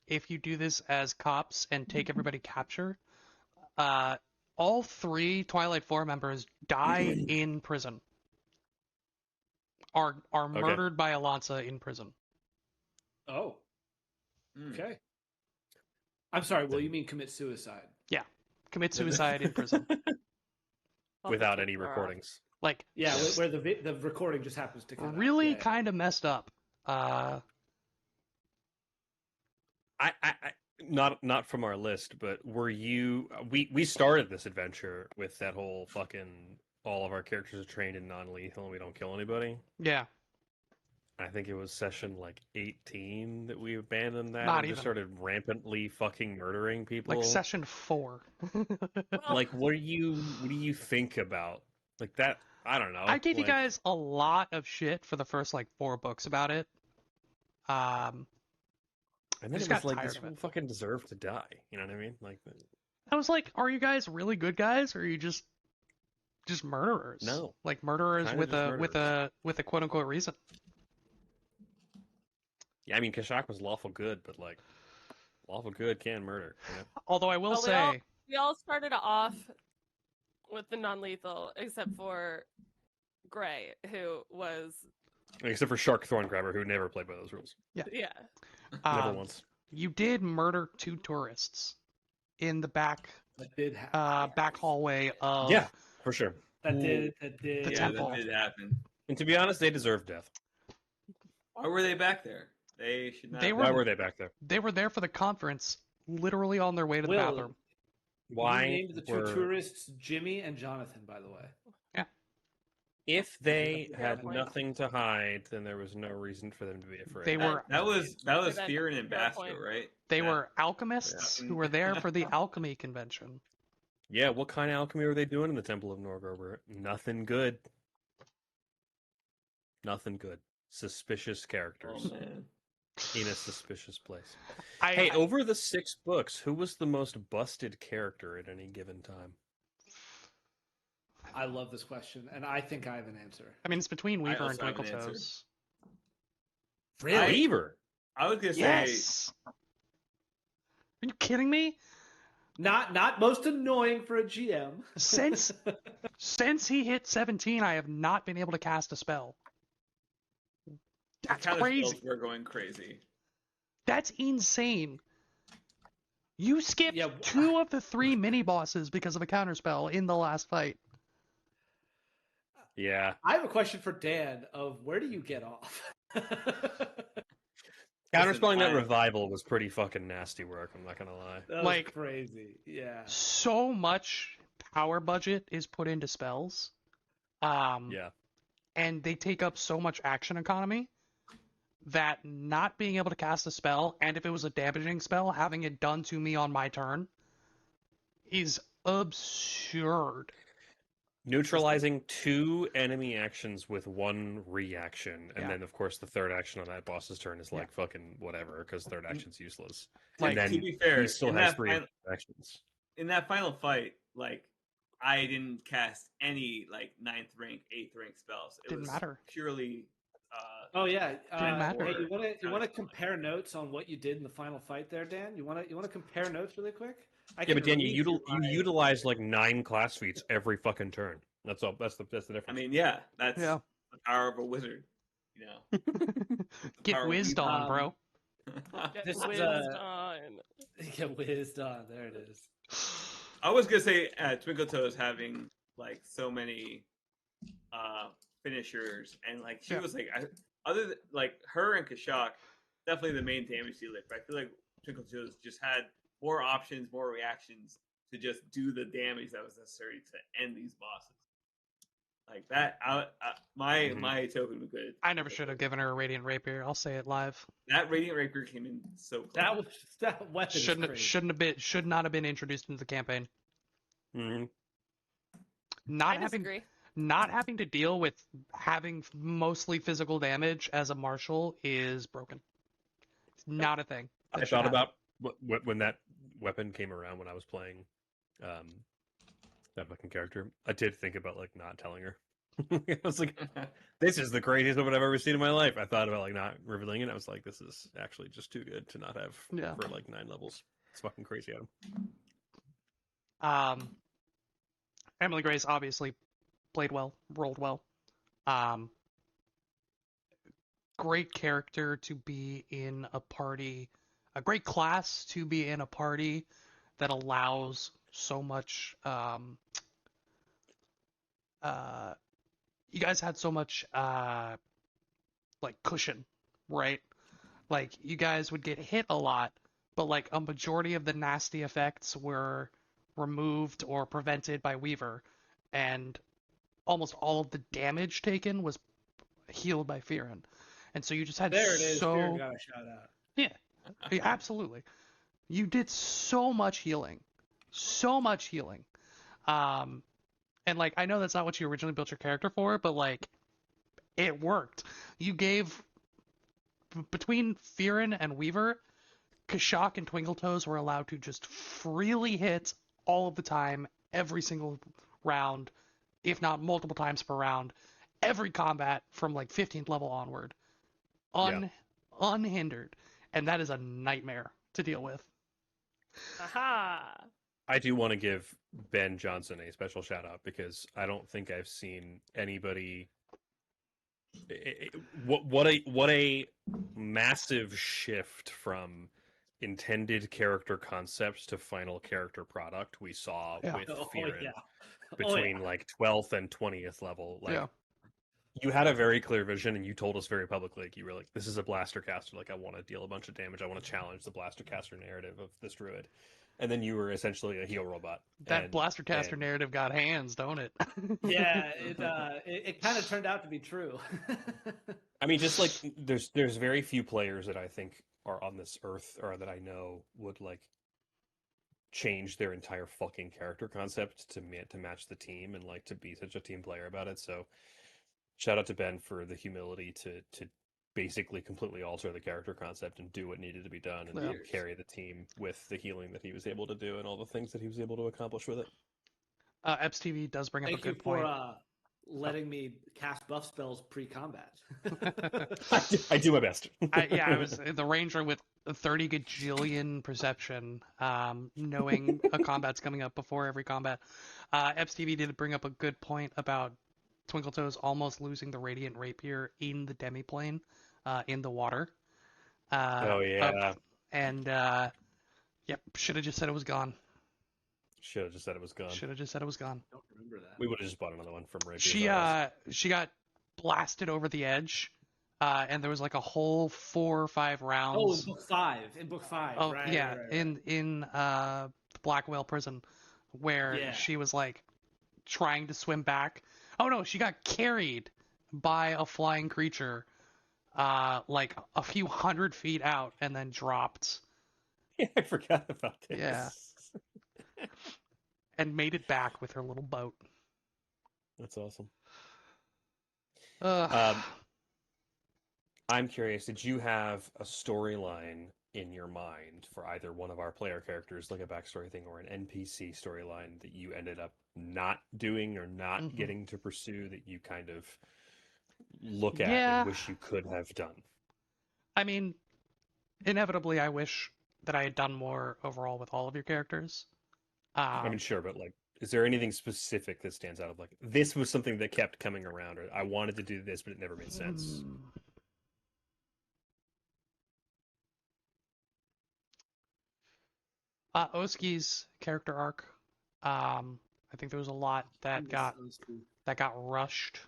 A: If you do this as cops and take everybody capture, all 3 Twilight Four members die in prison. Are murdered by Alonsa in prison.
C: Oh.
B: Mm.
C: Okay. I'm sorry. Well, you mean commit suicide?
A: Commit suicide in prison.
F: Without any recordings.
A: Like,
C: Yeah, where the recording just happens to come
A: really
C: out. Yeah.
A: kind of messed up.
F: I not from our list, but were you we started this adventure with that whole fucking all of our characters are trained in non-lethal and we don't kill anybody.
A: Yeah.
F: I think it was session like 18 that we abandoned that
A: Not
F: and just
A: even.
F: started rampantly fucking murdering people.
A: Like session 4.
F: Like what do you think about like that? I don't know.
A: I gave you
F: like-
A: guys a lot of shit for the first like 4 books about it.
F: And then
A: just
F: it was
A: got
F: like
A: tired
F: this
A: of it.
F: fool fucking deserved to die. You know what I mean? Like
A: I was like, are you guys really good guys, or are you just murderers?
F: No.
A: Like murderers
F: Kinda
A: with
F: just
A: a
F: murderers.
A: with a quote unquote reason.
F: yeah, I mean Kashak was lawful good, but like lawful good can murder. You know?
A: Although I will
E: Well,
A: say,
E: we all started off with the non-lethal, except for Gray, who was
F: Except for Shark Thorngrabber, who never played by those rules.
E: yeah.
F: Never
A: um,
F: once.
A: you did murder 2 tourists in the back
C: That did happen.
A: back hallway of
F: Yeah, for sure.
C: That did.
A: The
B: Yeah,
A: temple.
B: that did happen.
F: And to be honest, they deserve death.
B: Why were they back there? They should not.
A: They
F: Why
A: were-
F: were they back there?
A: They were there for the conference, literally on their way to the
C: Will,
A: bathroom.
F: Why
C: You named the 2
F: were
C: tourists Jimmy and Jonathan, by the way.
F: if they
E: Fair
F: had
E: point.
F: nothing to hide, then there was no reason for them to be afraid.
A: They were
B: That was
E: That's
B: Fear and
E: a fair
B: Ambassador,
E: point.
B: right?
A: They
B: Yeah.
A: were alchemists
B: Yeah.
A: who were there for the alchemy convention.
F: Yeah, what kind of alchemy were they doing in the Temple of Norgorber? Nothing good. Nothing good. Suspicious characters
B: Oh man.
F: in a suspicious place.
A: I,
F: Hey, over the 6 books, who was the most busted character at any given time?
C: I love this question, and I think I have an answer.
A: I mean, it's between Weaver and
B: also have an
A: Twinkle
B: answer.
A: Toes.
C: Really?
F: Weaver.
B: I was gonna say
A: Yes. Are you kidding me?
C: Not most annoying for a GM.
A: Since he hit 17, I have not been able to cast a spell. That's
B: counter
A: crazy.
B: spells were going crazy.
A: That's insane. You skipped
C: Yeah,
A: 2 of the 3 mini bosses because of a counterspell in the last fight.
F: Yeah.
C: I have a question for Dan of where do you get off?
F: Counterspelling that
B: I-
F: revival was pretty fucking nasty work, I'm not gonna lie.
C: That was
A: Like-
C: crazy. Yeah.
A: So much power budget is put into spells.
F: Yeah.
A: And they take up so much action economy that not being able to cast a spell, and if it was a damaging spell, having it done to me on my turn is absurd.
F: Neutralizing 2 enemy actions with 1 reaction, and
A: Yeah.
F: then of course the third action on that boss's turn is
A: Yeah.
F: like fucking whatever, because third action's useless.
A: Like,
F: and then
B: to be fair,
F: he still
B: in
F: has
B: that
F: 3
B: final-
F: actions.
B: in that final fight, like I didn't cast any like 9th rank, 8th rank spells. It
A: Didn't
B: was
A: matter.
B: purely.
C: Oh yeah.
A: Didn't matter.
C: Hey, you want to
B: Counterspelling.
C: compare notes on what you did in the final fight there, Dan? You want to compare notes really quick? I
F: Yeah,
C: can
F: but Dan,
C: read
F: you
C: my-
F: utilize like 9 class feats every fucking turn. That's all. That's the difference.
B: I mean, yeah, that's
A: Yeah.
B: the power of a wizard. You know.
A: Get
B: Power
A: whizzed
B: Weaver.
A: on, bro.
E: Get
C: This is,
E: whizzed on.
C: Get whizzed on. There it is.
B: I was gonna say Twinkle Toes having like so many finishers, and like she
A: Yeah.
B: was like other than like her and Kashak, definitely the main damage dealer. But I feel like Twinkle Toes just had more options, more reactions to just do the damage that was necessary to end these bosses. Like that, my token was good.
A: I never should have given her a Radiant Rapier. I'll say it live.
B: That Radiant Rapier came in so close.
C: That weapon is crazy.
A: Should not have been introduced into the campaign.
F: Mhm.
A: Not
E: I
A: having
E: disagree.
A: not having to deal with having mostly physical damage as a marshal is broken. It's not a thing.
F: I
A: that should
F: thought
A: happen.
F: about when that weapon came around when I was playing that fucking character. I did think about like not telling her. I was like, this is the craziest weapon I've ever seen in my life. I thought about like not revealing it. I was like, this is actually just too good to not have
A: Yeah.
F: for like 9 levels. It's fucking crazy, Adam.
A: Emily Grace obviously played well, rolled well. Great character to be in a party, a great class to be in a party that allows so much. You guys had so much like cushion, right? Like you guys would get hit a lot, but like a majority of the nasty effects were removed or prevented by Weaver, and almost all of the damage taken was healed by Fearin. And so you just had
C: There it is.
A: so
C: Fear got a shout out.
A: yeah, absolutely. You did so much healing, so much healing. And like I know that's not what you originally built your character for, but like it worked. You gave between Fearin and Weaver, Kashak and Twinkletoes were allowed to just freely hit all of the time, every single round, if not multiple times per round, every combat from like 15th level onward, unhindered, and that is a nightmare to deal with.
E: Aha!
F: I do want to give Ben Johnson a special shout out because I don't think I've seen anybody. What a massive shift from intended character concept to final character product we saw
A: Yeah.
F: with
C: Oh,
F: Fearin
C: yeah.
F: between like 12th and 20th level. Like
A: Yeah.
F: you had a very clear vision and you told us very publicly, like you were like, this is a blaster caster, like I want to deal a bunch of damage, I want to challenge the blaster caster narrative of this druid. And then you were essentially a heal robot.
A: That
F: And-
A: Blaster Caster
F: and-
A: narrative got hands, don't it?
C: Yeah, it kind of turned out to be true.
F: I mean, just like there's very few players that I think are on this earth or that I know would like change their entire fucking character concept to match the team and like to be such a team player about it. So shout out to Ben for the humility to basically completely alter the character concept and do what needed to be done and
A: Yeah.
F: carry the team with the healing that he was able to do and all the things that he was able to accomplish with it.
A: Epps TV does bring up
C: Thank
A: a
C: you
A: good
C: for
A: point.
C: letting me cast buff spells pre-combat.
F: I do my best.
A: I was the ranger with 30 gajillion perception, knowing a combat's coming up before every combat. Epps TV did bring up a good point about Twinkletoes almost losing the radiant rapier in the demiplane, in the water.
F: Oh yeah.
A: Yep, should have just said it was gone.
F: Should have just said it was gone.
A: Should have just said it was gone.
C: I don't remember that.
F: We would have just bought another one from Rapier.
A: She got blasted over the edge, and there was like a whole 4 or 5 rounds.
C: Oh, in book 5. In book 5.
A: Oh
C: right,
A: yeah,
C: right.
A: in the Black Whale prison, where
C: Yeah.
A: she was like trying to swim back. Oh no, she got carried by a flying creature, like a few hundred feet out, and then dropped.
F: Yeah, I forgot about this.
A: Yeah. And made it back with her little boat.
F: That's awesome.
A: Ugh.
F: I'm curious, did you have a storyline in your mind for either one of our player characters, like a backstory thing, or an NPC storyline that you ended up not doing or not getting to pursue that you kind of look at and wish you could have done?
A: I mean, inevitably, I wish that I had done more overall with all of your characters.
F: I mean, sure, but like, is there anything specific that stands out of like, this was something that kept coming around, or I wanted to do this, but it never made sense?
A: Oski's character arc. I think there was a lot that got rushed.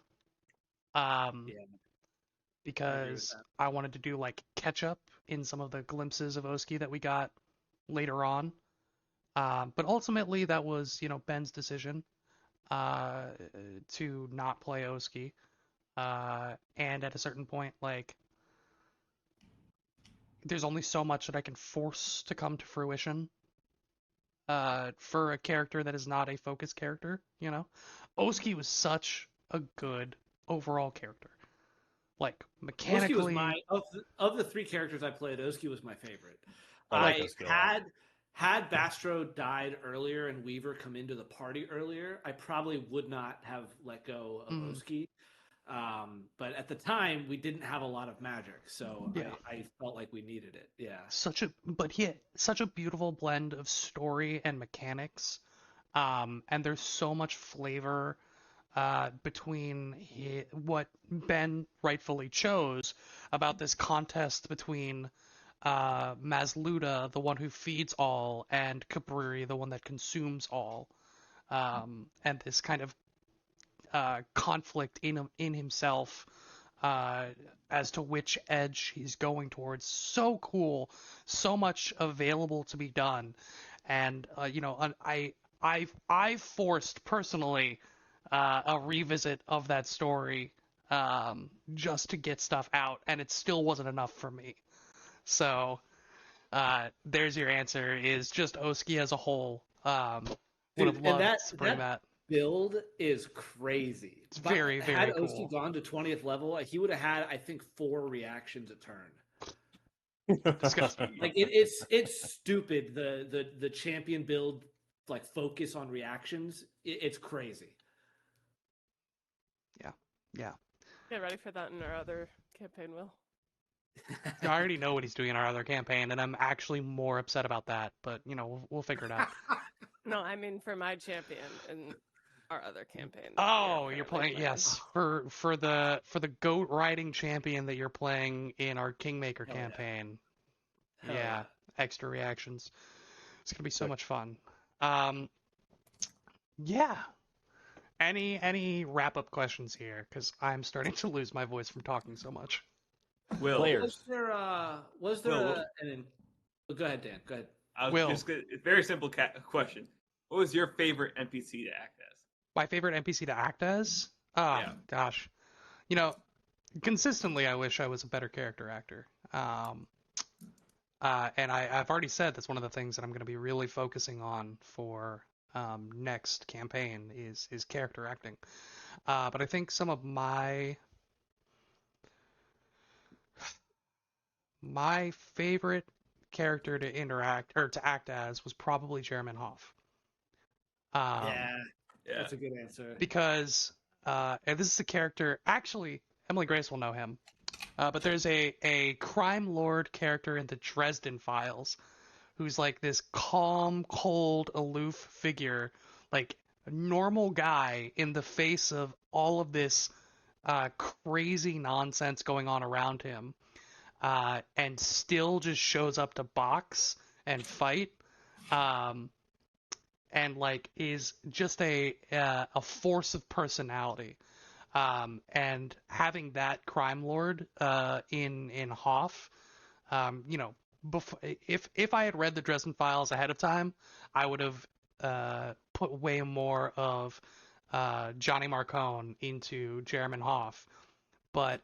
A: Because I wanted to do like catch up in some of the glimpses of Oski that we got later on. But ultimately, that was, Ben's decision to not play Oski. And at a certain point, like, there's only so much that I can force to come to fruition for a character that is not a focus character, Oski was such a good overall character. Like, mechanically...
C: Oski was of the 3 characters I played, Oski was my favorite.
F: I
C: had Bastro died earlier and Weaver come into the party earlier, I probably would not have let go of Oski. But at the time, we didn't have a lot of magic, so I felt like we needed it. Yeah. Such
A: a beautiful blend of story and mechanics. And there's so much flavor between what Ben rightfully chose about this contest between Mazluda, the one who feeds all, and Cabriri, the one that consumes all, and this kind of conflict in himself as to which edge he's going towards. So cool, so much available to be done, and I've forced personally a revisit of that story just to get stuff out, and it still wasn't enough for me. So there's your answer, is just Oski as a whole. Would have loved to bring that.
C: Build is crazy.
A: It's very, very
C: had
A: cool.
C: Had Oski gone to 20th level, he would have had, I think, 4 reactions a turn. Like it's stupid. The champion build, like, focus on reactions. It's crazy.
A: Yeah.
E: Get ready for that in our other campaign, Will.
A: I already know what he's doing in our other campaign, and I'm actually more upset about that. But we'll figure it out.
E: No, I mean for my champion in our other campaign.
A: Oh, you're playing for the goat riding champion that you're playing in our Kingmaker campaign. Yeah, extra reactions. It's gonna be so much fun. Yeah. Any wrap up questions here? Because I'm starting to lose my voice from talking so much.
B: Will,
C: was there go ahead, Dan. Go ahead.
B: Just a very simple question. What was your favorite NPC to act as?
A: My favorite NPC to act as? Gosh. Consistently, I wish I was a better character actor. And I've already said that's one of the things that I'm going to be really focusing on for next campaign is character acting. But I think some of my favorite character to interact or to act as was probably Jeremy Hoff.
B: Yeah.
C: That's a good answer.
A: because and this is a character. Actually, Emily Grace will know him. But there's a crime lord character in the Dresden Files who's like this calm, cold, aloof figure, like a normal guy in the face of all of this crazy nonsense going on around him, and still just shows up to box and fight, and like is just a force of personality. And having that crime lord in Hoff, you know, before, if I had read the Dresden Files ahead of time, I would have put way more of Johnny Marcone into Jeremy Hoff. But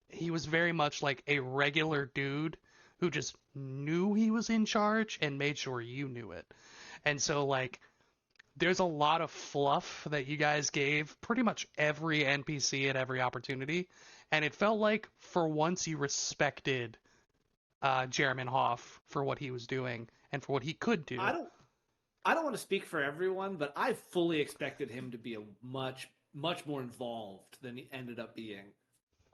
A: he was very much like a regular dude who just knew he was in charge and made sure you knew it. And so like there's a lot of fluff that you guys gave pretty much every NPC at every opportunity, and it felt like for once you respected Jeremy Hoff for what he was doing and for what he could do.
C: I don't want to speak for everyone, but I fully expected him to be a much more involved than he ended up being.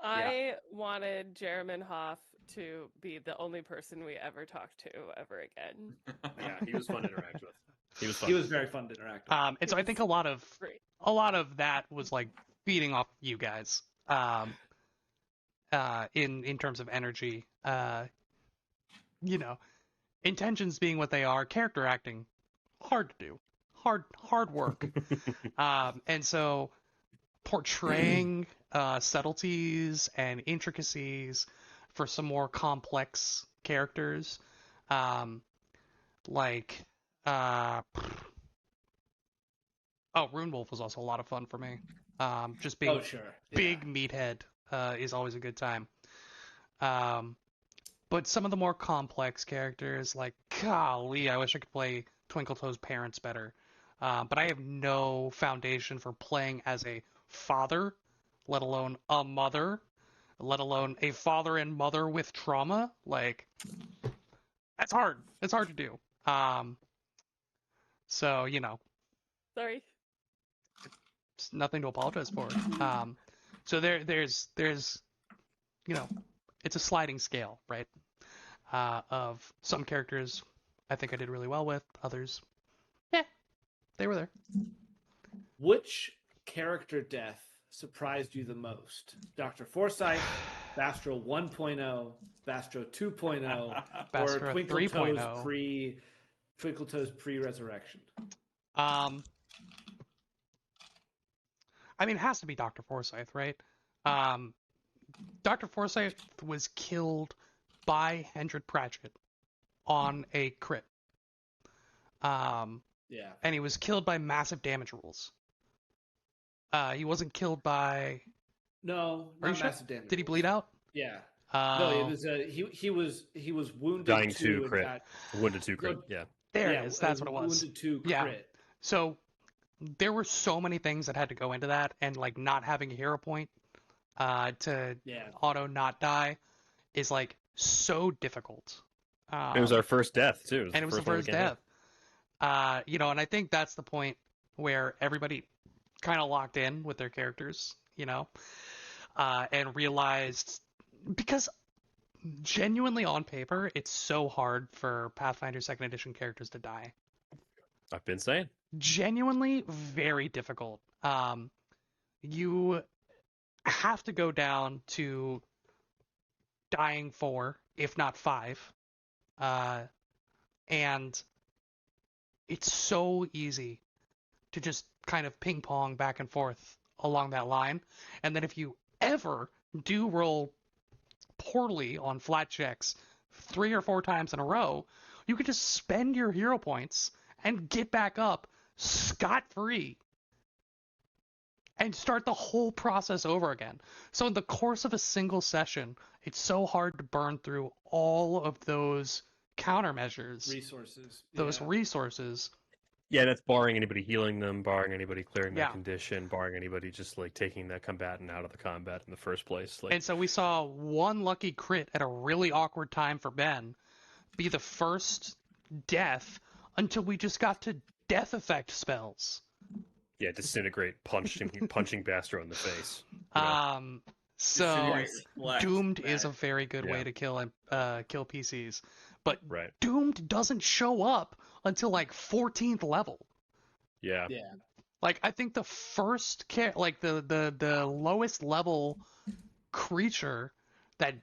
E: I wanted Jeremy Hoff to be the only person we ever talked to ever again.
F: Yeah, he was fun to interact with. He was fun.
C: He was very fun to interact with.
A: And so I think a lot of
E: Great.
A: that was like feeding off you guys. In terms of energy. You know, intentions being what they are, character acting hard to do. Hard work. And so portraying subtleties and intricacies for some more complex characters, like Rune Wolf was also a lot of fun for me. Just being big meathead is always a good time. But some of the more complex characters, like, golly, I wish I could play Twinkletoes' parents better. But I have no foundation for playing as a father, let alone a mother, let alone a father and mother with trauma. Like, that's hard. It's hard to do. So, you know.
E: Sorry.
A: It's nothing to apologize for. So there's, you know, it's a sliding scale, right? Of some characters I think I did really well with, others, yeah, they were there.
C: Which character death surprised you the most? Dr. Forsyth, Bastro 1.0, Bastro 2.0, or
A: Bastro 3.0.
C: Twinkletoes pre-resurrection?
A: I mean, it has to be Dr. Forsyth, right? Dr. Forsyth was killed by Hendred Pratchett on a crit.
C: Yeah.
A: And he was killed by massive damage rules. He wasn't killed by...
C: No, not massive damage.
A: Did he bleed out?
C: Yeah. No, it was he was wounded.
F: Dying 2 crit. Wounded 2 crit. Yeah.
A: There it is. That's what it was.
C: Wounded 2 crit.
A: Yeah. So there were so many things that had to go into that, and like not having a hero point to auto not die is like so difficult.
F: It was our first death too.
A: And it was the first death. You know, and I think that's the point where everybody kind of locked in with their characters, you know, and realized, because genuinely on paper, it's so hard for Pathfinder 2nd Edition characters to die.
F: I've been saying.
A: Genuinely very difficult. You have to go down to dying 4, if not 5. And it's so easy to just kind of ping pong back and forth along that line. And then if you ever do roll poorly on flat checks 3 or 4 times in a row, you can just spend your hero points and get back up scot-free and start the whole process over again. So in the course of a single session, it's so hard to burn through all of those countermeasures, resources.
F: Yeah, that's barring anybody healing them, barring anybody clearing that condition, barring anybody just like taking that combatant out of the combat in the first place. Like...
A: And so we saw one lucky crit at a really awkward time for Ben be the first death until we just got to death effect spells.
F: Yeah, disintegrate, punching Bastro in the face. You know?
A: So
B: Disintegrate, reflect,
A: Doomed is a
B: that.
A: very good way
F: Yeah.
A: to kill PCs, but
F: Right.
A: Doomed doesn't show up until like 14th level.
F: Yeah.
C: Yeah.
A: Like I think the first the lowest level creature that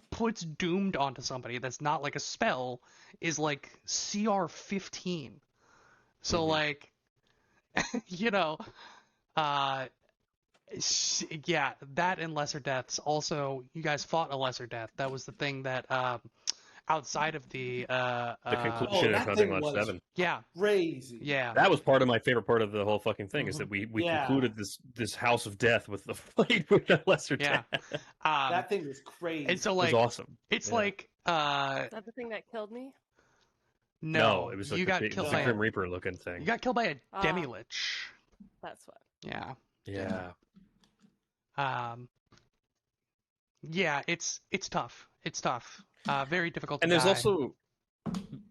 A: puts Doomed onto somebody that's not like a spell is like CR 15. So
F: Mhm.
A: like you know, uh yeah, that and lesser deaths. Also, you guys fought a lesser death. That was the thing that outside of the
F: The conclusion
C: Oh,
F: of
C: that
F: Hunting
C: thing
F: Lodge
C: was
F: 7.
A: yeah,
C: crazy.
A: yeah.
F: That was part of my favorite part of the whole fucking thing, is that we
C: Yeah.
F: concluded this House of Death with the fight with the lesser
A: Yeah.
F: death.
C: That thing was crazy.
A: And so
F: It was
A: like
F: awesome.
A: it's
F: Yeah.
A: like
E: Is that the thing that killed me?
A: no,
F: it was
A: you
F: like
A: got
F: it
A: killed
F: was
A: by
F: a
A: a,
F: Grim Reaper looking
A: you
F: thing.
A: got killed by a
E: Ah.
A: Demi-Lich.
E: That's what.
A: Yeah.
F: Yeah.
A: Yeah, it's tough. It's tough. Very difficult to
F: And there's
A: die.
F: also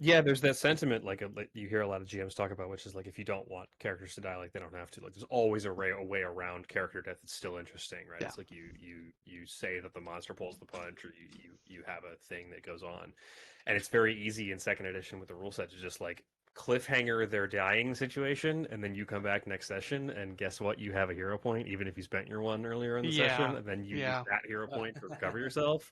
F: there's that sentiment like you hear a lot of GMs talk about, which is like, if you don't want characters to die, like they don't have to. Like there's always a way around character death that's still interesting, right?
A: Yeah.
F: It's like you say that the monster pulls the punch, or you have a thing that goes on, and it's very easy in second edition with the rule set to just like cliffhanger their dying situation, and then you come back next session, and guess what? You have a hero point, even if you spent your one earlier in the
A: Yeah,
F: session, and then you
A: yeah.
F: use that hero point to recover yourself.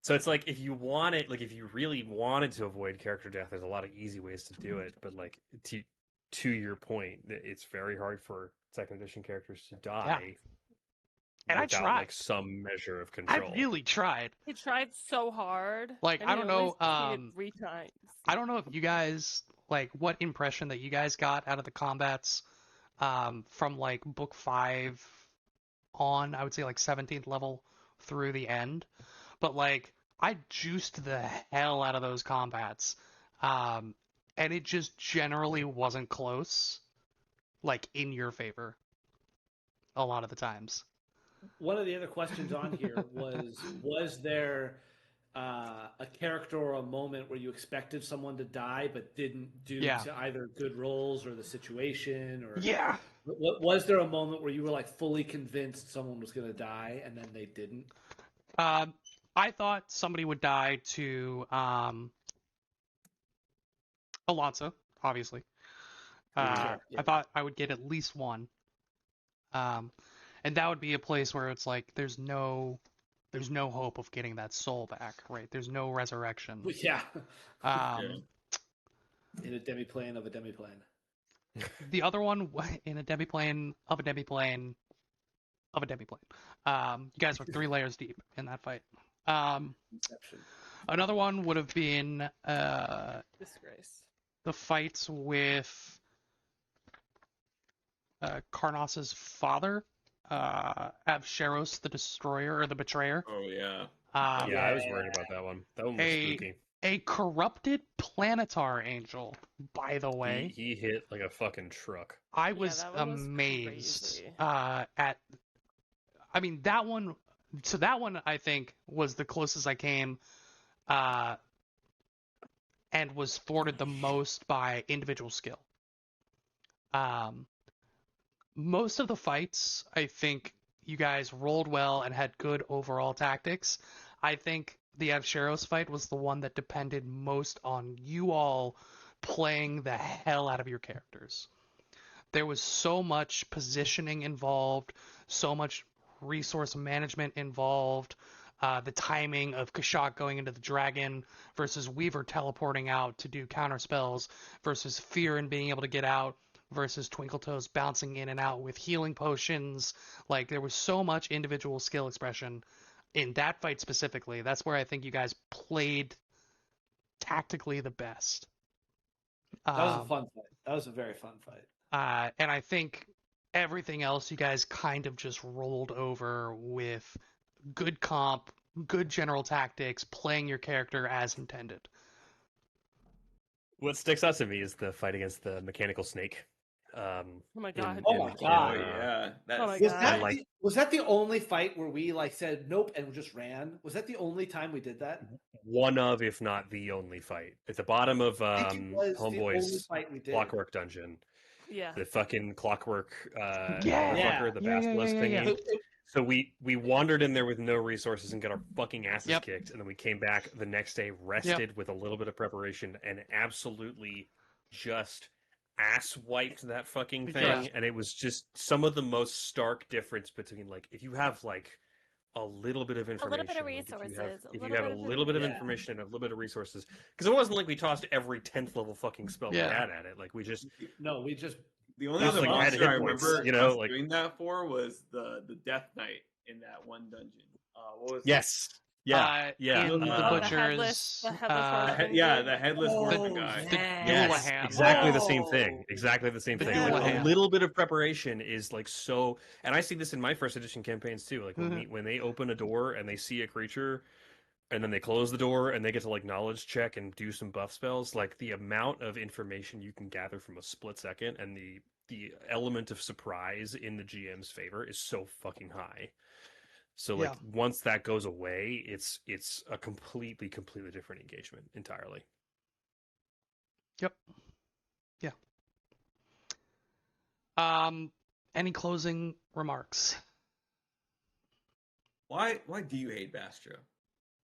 F: So it's like, if you want it, like if you really wanted to avoid character death, there's a lot of easy ways to do it. But like to your point, it's very hard for second edition characters to die
A: And I
F: without
A: tried.
F: like some measure of
A: I
F: control.
A: really tried.
E: He tried so hard.
A: Like,
E: and
A: I
E: he
A: don't
E: only
A: know,
E: succeeded 3 times.
A: I don't know if you guys like what impression that you guys got out of the combats from like book 5 on, I would say like 17th level through the end. But like I juiced the hell out of those combats. And it just generally wasn't close, like in your favor a lot of the times.
C: One of the other questions on here was there a character or a moment where you expected someone to die but didn't due
A: Yeah.
C: to either good rolls or the situation, or
A: Yeah.
C: was there a moment where you were like fully convinced someone was going to die and then they didn't?
A: I thought somebody would die to Alonso, obviously.
C: Sure, yeah.
A: I thought I would get at least one. And that would be a place where it's like there's no hope of getting that soul back, right? There's no resurrection.
C: Yeah.
A: Um,
C: In a demiplane of a demiplane.
A: The other one in a demiplane of a demiplane of a demiplane. You guys were 3 layers deep in that fight.
C: Inception.
A: Another one would have been
E: Disgrace.
A: the fights with Karnas's father, Avsharos the Destroyer or the Betrayer.
B: Oh yeah.
F: Yeah, I was worried about that one. That one was spooky.
A: A corrupted Planetar Angel, by the way.
F: He hit like a fucking truck.
A: I was
E: that one was
A: amazed
E: crazy.
A: at. I mean, that one. So that one, I think, was the closest I came, and was thwarted the most by individual skill. Most of the fights, I think, you guys rolled well and had good overall tactics. I think the Avsharos fight was the one that depended most on you all playing the hell out of your characters. There was so much positioning involved, so much resource management involved, the timing of Kashak going into the dragon versus Weaver teleporting out to do counter spells versus Fear and being able to get out versus Twinkletoes bouncing in and out with healing potions. Like, there was so much individual skill expression in that fight specifically. That's where I think you guys played tactically the best.
C: That was a fun fight. That was a very fun fight.
A: And I think everything else you guys kind of just rolled over with good comp, good general tactics, playing your character as intended.
F: What sticks out to me is the fight against the mechanical snake.
E: Oh my god.
C: Oh my God.
B: Oh yeah. That's,
E: Oh my
C: Was
E: God.
C: that
F: like-
C: was that the only fight where we like said nope and just ran? Was that the only time we did that?
F: One of, if not the only fight. At the bottom of
C: I think it was the only
F: Homeboy's
C: fight we did.
F: Clockwork Dungeon.
E: Yeah.
F: the fucking clockwork
A: Yeah.
F: motherfucker, the
A: Yeah, yeah,
F: basilisk
A: yeah,
F: thingy.
A: yeah.
F: So we wandered in there with no resources and got our fucking asses
A: Yep.
F: kicked, and then we came back the next day rested with a little bit of preparation and absolutely just ass wiped that fucking thing.
A: Yeah.
F: And it was just some of the most stark difference between, like, if you have like a little bit of
E: A
F: information,
E: little bit of
F: like, if you have,
E: resources,
F: if you have a little bit of
C: Yeah.
F: information and a little bit of resources, because it wasn't like we tossed every 10th level fucking spell
A: Yeah.
F: we had at it. Like we just
C: No, we just
B: The only
F: Just
B: other
F: like add
B: monster I
F: hit points,
B: remember
F: you know,
B: us
F: like-
B: doing that for was the Death Knight in that one dungeon. What was
F: yes, yeah, yeah.
A: In the
C: Oh, the
A: butcher's,
E: the headless horseman.
B: the headless
C: Oh,
B: horseman guy.
A: yes.
F: Yes, exactly the same
C: Oh.
F: thing. Exactly the same
A: The
F: thing.
A: dual
F: Like, a
A: hand.
F: little bit of preparation is like so, and I see this in my first edition campaigns too. Like when they open a door and they see a creature, and then they close the door and they get to like knowledge check and do some buff spells. Like the amount of information you can gather from a split second and the element of surprise in the GM's favor is so fucking high. So like once that goes away, it's a completely different engagement entirely.
A: Yep. Yeah. Any closing remarks?
B: Why do you hate Bastro?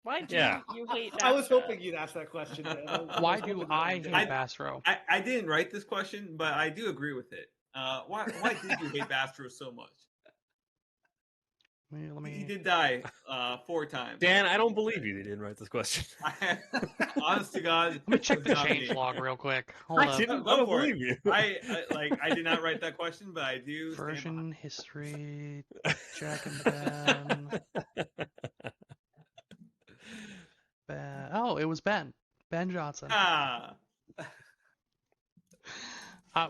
E: Why do
F: Yeah.
E: you hate
C: I was
E: Dastra?
C: hoping you'd ask that question. Dan. I
A: Why
C: was
A: do
C: hoping
A: I
C: you
A: hate
C: did.
A: Bastro?
B: I didn't write this question, but I do agree with it. Why did you hate Bastro so much?
A: Let me
B: He did die 4 times.
F: Dan, I don't believe you. They didn't write this question.
B: Honest to God,
A: Let me check
B: it
A: the
B: was not
A: change
B: me.
A: log real quick. Hold
F: I
A: up.
F: didn't.
B: Go
F: I don't
B: for it.
F: believe you.
B: I did not write that question, but I do. stand
A: Version history. Jack and Ben. Ben. Oh, it was Ben. Ben Johnson.
B: behind-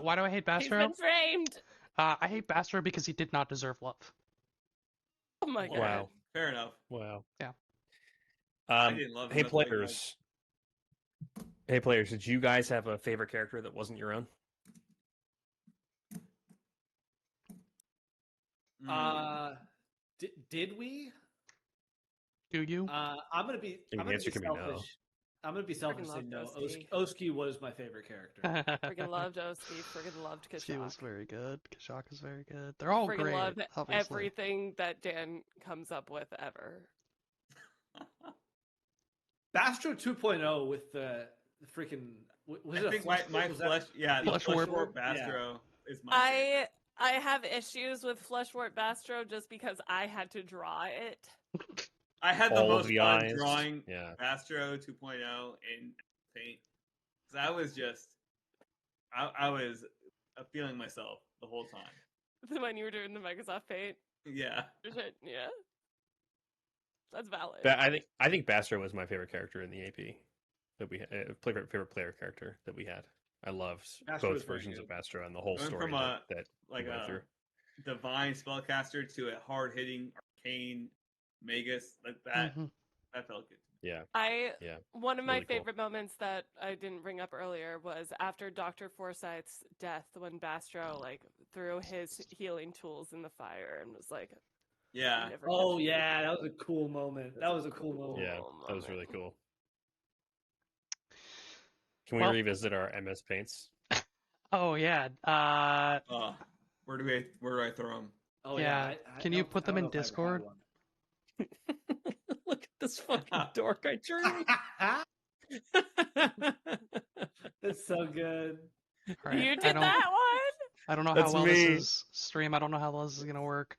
A: Why do I hate
E: He's
A: Bastro?
E: been framed.
A: I hate Bastro because he did not deserve love.
E: Oh my god.
F: Wow.
B: Fair enough.
F: Wow.
A: Yeah.
B: I didn't love him.
F: Hey
B: that's why he
F: players. Hey players, did you guys have a favorite character that wasn't your own?
B: died.
C: Did we?
A: Do you?
C: I'm gonna be.
F: The
C: I'm gonna
F: answer
C: be
F: can be no.
C: selfish. I'm gonna be selfish. And say
E: loved
C: no.
E: Oski.
C: Oski was my favorite character.
E: Freaking loved Oski. Freaking loved
A: She was
E: Kashak.
A: very good. Kashak is very good. They're all
E: Freaking
A: great.
E: loved
A: Obviously.
E: everything that Dan comes up with ever.
C: Bastro 2.0 with the freaking. Was
B: I
C: it
B: think
C: a flesh
B: my
C: warp? Was that-
B: flesh, yeah, the
A: Flesh
B: flesh
A: warp?
B: warp Bastro is my favorite.
E: I have issues with Fleshwort Bastro just because I had to draw it.
B: I had the
F: All
B: most
F: the
B: fun
F: eyes.
B: drawing
F: Yeah.
B: Bastro 2.0 in Paint. 'Cause I was just, I was feeling myself the whole time.
E: When you were doing the Microsoft Paint.
B: Yeah.
E: Yeah. That's valid.
F: I think Bastro was my favorite character in the AP that we favorite player character that we had. I loved
C: Bastro was
F: both
C: very
F: versions
C: good.
F: of Bastro and the whole
B: Going
F: story
B: from
F: that
B: like
F: we went through.
B: a divine spellcaster to a hard hitting arcane magus like that.
A: Mhm.
B: That felt good.
F: Yeah. Yeah,
E: One of my
F: really cool.
E: favorite moments that I didn't bring up earlier was after Dr. Forsyth's death when Bastro like threw his healing tools in the fire and was like,
B: Yeah.
E: never
C: Oh
E: touch me
C: yeah,
E: again."
C: that was a cool moment. That was a cool moment.
F: Yeah,
E: Oh,
F: that was
E: moment.
F: really cool. Can we
A: Well-
F: revisit our MS paints?
A: Oh yeah.
B: Where do I throw them?
C: Oh
A: Yeah.
C: I
A: Can you
C: don't-
A: put
C: I
A: them
C: don't
A: in
C: know if I ever had
A: Discord?
C: one.
F: Look at this fucking dork I drew.
C: It's so good.
A: All right,
E: You
A: I
E: did
A: don't,
E: that one?
A: I don't know
F: That's
A: how well
F: me.
A: this is stream. I don't know how well this is gonna work.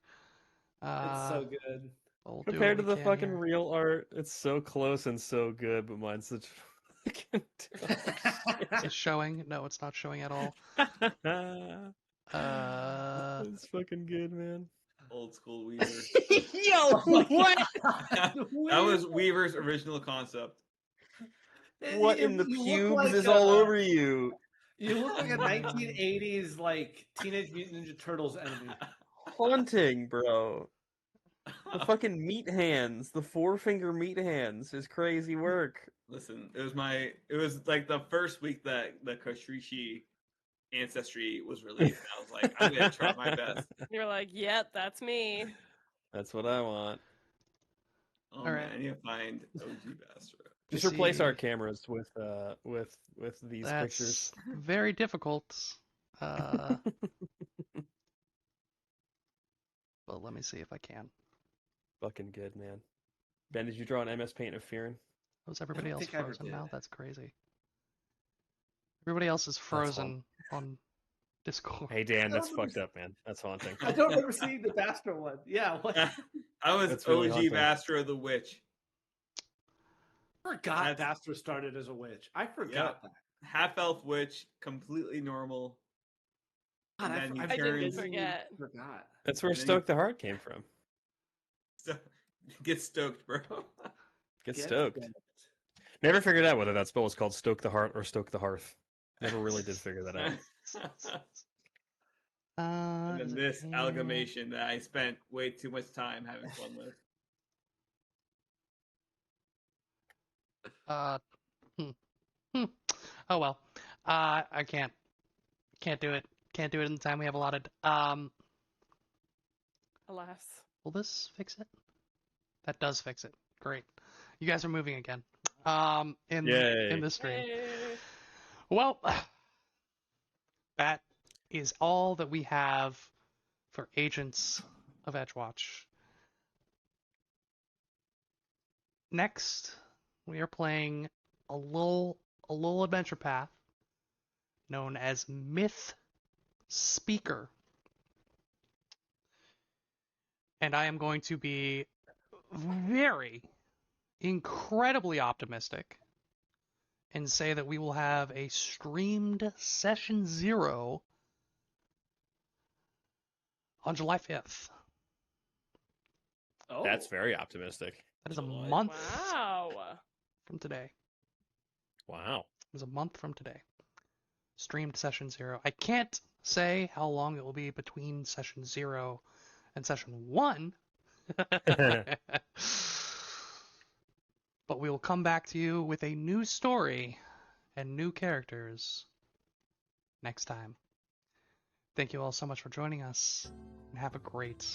C: It's so good.
A: We'll do
F: Compared to
A: what we
F: the
A: can
F: fucking
A: here.
F: real art, it's so close and so good, but mine's such fucking
A: It's showing. No, it's not showing at all.
F: It's fucking good, man.
B: Old school Weaver.
F: Yo, what?
B: That was Weaver's original concept.
F: What in the
C: You look
F: pubes
C: like
F: is all
C: a-
F: over you?
C: You look like a 1980s like Teenage Mutant Ninja Turtles enemy.
F: Haunting, bro. The fucking meat hands, the 4-finger meat hands is crazy work.
B: Listen, it was like the first week that the Koshrishi Ancestry was released. And I was like, I'm gonna try my best.
E: You're like, yep, that's me.
F: That's what I want.
B: Oh
A: All
B: man,
A: right.
B: I need to find OG Bastro.
F: Just
A: You
F: replace our
A: see-
F: cameras with these pictures.
A: That's very difficult. But let me see if I can.
F: Fucking good, man. Ben, did you draw an MS Paint of Fearin?
A: Was everybody
C: don't
A: else
C: think I ever
A: frozen
C: did.
A: now? That's crazy. Everybody else is
F: fun.
A: frozen on Discord.
F: Hey, Dan, that's
C: don't
F: fucked up, man. That's haunting.
C: I don't remember seeing the Bastro one. Yeah, what?
B: I was
F: That's really
B: OG
F: haunting.
B: Master of the Witch.
C: Forgot
B: That's-
C: Bastro started as a witch. I forgot that.
B: Half elf witch, completely normal.
C: God,
B: And then he
E: I didn't
B: turns.
E: forget.
C: Forgot.
F: That's where
B: And then
F: Stoke the Heart came from.
B: Get stoked, bro.
F: Get
C: Get
F: stoked.
C: stoked.
F: Never figured out whether that spell was called Stoke the Heart or Stoke the Hearth. Never really did figure that out.
B: And
A: Is
B: then
A: it
B: this
A: here?
B: amalgamation that I spent way too much time having fun with.
A: Oh well. I can't do it. Can't do it in the time we have allotted.
E: Alas.
A: Will this fix it? That does fix it. Great. You guys are moving again. In
F: Yay.
A: this stream.
E: Hey.
A: Well, that is all that we have for Agents of Edgewatch. Next, we are playing a little adventure path known as Myth Speaker. And I am going to be very incredibly optimistic and say that we will have a streamed session 0 on July 5th.
C: Oh,
F: That's very optimistic.
A: That is a
B: July.
A: month
E: Wow.
A: from today.
F: Wow.
A: It was a month from today. Streamed session 0. I can't say how long it will be between session 0 and session 1. But we will come back to you with a new story and new characters next time. Thank you all so much for joining us, and have a great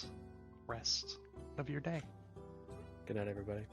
A: rest of your day.
F: Good night, everybody.